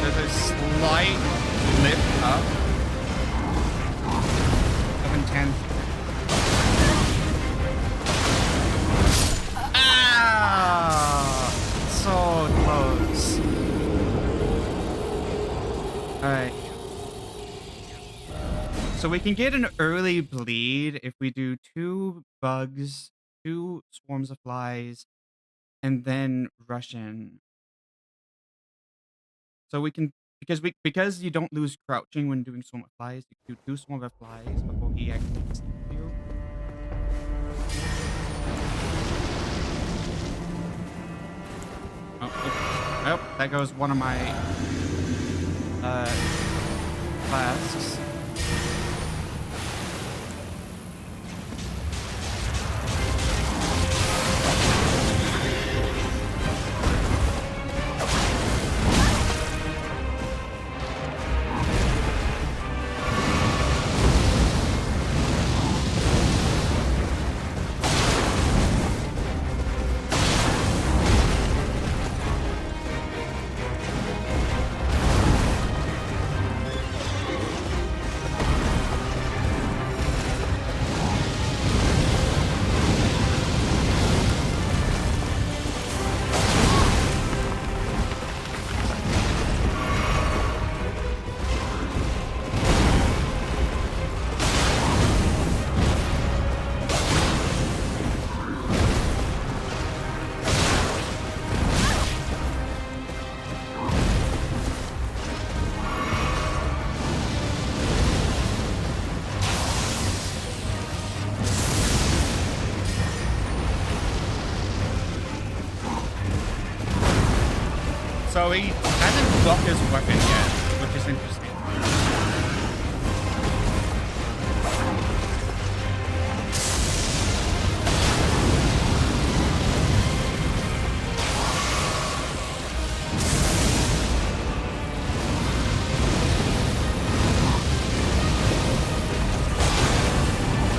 There's a slight lift up of intent. Ah, so close. All right. So we can get an early bleed if we do 2 bugs, 2 swarms of flies, and then rush in. So we can because you don't lose crouching when doing swarm of flies. You do 2 swarm of flies before he actually hits you. Oh, that goes one of my flasks. So he hasn't blocked his weapon yet, which is interesting.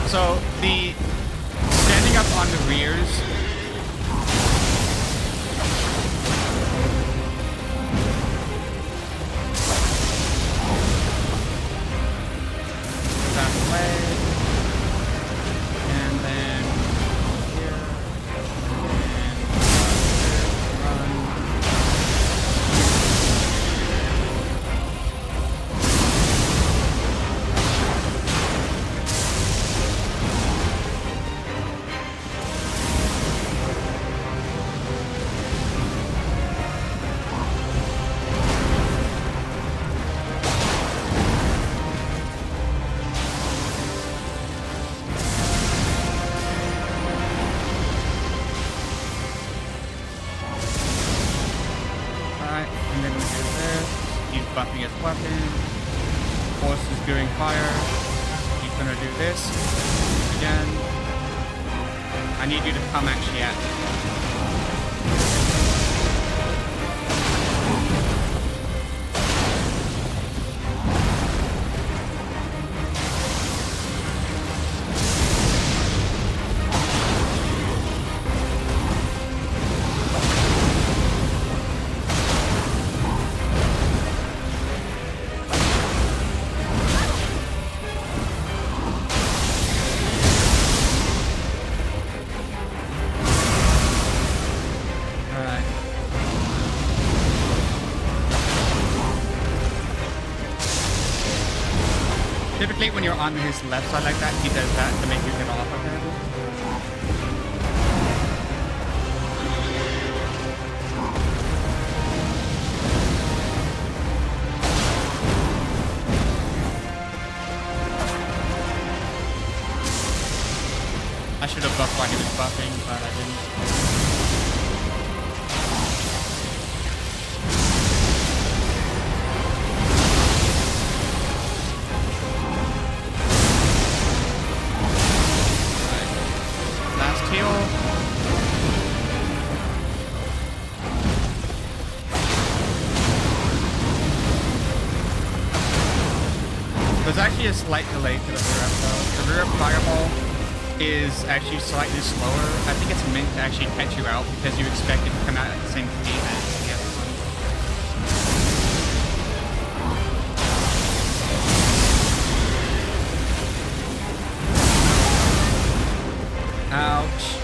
So the standing up on the rears. gonna do this again. I need you to come actually at me. Typically when you're on his left side like that, he does that to make you get off of him. I should have buffed while he was buffing, but I didn't. There's actually a slight delay to the rear up though. The rear up fireball is actually slightly slower. I think it's meant to actually catch you out because you expect it to come out at the same speed as the other one. Ouch.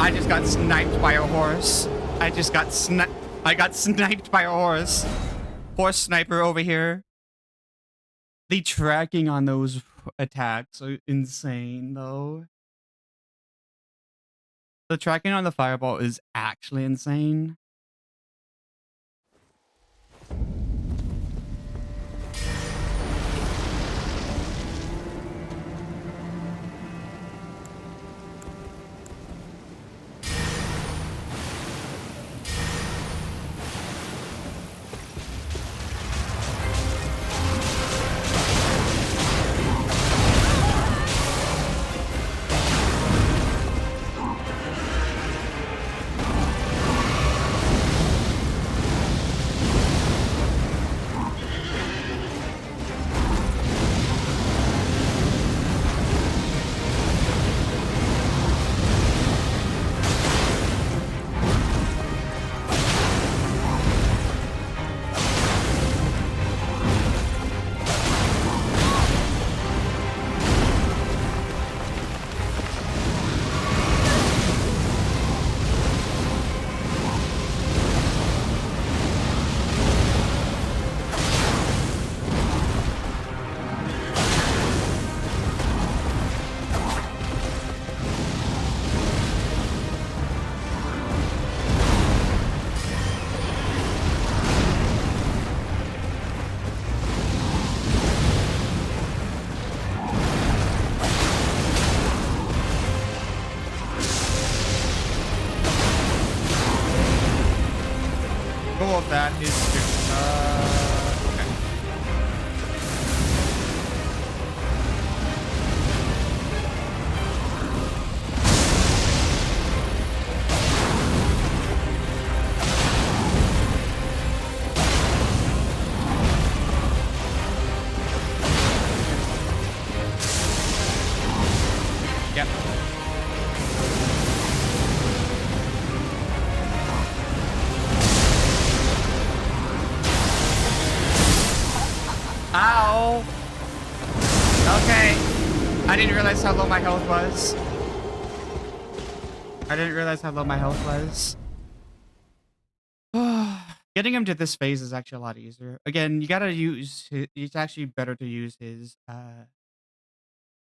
I just got sniped by a horse. I got sniped by a horse. Horse sniper over here. The tracking on those attacks are insane though. The tracking on the fireball is actually insane. That is okay. Yep. Ow! Okay. I didn't realize how low my health was. Getting him to this phase is actually a lot easier. Again, you gotta use it's actually better to use his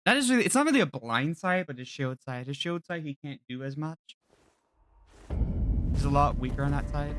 it's not really a blind side, but his shield side. His shield side he can't do as much. He's a lot weaker on that side.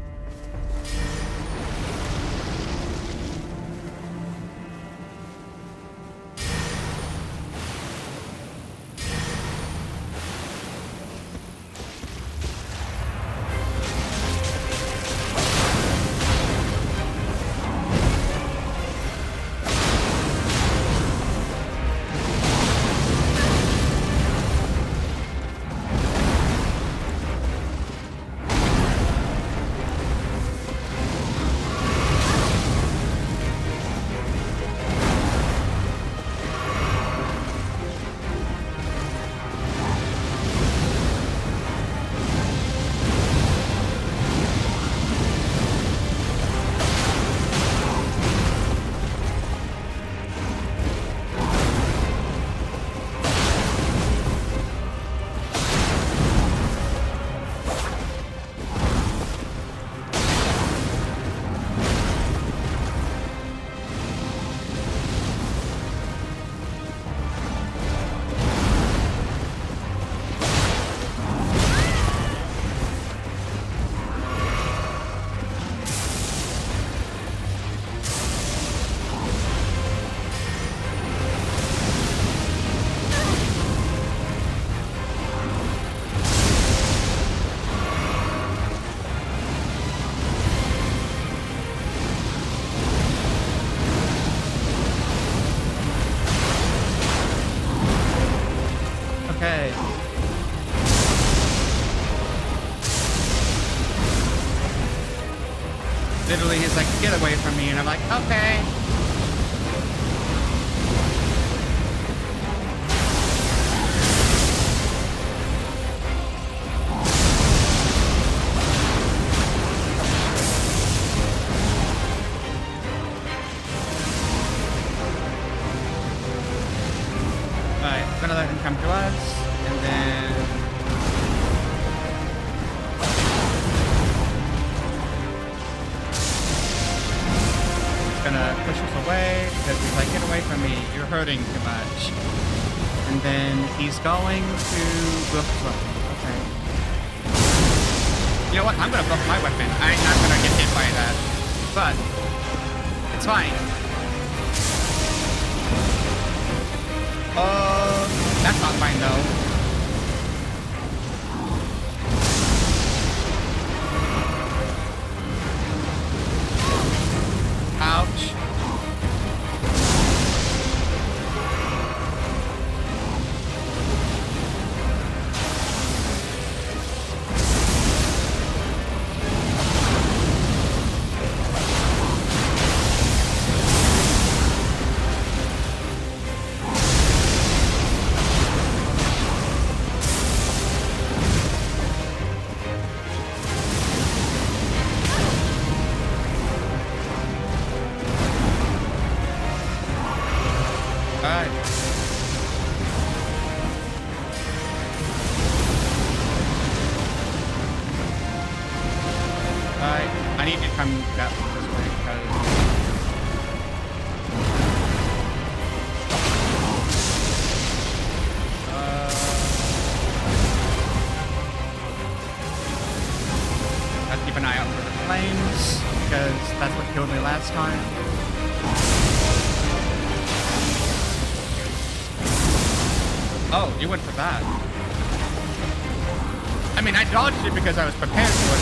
Literally, he's like, get away from me. And I'm like, okay. Alright, I'm gonna let him come to us. And then... gonna push us away because he's like, get away from me, you're hurting too much. And then he's going to buff his weapon. Okay. You know what? I'm gonna buff my weapon. I'm not gonna get hit by that. But it's fine. That's not fine though. Ouch. I need to come that this way because gotta keep an eye out for the flames because that's what killed me last time. Oh, you went for that. I mean, I dodged it because I was prepared for it.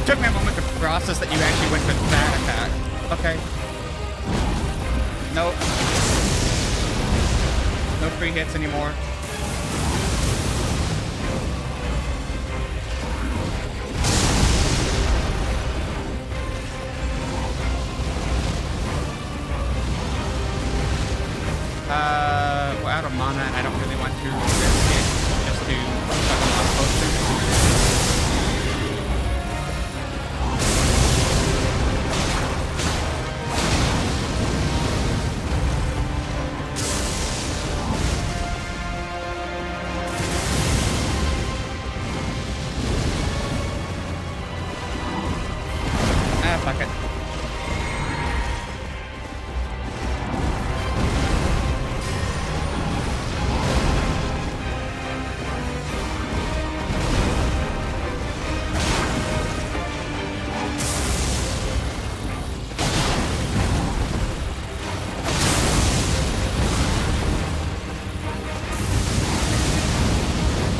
It took me a moment to process that you actually went for that attack. Okay. Nope. No free hits anymore. We're out of mana and I don't really want to risk it just to fuck them up closer. Fuck it.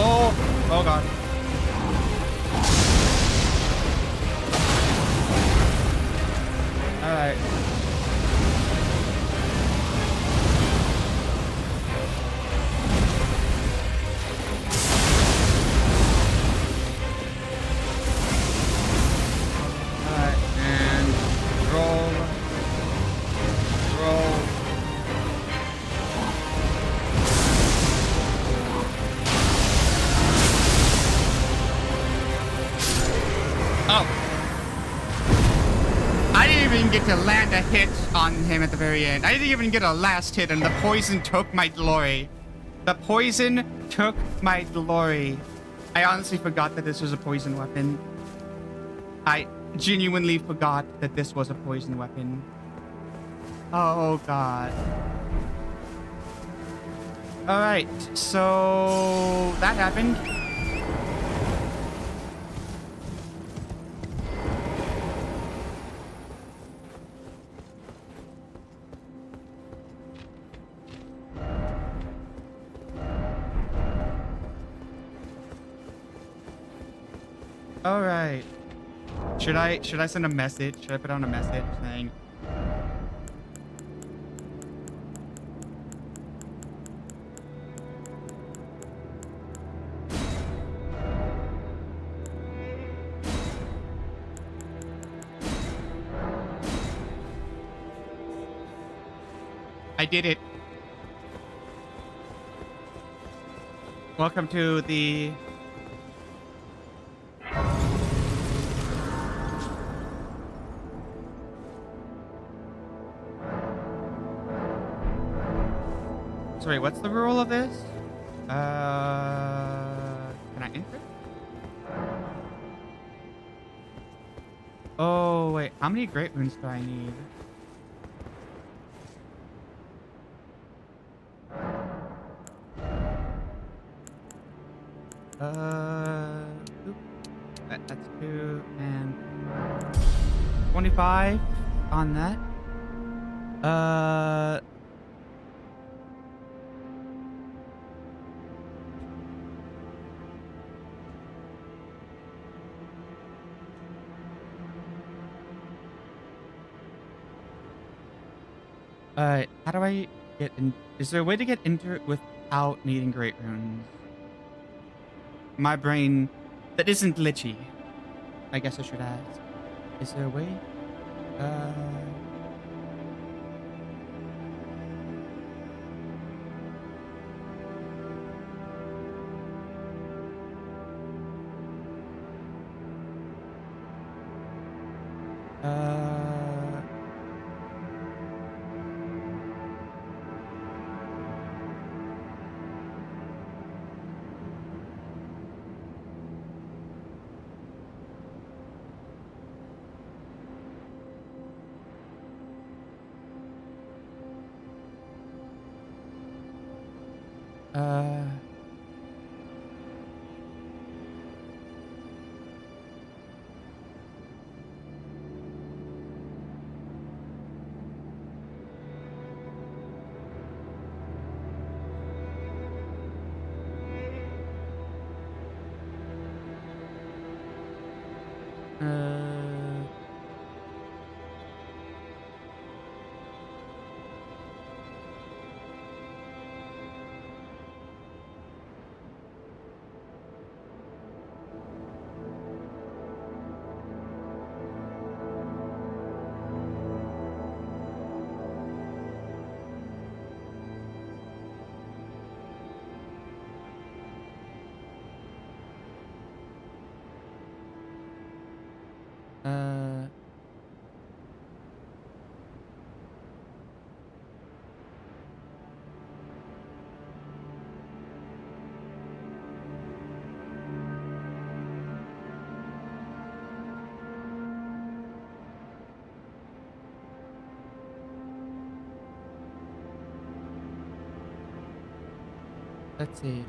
Oh god. Alright. Alright, and roll. Roll. Oh. I didn't even get to land a hit on him at the very end. I didn't even get a last hit and the poison took my glory. The poison took my glory. I honestly forgot that this was a poison weapon. I genuinely forgot that this was a poison weapon. Oh god. Alright, so that happened. All right. Should I send a message? Should I put on a message saying I did it. Welcome to the... Sorry, what's the rule of this? Can I enter it? Oh, wait. How many great runes do I need? Oop. That's 2 and 25 on that. How do I get in? Is there a way to get into it without needing great runes? My brain, that isn't glitchy. I guess I should ask. Is there a way? Uh... Let's see.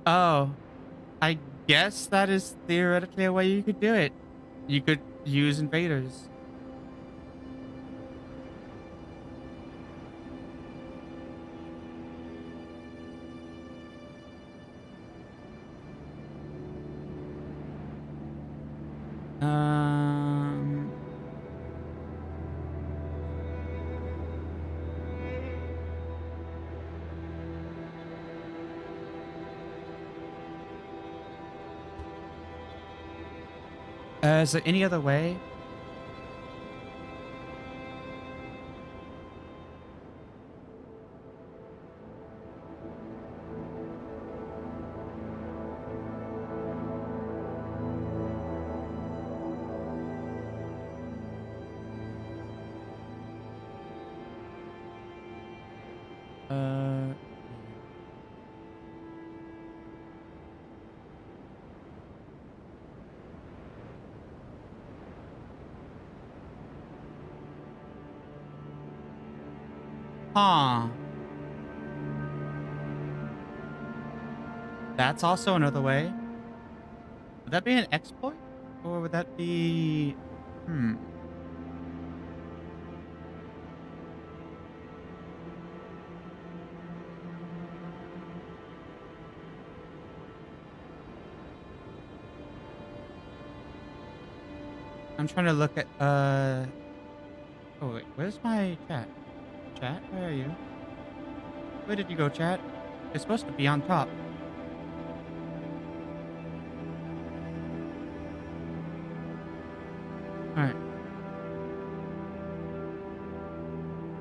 Oh, I guess that is theoretically a way you could do it. You could use invaders. Um... Is there any other way? Huh. That's also another way. Would that be an exploit? Or would that be... I'm trying to look at, Oh, wait. Where's my chat? Chat? Where are you? Where did you go, chat? It's supposed to be on top. Alright.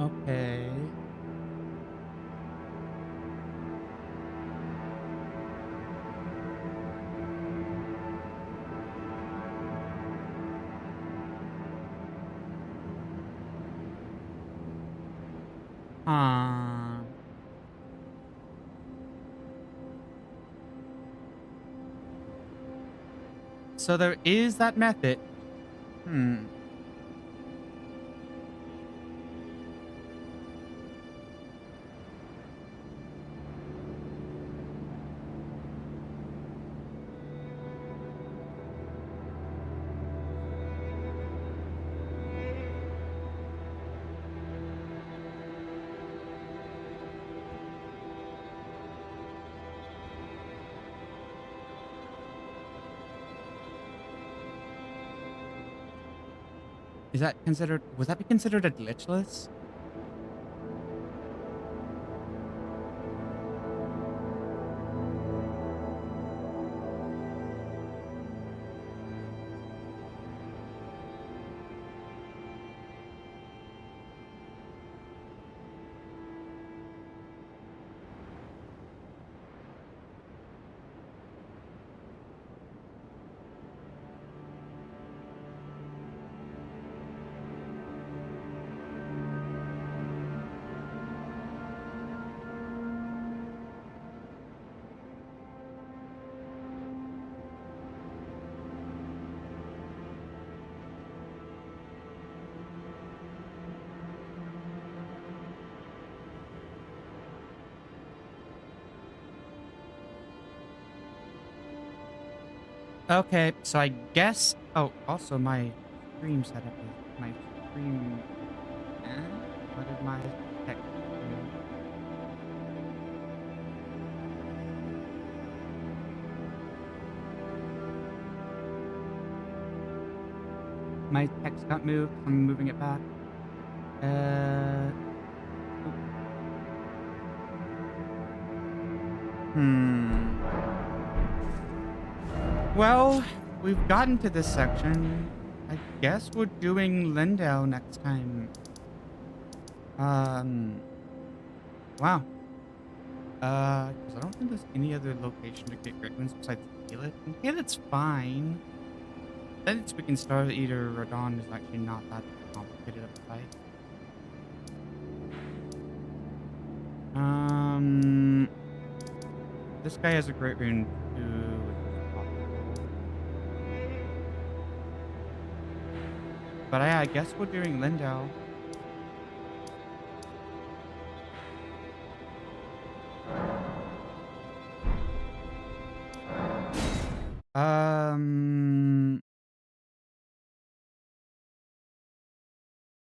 Okay. So there is that method. Is that considered... Would that be considered a glitchless? Okay, so I guess... Oh, also my stream setup is... My stream... What did my text do? My text got moved. I'm moving it back. Well, we've gotten to this section. I guess we're doing Lindau next time. Wow. Because I don't think there's any other location to get Great Winds besides Caelid. And Caelid's fine. Then we can start either Radon is actually not that complicated of a fight. This guy has a great rune too. But I guess we're doing Lindau.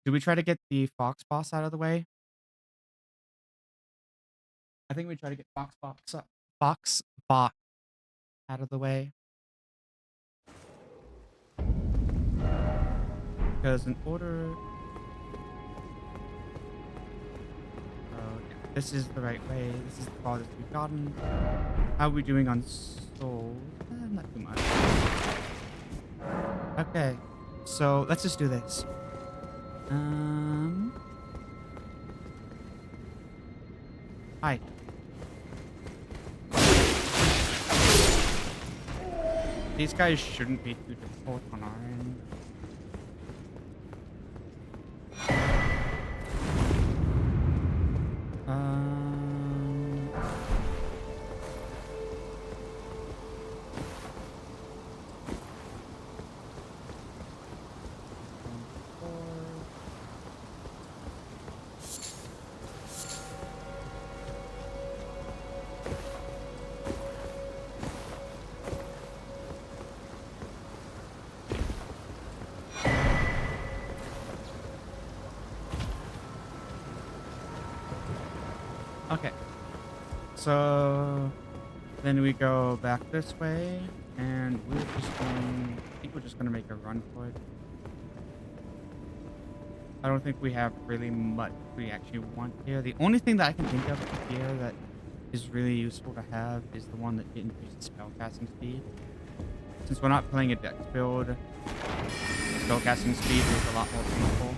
Do we try to get the Fox boss out of the way? I think we try to get Fox bot out of the way. Because in order... Oh, yeah. This is the right way. This is the farthest we've gotten. How are we doing on souls? Not too much. Okay. So, let's just do this. Hi. These guys shouldn't be too difficult on our end. so then we go back this way, and we're just going. I think we're just gonna make a run for it. I don't think we have really much we actually want here. The only thing that I can think of here that is really useful to have is the one that increases spellcasting speed. Since we're not playing a dex build, spellcasting speed is a lot more painful.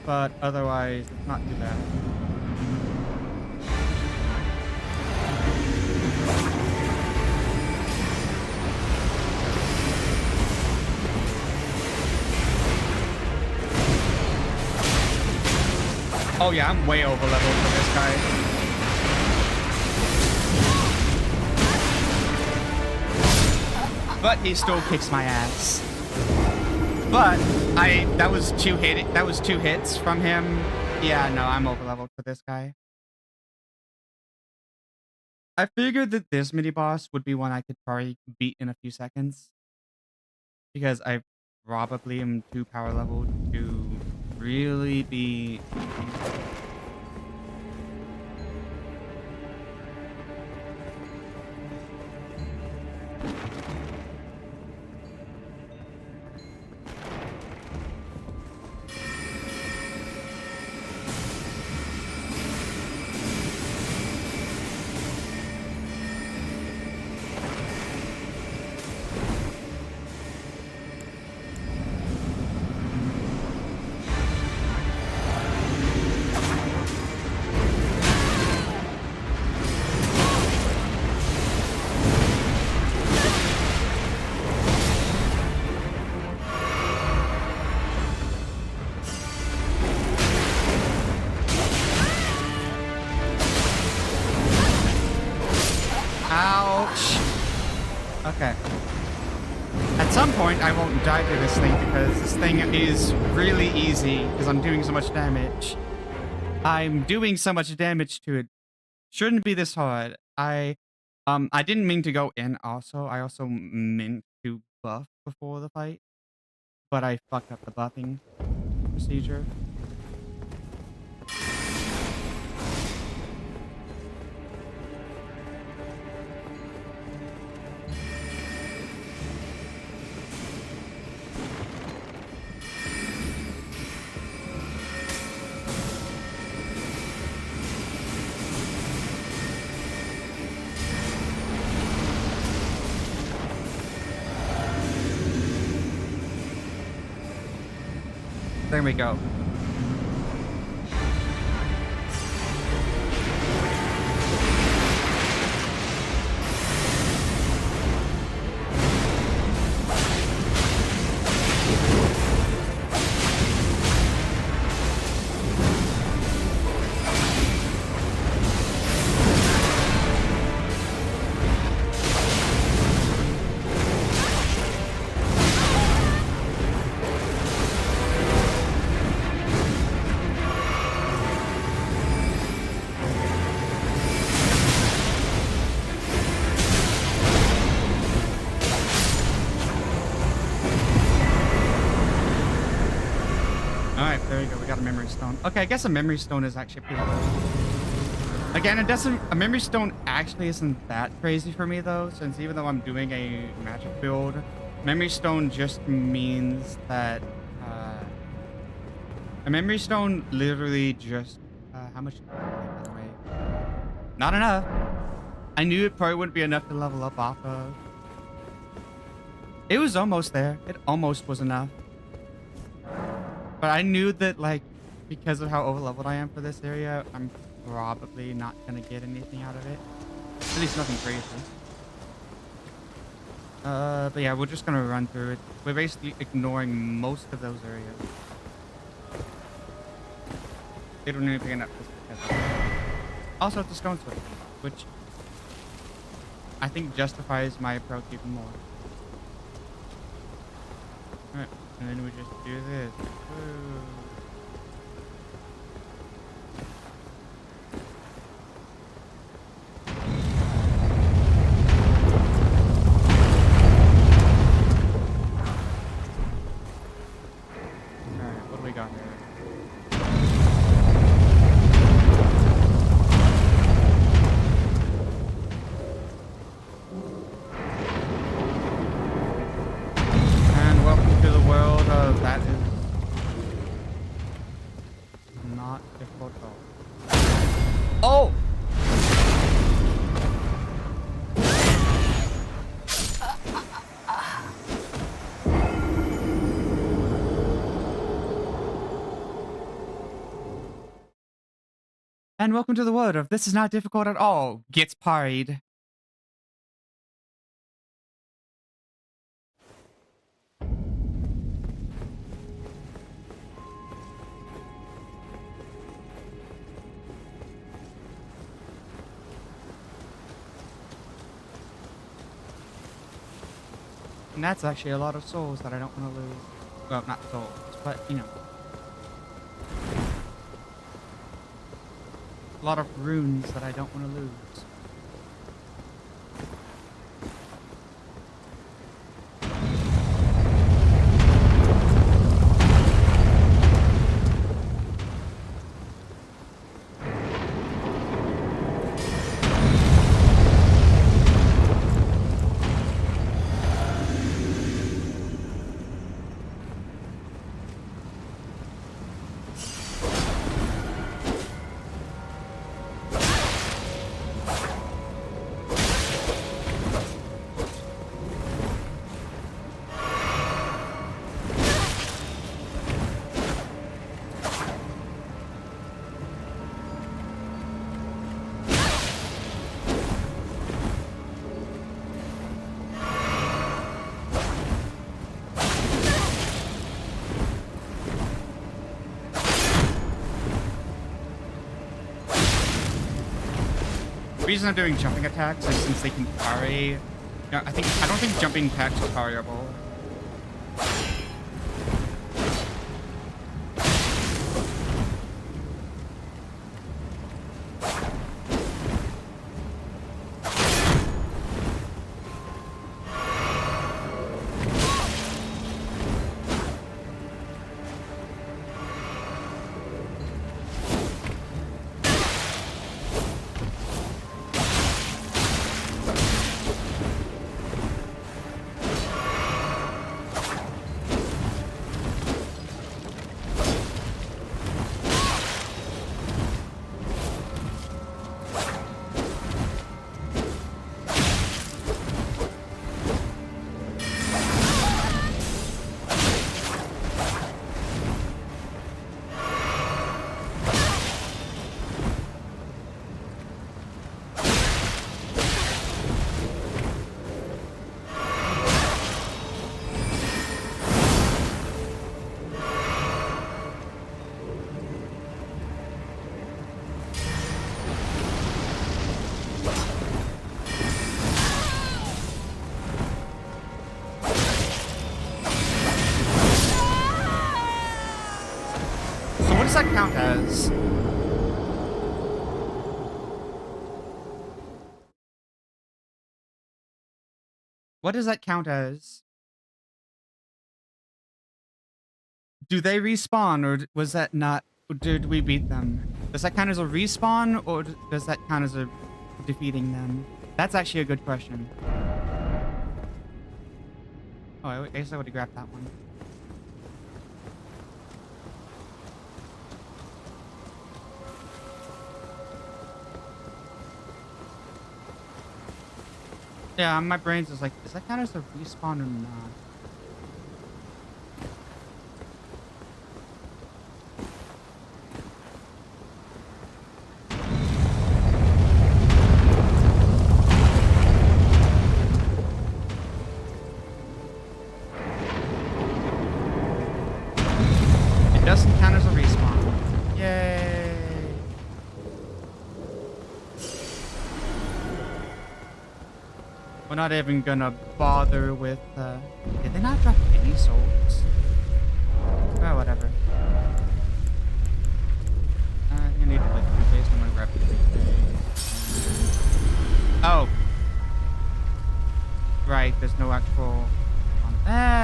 But otherwise, it's not too bad. Oh yeah, I'm way over leveled for this guy. But he still kicks my ass. But that was two hits from him. Yeah, no, I'm over leveled for this guy. I figured that this mini boss would be one I could probably beat in a few seconds. Because I probably am too power leveled to really be. Okay. At some point, I won't die to this thing because this thing is really easy because I'm doing so much damage. I'm doing so much damage to it. Shouldn't be this hard. I didn't mean to go in also. I also meant to buff before the fight. But I fucked up the buffing procedure. There we go. Alright, there we go. We got a memory stone. Okay, I guess a memory stone is actually pretty good. Again, a memory stone actually isn't that crazy for me though, since even though I'm doing a magic build, memory stone just means that a memory stone literally just how much by the way? Not enough. I knew it probably wouldn't be enough to level up off of. It was almost there. It almost was enough. But I knew that, like, because of how overleveled I am for this area, I'm probably not gonna get anything out of it. At least nothing crazy. But yeah, we're just gonna run through it. We're basically ignoring most of those areas. They don't need to pick it up just because of it. Also, it's a stone sword, which I think justifies my approach even more. Alright. And then we just do this. Woo. Alright, what do we got here? Oh! And welcome to the world of This Is Not Difficult at All. Gets parried. And that's actually a lot of souls that I don't want to lose. Well, not souls, but, you know. A lot of runes that I don't want to lose. The reason I'm doing jumping attacks is since they can parry. I don't think jumping attacks are parryable. What does that count as? What does that count as? Do they respawn, or was that not? Did we beat them? Does that count as a respawn, or does that count as a defeating them? That's actually a good question. Oh, I guess I would have grabbed that one. Yeah, my brain's just like, does that count as a respawn or not? It doesn't count as a respawn. Yay! We're not even gonna bother with, did they not drop any souls? Oh, whatever. I think I need to, like, toothpaste. I'm gonna grab the toothpaste. Oh. Right, there's no actual...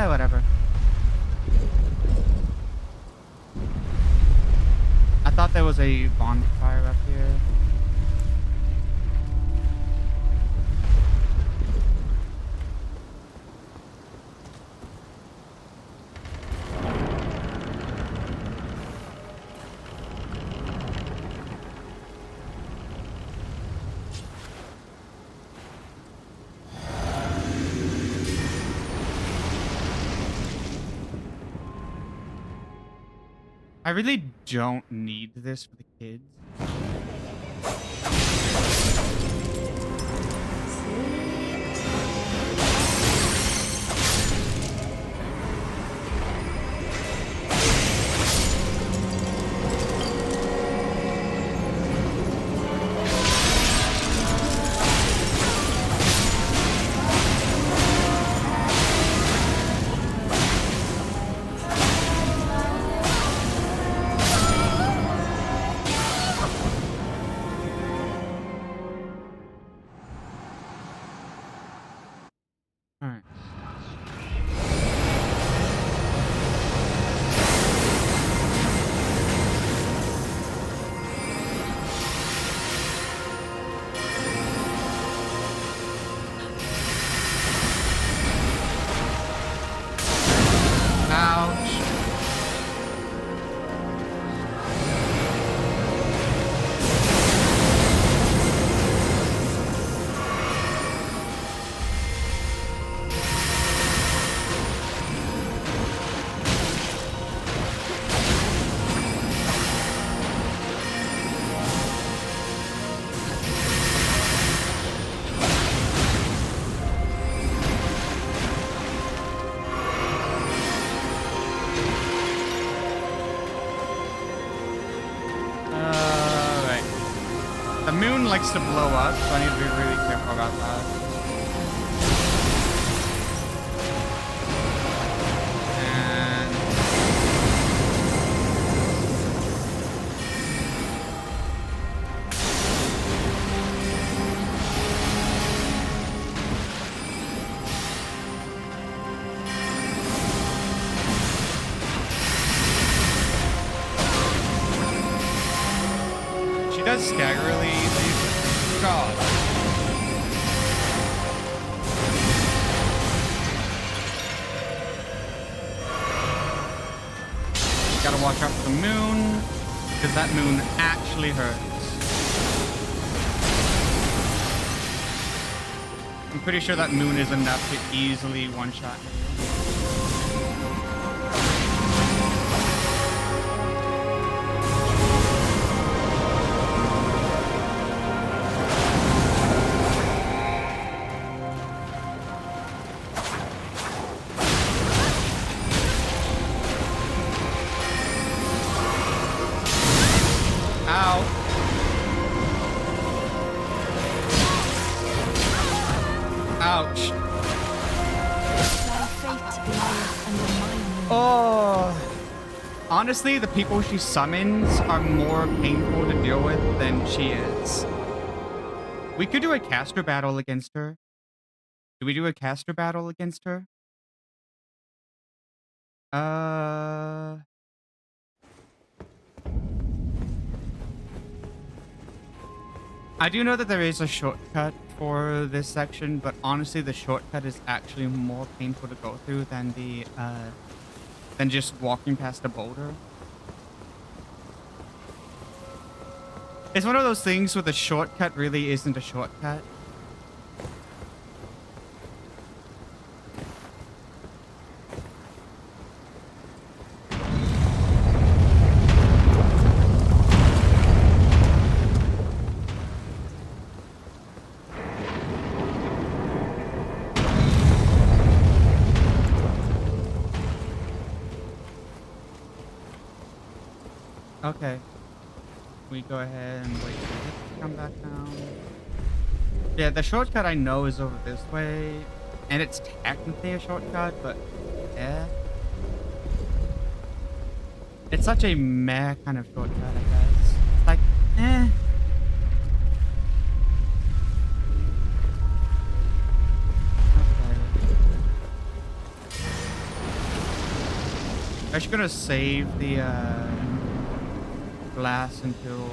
whatever. I thought there was a bonfire up here. really don't need this for the kids. Alright. Ouch. Right. The moon likes to blow up, so I need to be really careful about that. And she does staggerly leave. God. Gotta watch out for the moon, because that moon actually hurts. I'm pretty sure that moon is enough to easily one-shot me. Ow. Ouch. Oh. Honestly, the people she summons are more painful to deal with than she is. We could do a caster battle against her. Do we do a caster battle against her? I do know that there is a shortcut for this section, but honestly, the shortcut is actually more painful to go through than the than just walking past a boulder. It's one of those things where the shortcut really isn't a shortcut. Okay. We go ahead and wait for it to come back down. Yeah, the shortcut I know is over this way. And it's technically a shortcut, but yeah. It's such a meh kind of shortcut, I guess. It's like, eh. I'm just gonna save the glass until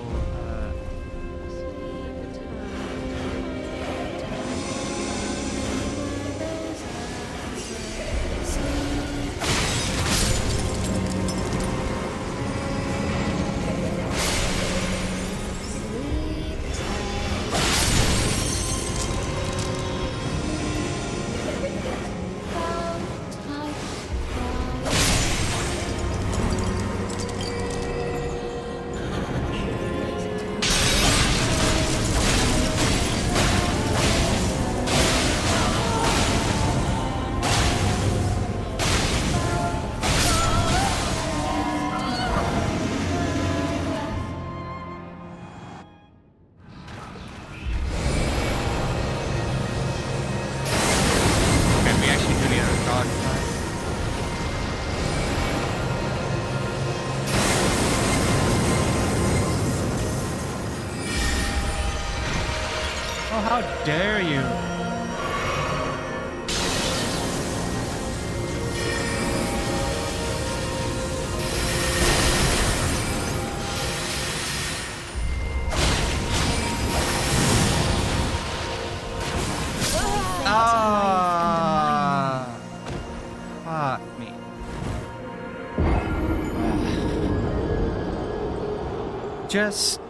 Oh, how dare you! Ah! Fuck me. Just...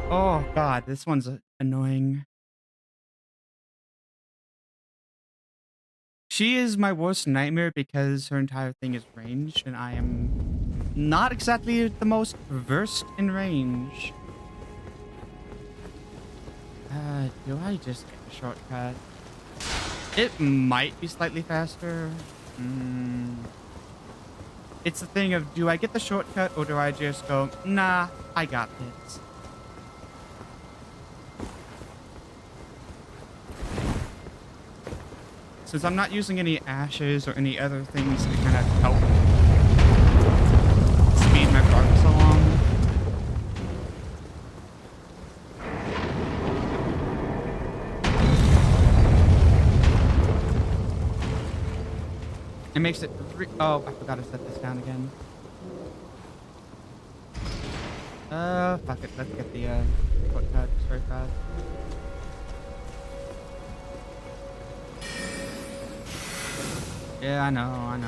Oh god, this one's annoying. She is my worst nightmare because her entire thing is ranged, and I am not exactly the most versed in range. Do I just get the shortcut? It might be slightly faster. It's the thing of, do I get the shortcut or do I just go, nah, I got this. Since I'm not using any ashes or any other things to kind of help speed my progress along. It makes it oh, I forgot to set this down again. Fuck it. Let's get the shortcut very fast. Yeah, I know.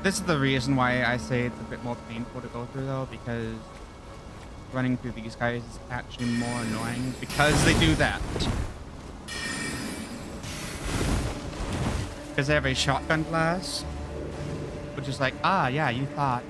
This is the reason why I say it's a bit more painful to go through, though, because running through these guys is actually more annoying because they do that. Because they have a shotgun blast, which is like, ah, yeah, you thought.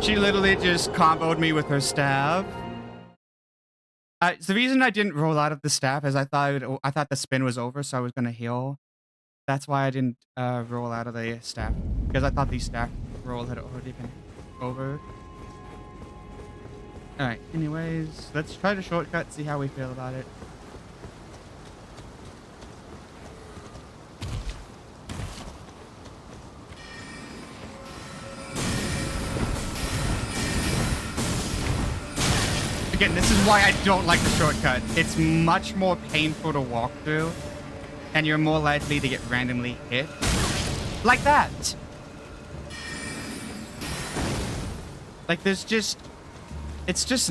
She literally just comboed me with her staff. The reason I didn't roll out of the staff is I thought the spin was over, so I was gonna heal. That's why I didn't roll out of the staff, because I thought the staff roll had already been over. All right. Anyways, let's try the shortcut. See how we feel about it. Again, this is why I don't like the shortcut. It's much more painful to walk through, and you're more likely to get randomly hit. Like that! Like, it's just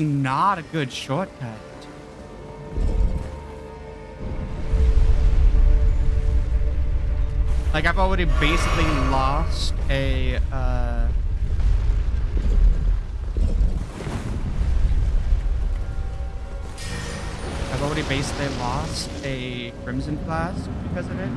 not a good shortcut. Like, I've already basically lost a, Crimson Flask because of it.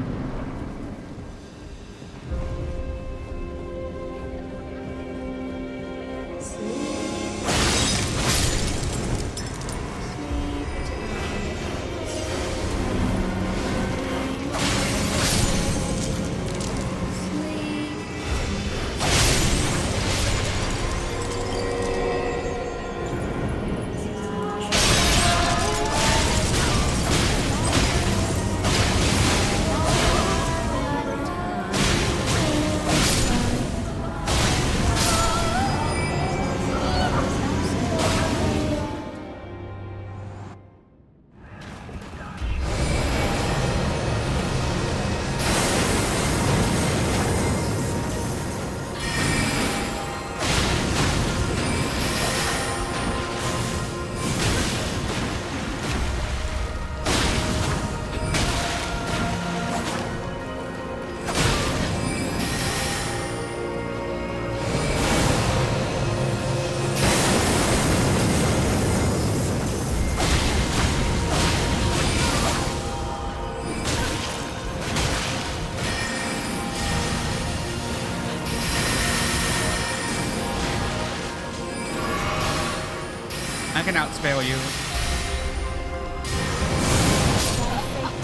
I can outspell you.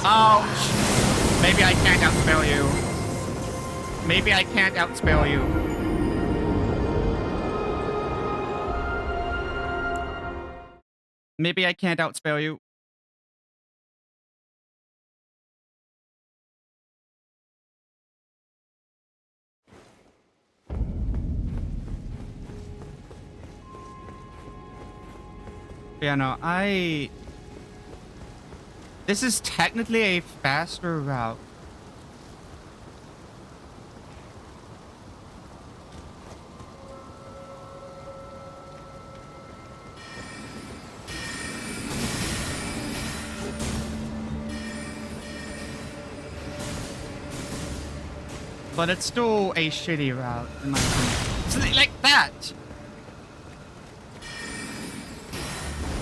Ouch! Maybe I can't outspell you. Maybe I can't outspell you. Maybe I can't outspell you. Yeah, no, this is technically a faster route. But it's still a shitty route, in my opinion. So, like that!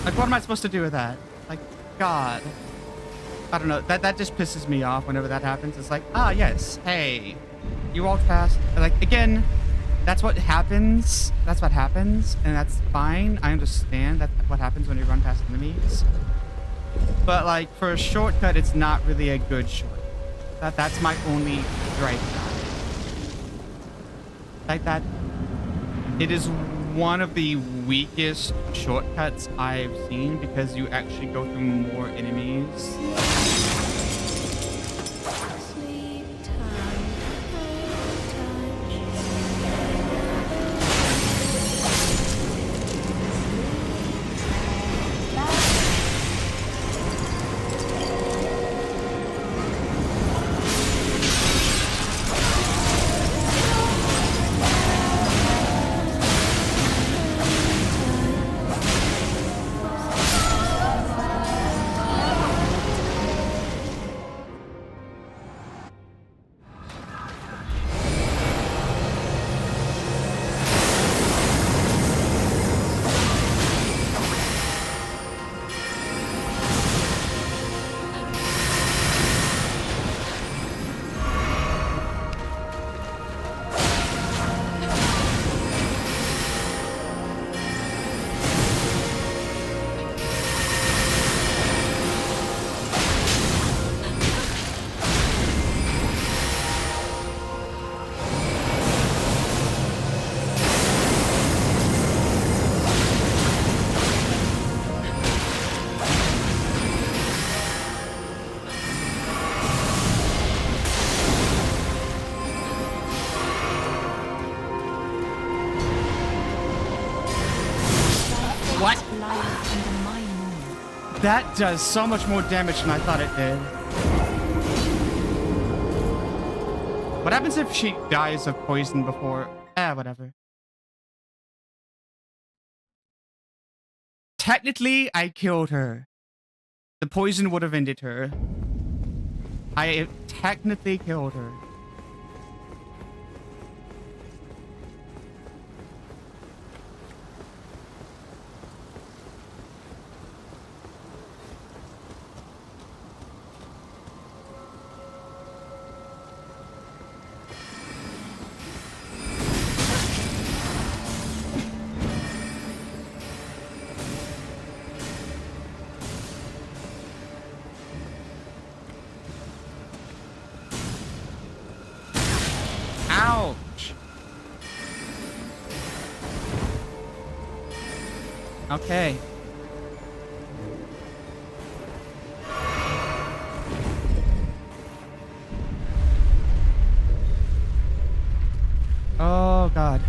Like, what am I supposed to do with that? Like, God. I don't know. That just pisses me off whenever that happens. It's like, ah, yes. Hey, you walk fast. Like, again, that's what happens. That's what happens. And that's fine. I understand that's what happens when you run past enemies. But, like, for a shortcut, it's not really a good shortcut. That's my only gripe. Like that. It is one of the weakest shortcuts I've seen because you actually go through more enemies. That does so much more damage than I thought it did. What happens if she dies of poison before? Whatever. Technically, I killed her. The poison would have ended her. I technically killed her. Ouch. Okay. Oh, God.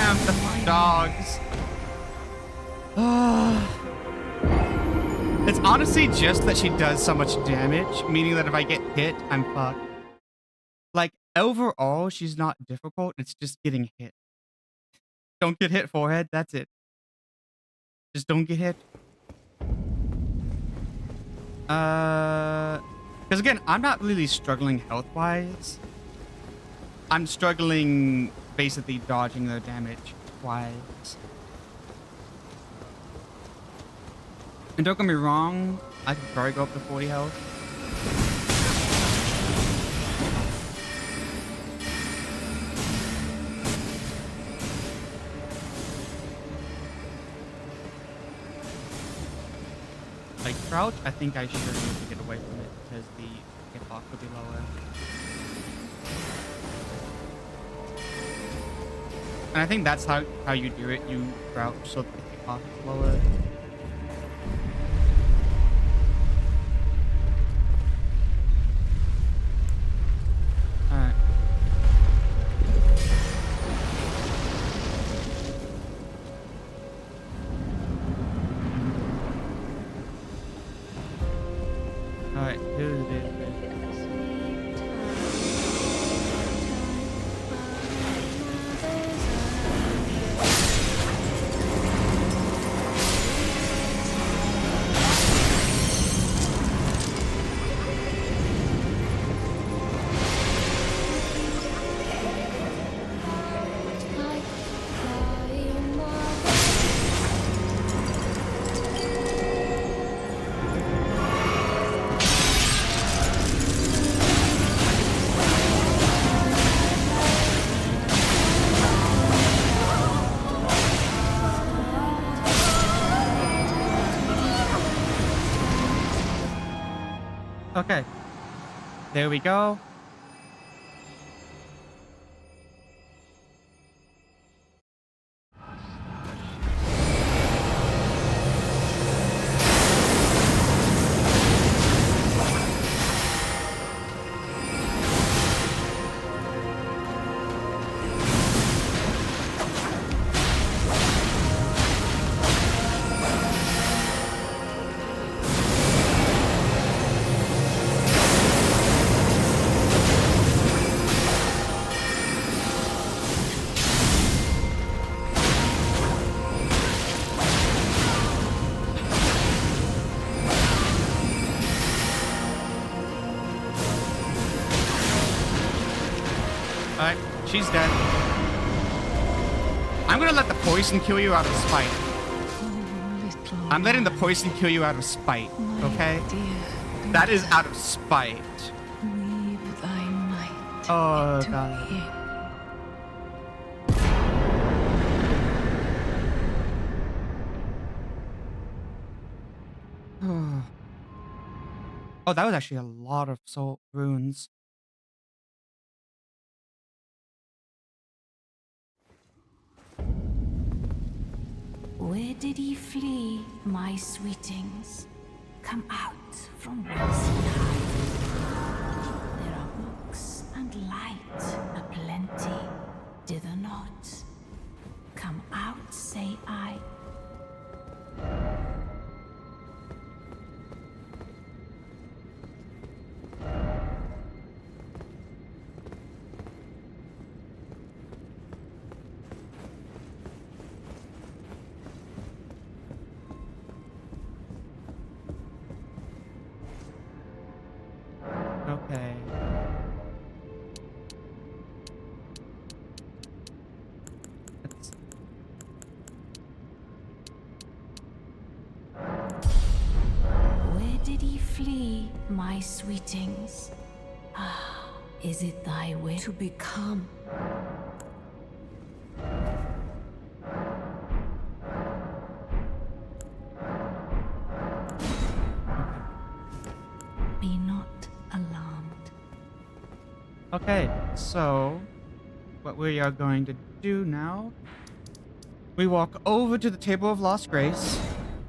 Damn, the dogs. It's honestly just that she does so much damage, meaning that if I get hit, I'm fucked. Like, overall, she's not difficult. It's just getting hit. Don't get hit, forehead. That's it. Just don't get hit. Because again, I'm not really struggling health-wise. I'm struggling basically dodging their damage-wise. And don't get me wrong, I could probably go up to 40 health. Like crouch, I think I should be able to get away from it because the hitbox will be lower. And I think that's how you do it. You crouch so that the hitbox is lower. Alright. Alright, here's the bit. Okay. There we go. Alright, she's dead. I'm gonna let the poison kill you out of spite. I'm letting the poison kill you out of spite, okay? That is out of spite. Oh, God. Oh, that was actually a lot of soul runes. Where did ye flee, my sweetings? Come out from whence ye hide. There are books and light aplenty, dither not. Come out, say I. Okay. Let's... Where did ye flee, my sweetings? Ah, is it thy way to become? Be not alarmed. Okay, so what we are going to do now, we walk over to the Table of Lost Grace.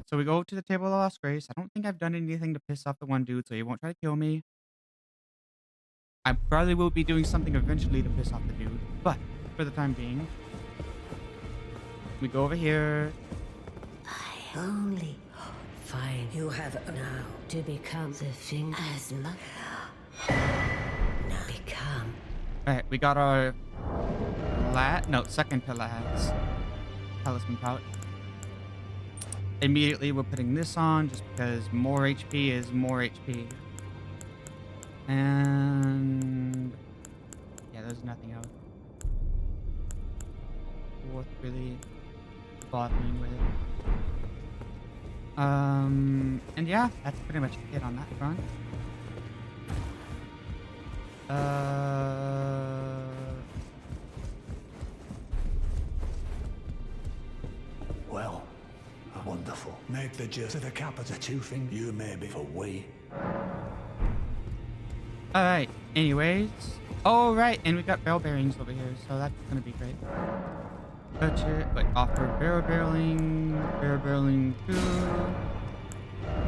So we go to the Table of Lost Grace. I don't think I've done anything to piss off the one dude, so he won't try to kill me. I probably will be doing something eventually to piss off the dude, but for the time being, we go over here. I only find you have now to become the thing as much. Now become. Alright, we got our second to last talisman pouch. Immediately we're putting this on just because more HP is more HP. And yeah, there's nothing else worth really bothering with. And yeah, that's pretty much it on that front. Well, wonderful. Make the gist of the cap as a two-thing. You may be for we. Alright, anyways. Oh, right, and we got barrel bearings over here, so that's gonna be great. Purchase, like, offer barrel barreling 2.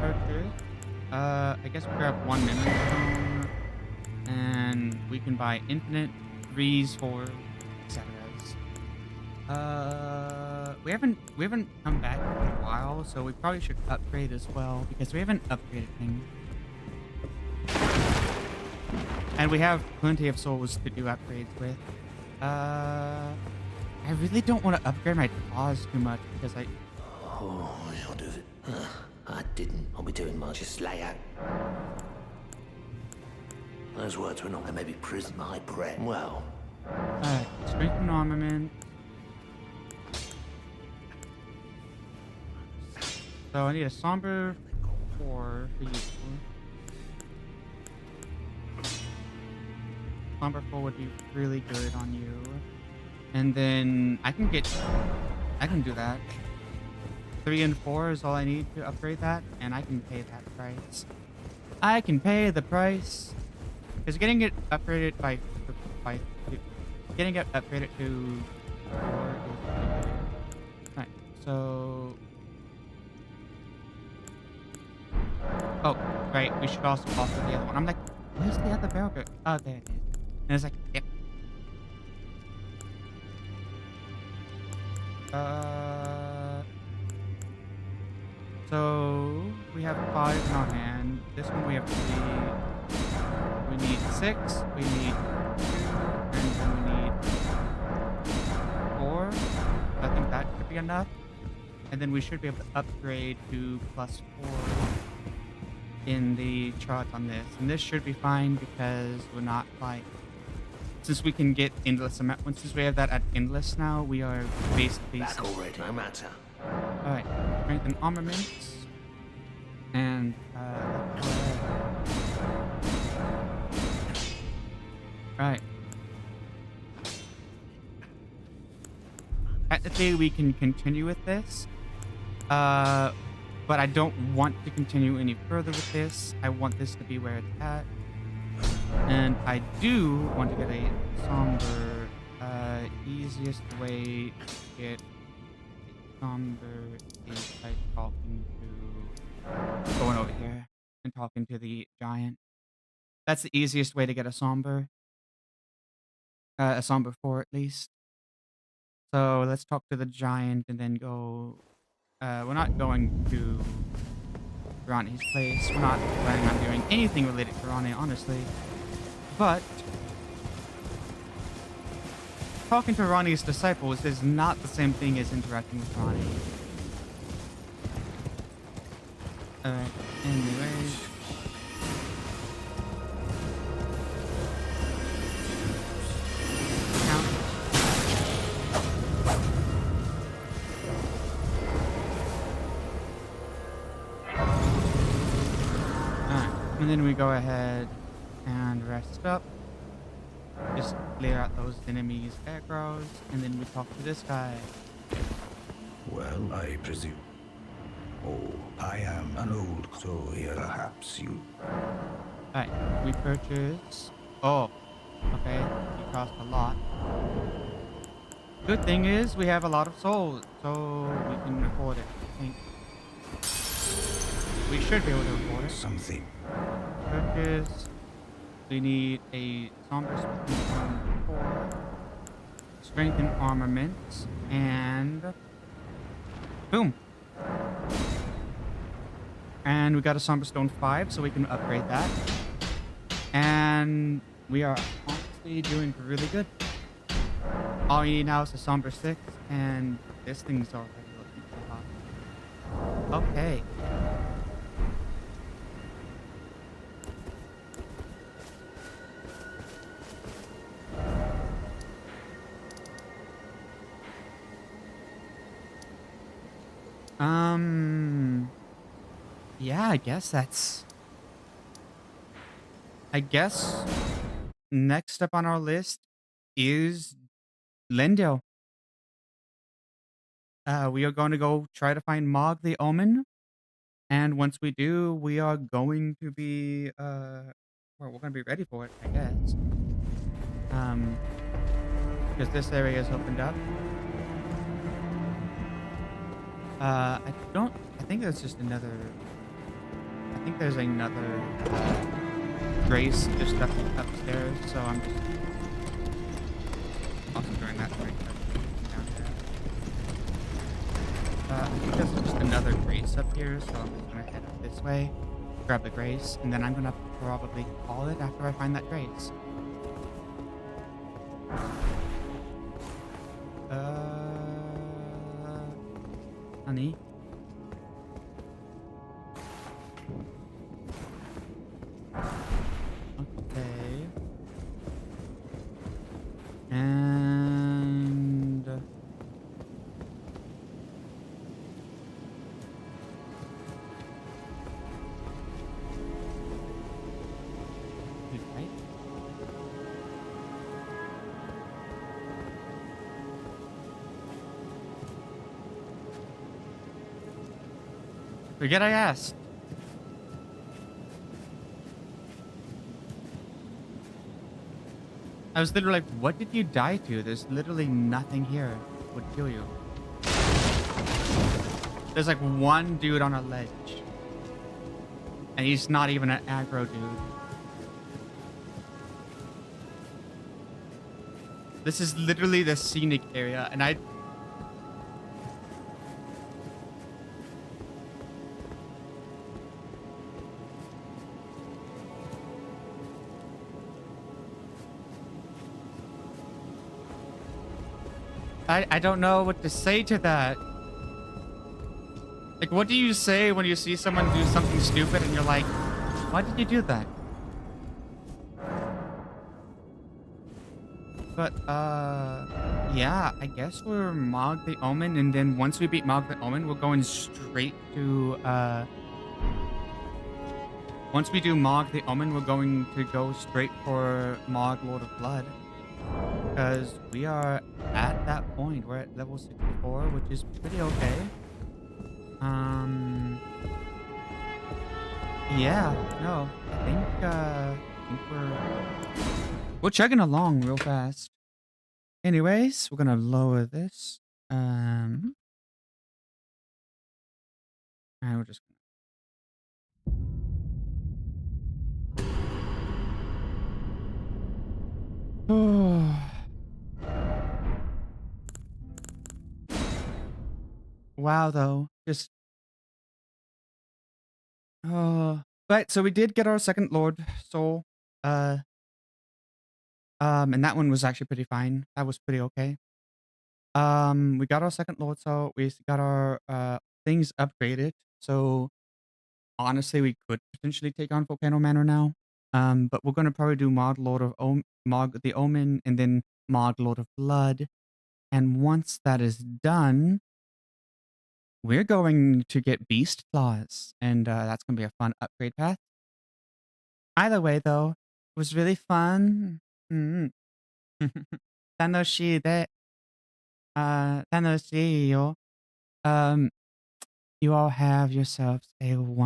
Purchase. I guess we grab 1 memory stone, and we can buy infinite 3s, 4s, etc. We haven't come back in a while, so we probably should upgrade as well, because we haven't upgraded things. And we have plenty of souls to do upgrades with. I really don't want to upgrade my claws too much because Oh, I'll do it. I didn't. I'll be doing much. Just lay out. Those words were not going to maybe prison my breath. Well. Alright, strengthen armament. So I need a somber 4 for you. Somber 4 would be really good on you. And then I can do that. 3 and 4 is all I need to upgrade that, and I can pay that price. I can pay the price. Because getting it upgraded getting it upgraded to 4 is pretty good. Alright, so oh, right, we should also offer the other one. I'm like, where's the other barrel? Oh, there it is. And it's like, yep. So we have 5 in our hand. This one we have 3. We need 6. We need 2, and then we need 4. I think that could be enough. And then we should be able to upgrade to +4 in the chart on this. And this should be fine because we're not like, since we can get endless amount, since we have that at endless now, we are basically Back already. No matter. Alright, strengthen armaments. And Alright. Technically we can continue with this. But I don't want to continue any further with this. I want this to be where it's at. And I do want to get a somber. Easiest way to get a somber is by going over here and talking to the giant. That's the easiest way to get a somber. A somber 4 at least. So let's talk to the giant and then go. We're not going to Ronnie's place. We're not planning on doing anything related to Ronnie, honestly. But talking to Ronnie's disciples is not the same thing as interacting with Ronnie. Alright, anyways. And then we go ahead and rest up. Just clear out those enemies' aggroes, and then we talk to this guy. Well, I presume. Oh, I am an old, so here perhaps you. Alright, we purchase. Oh, okay. We cost a lot. Good thing is we have a lot of souls, so we can afford it, I think. We should be able to afford it. Something. Purchase. We need a somber smithing stone 4, strengthen armaments, and Boom. And we got a Somber Stone 5, so we can upgrade that. And we are honestly doing really good. All we need now is a Somber 6, and this thing's already looking pretty hot. Okay. Yeah, I guess that's... I guess next up on our list is Lendale. We are going to go try to find Mog the Omen. And once we do, we are going to be, well, we're going to be ready for it, I guess. Because this area is opened up. I think there's just another, I think there's another Grace just up upstairs, so I'm just also doing that right down there. I think there's just another Grace up here, so I'm just gonna head up this way, grab the Grace, and then I'm gonna probably call it after I find that Grace. Honey. Okay. And right. Forget I asked. I was literally like, what did you die to? There's literally nothing here that would kill you. There's like one dude on a ledge. And he's not even an aggro dude. This is literally the scenic area, and I don't know what to say to that. Like, what do you say when you see someone do something stupid and you're like, why did you do that? But, yeah, I guess we're Mog the Omen, and then once we beat Mog the Omen, we're going straight to, once we do Mog the Omen, we're going to go straight for Mog Lord of Blood. Because we are at that point. We're at level 64, which is pretty okay. Yeah, no, I think we're chugging along real fast. Anyways, we're gonna lower this. And we're just gonna... Wow, though. Just... Right, so we did get our second Lord Soul. And that one was actually pretty fine. That was pretty okay. We got our second Lord Soul. We got our things upgraded. So honestly, we could potentially take on Volcano Manor now. But we're gonna probably do Mog the Omen, and then Mog Lord of Blood. And once that is done, we're going to get Beast Claws, and that's gonna be a fun upgrade path. Either way, though, it was really fun. Tanoshii de. Tanoshii yo. You all have yourselves a wonderful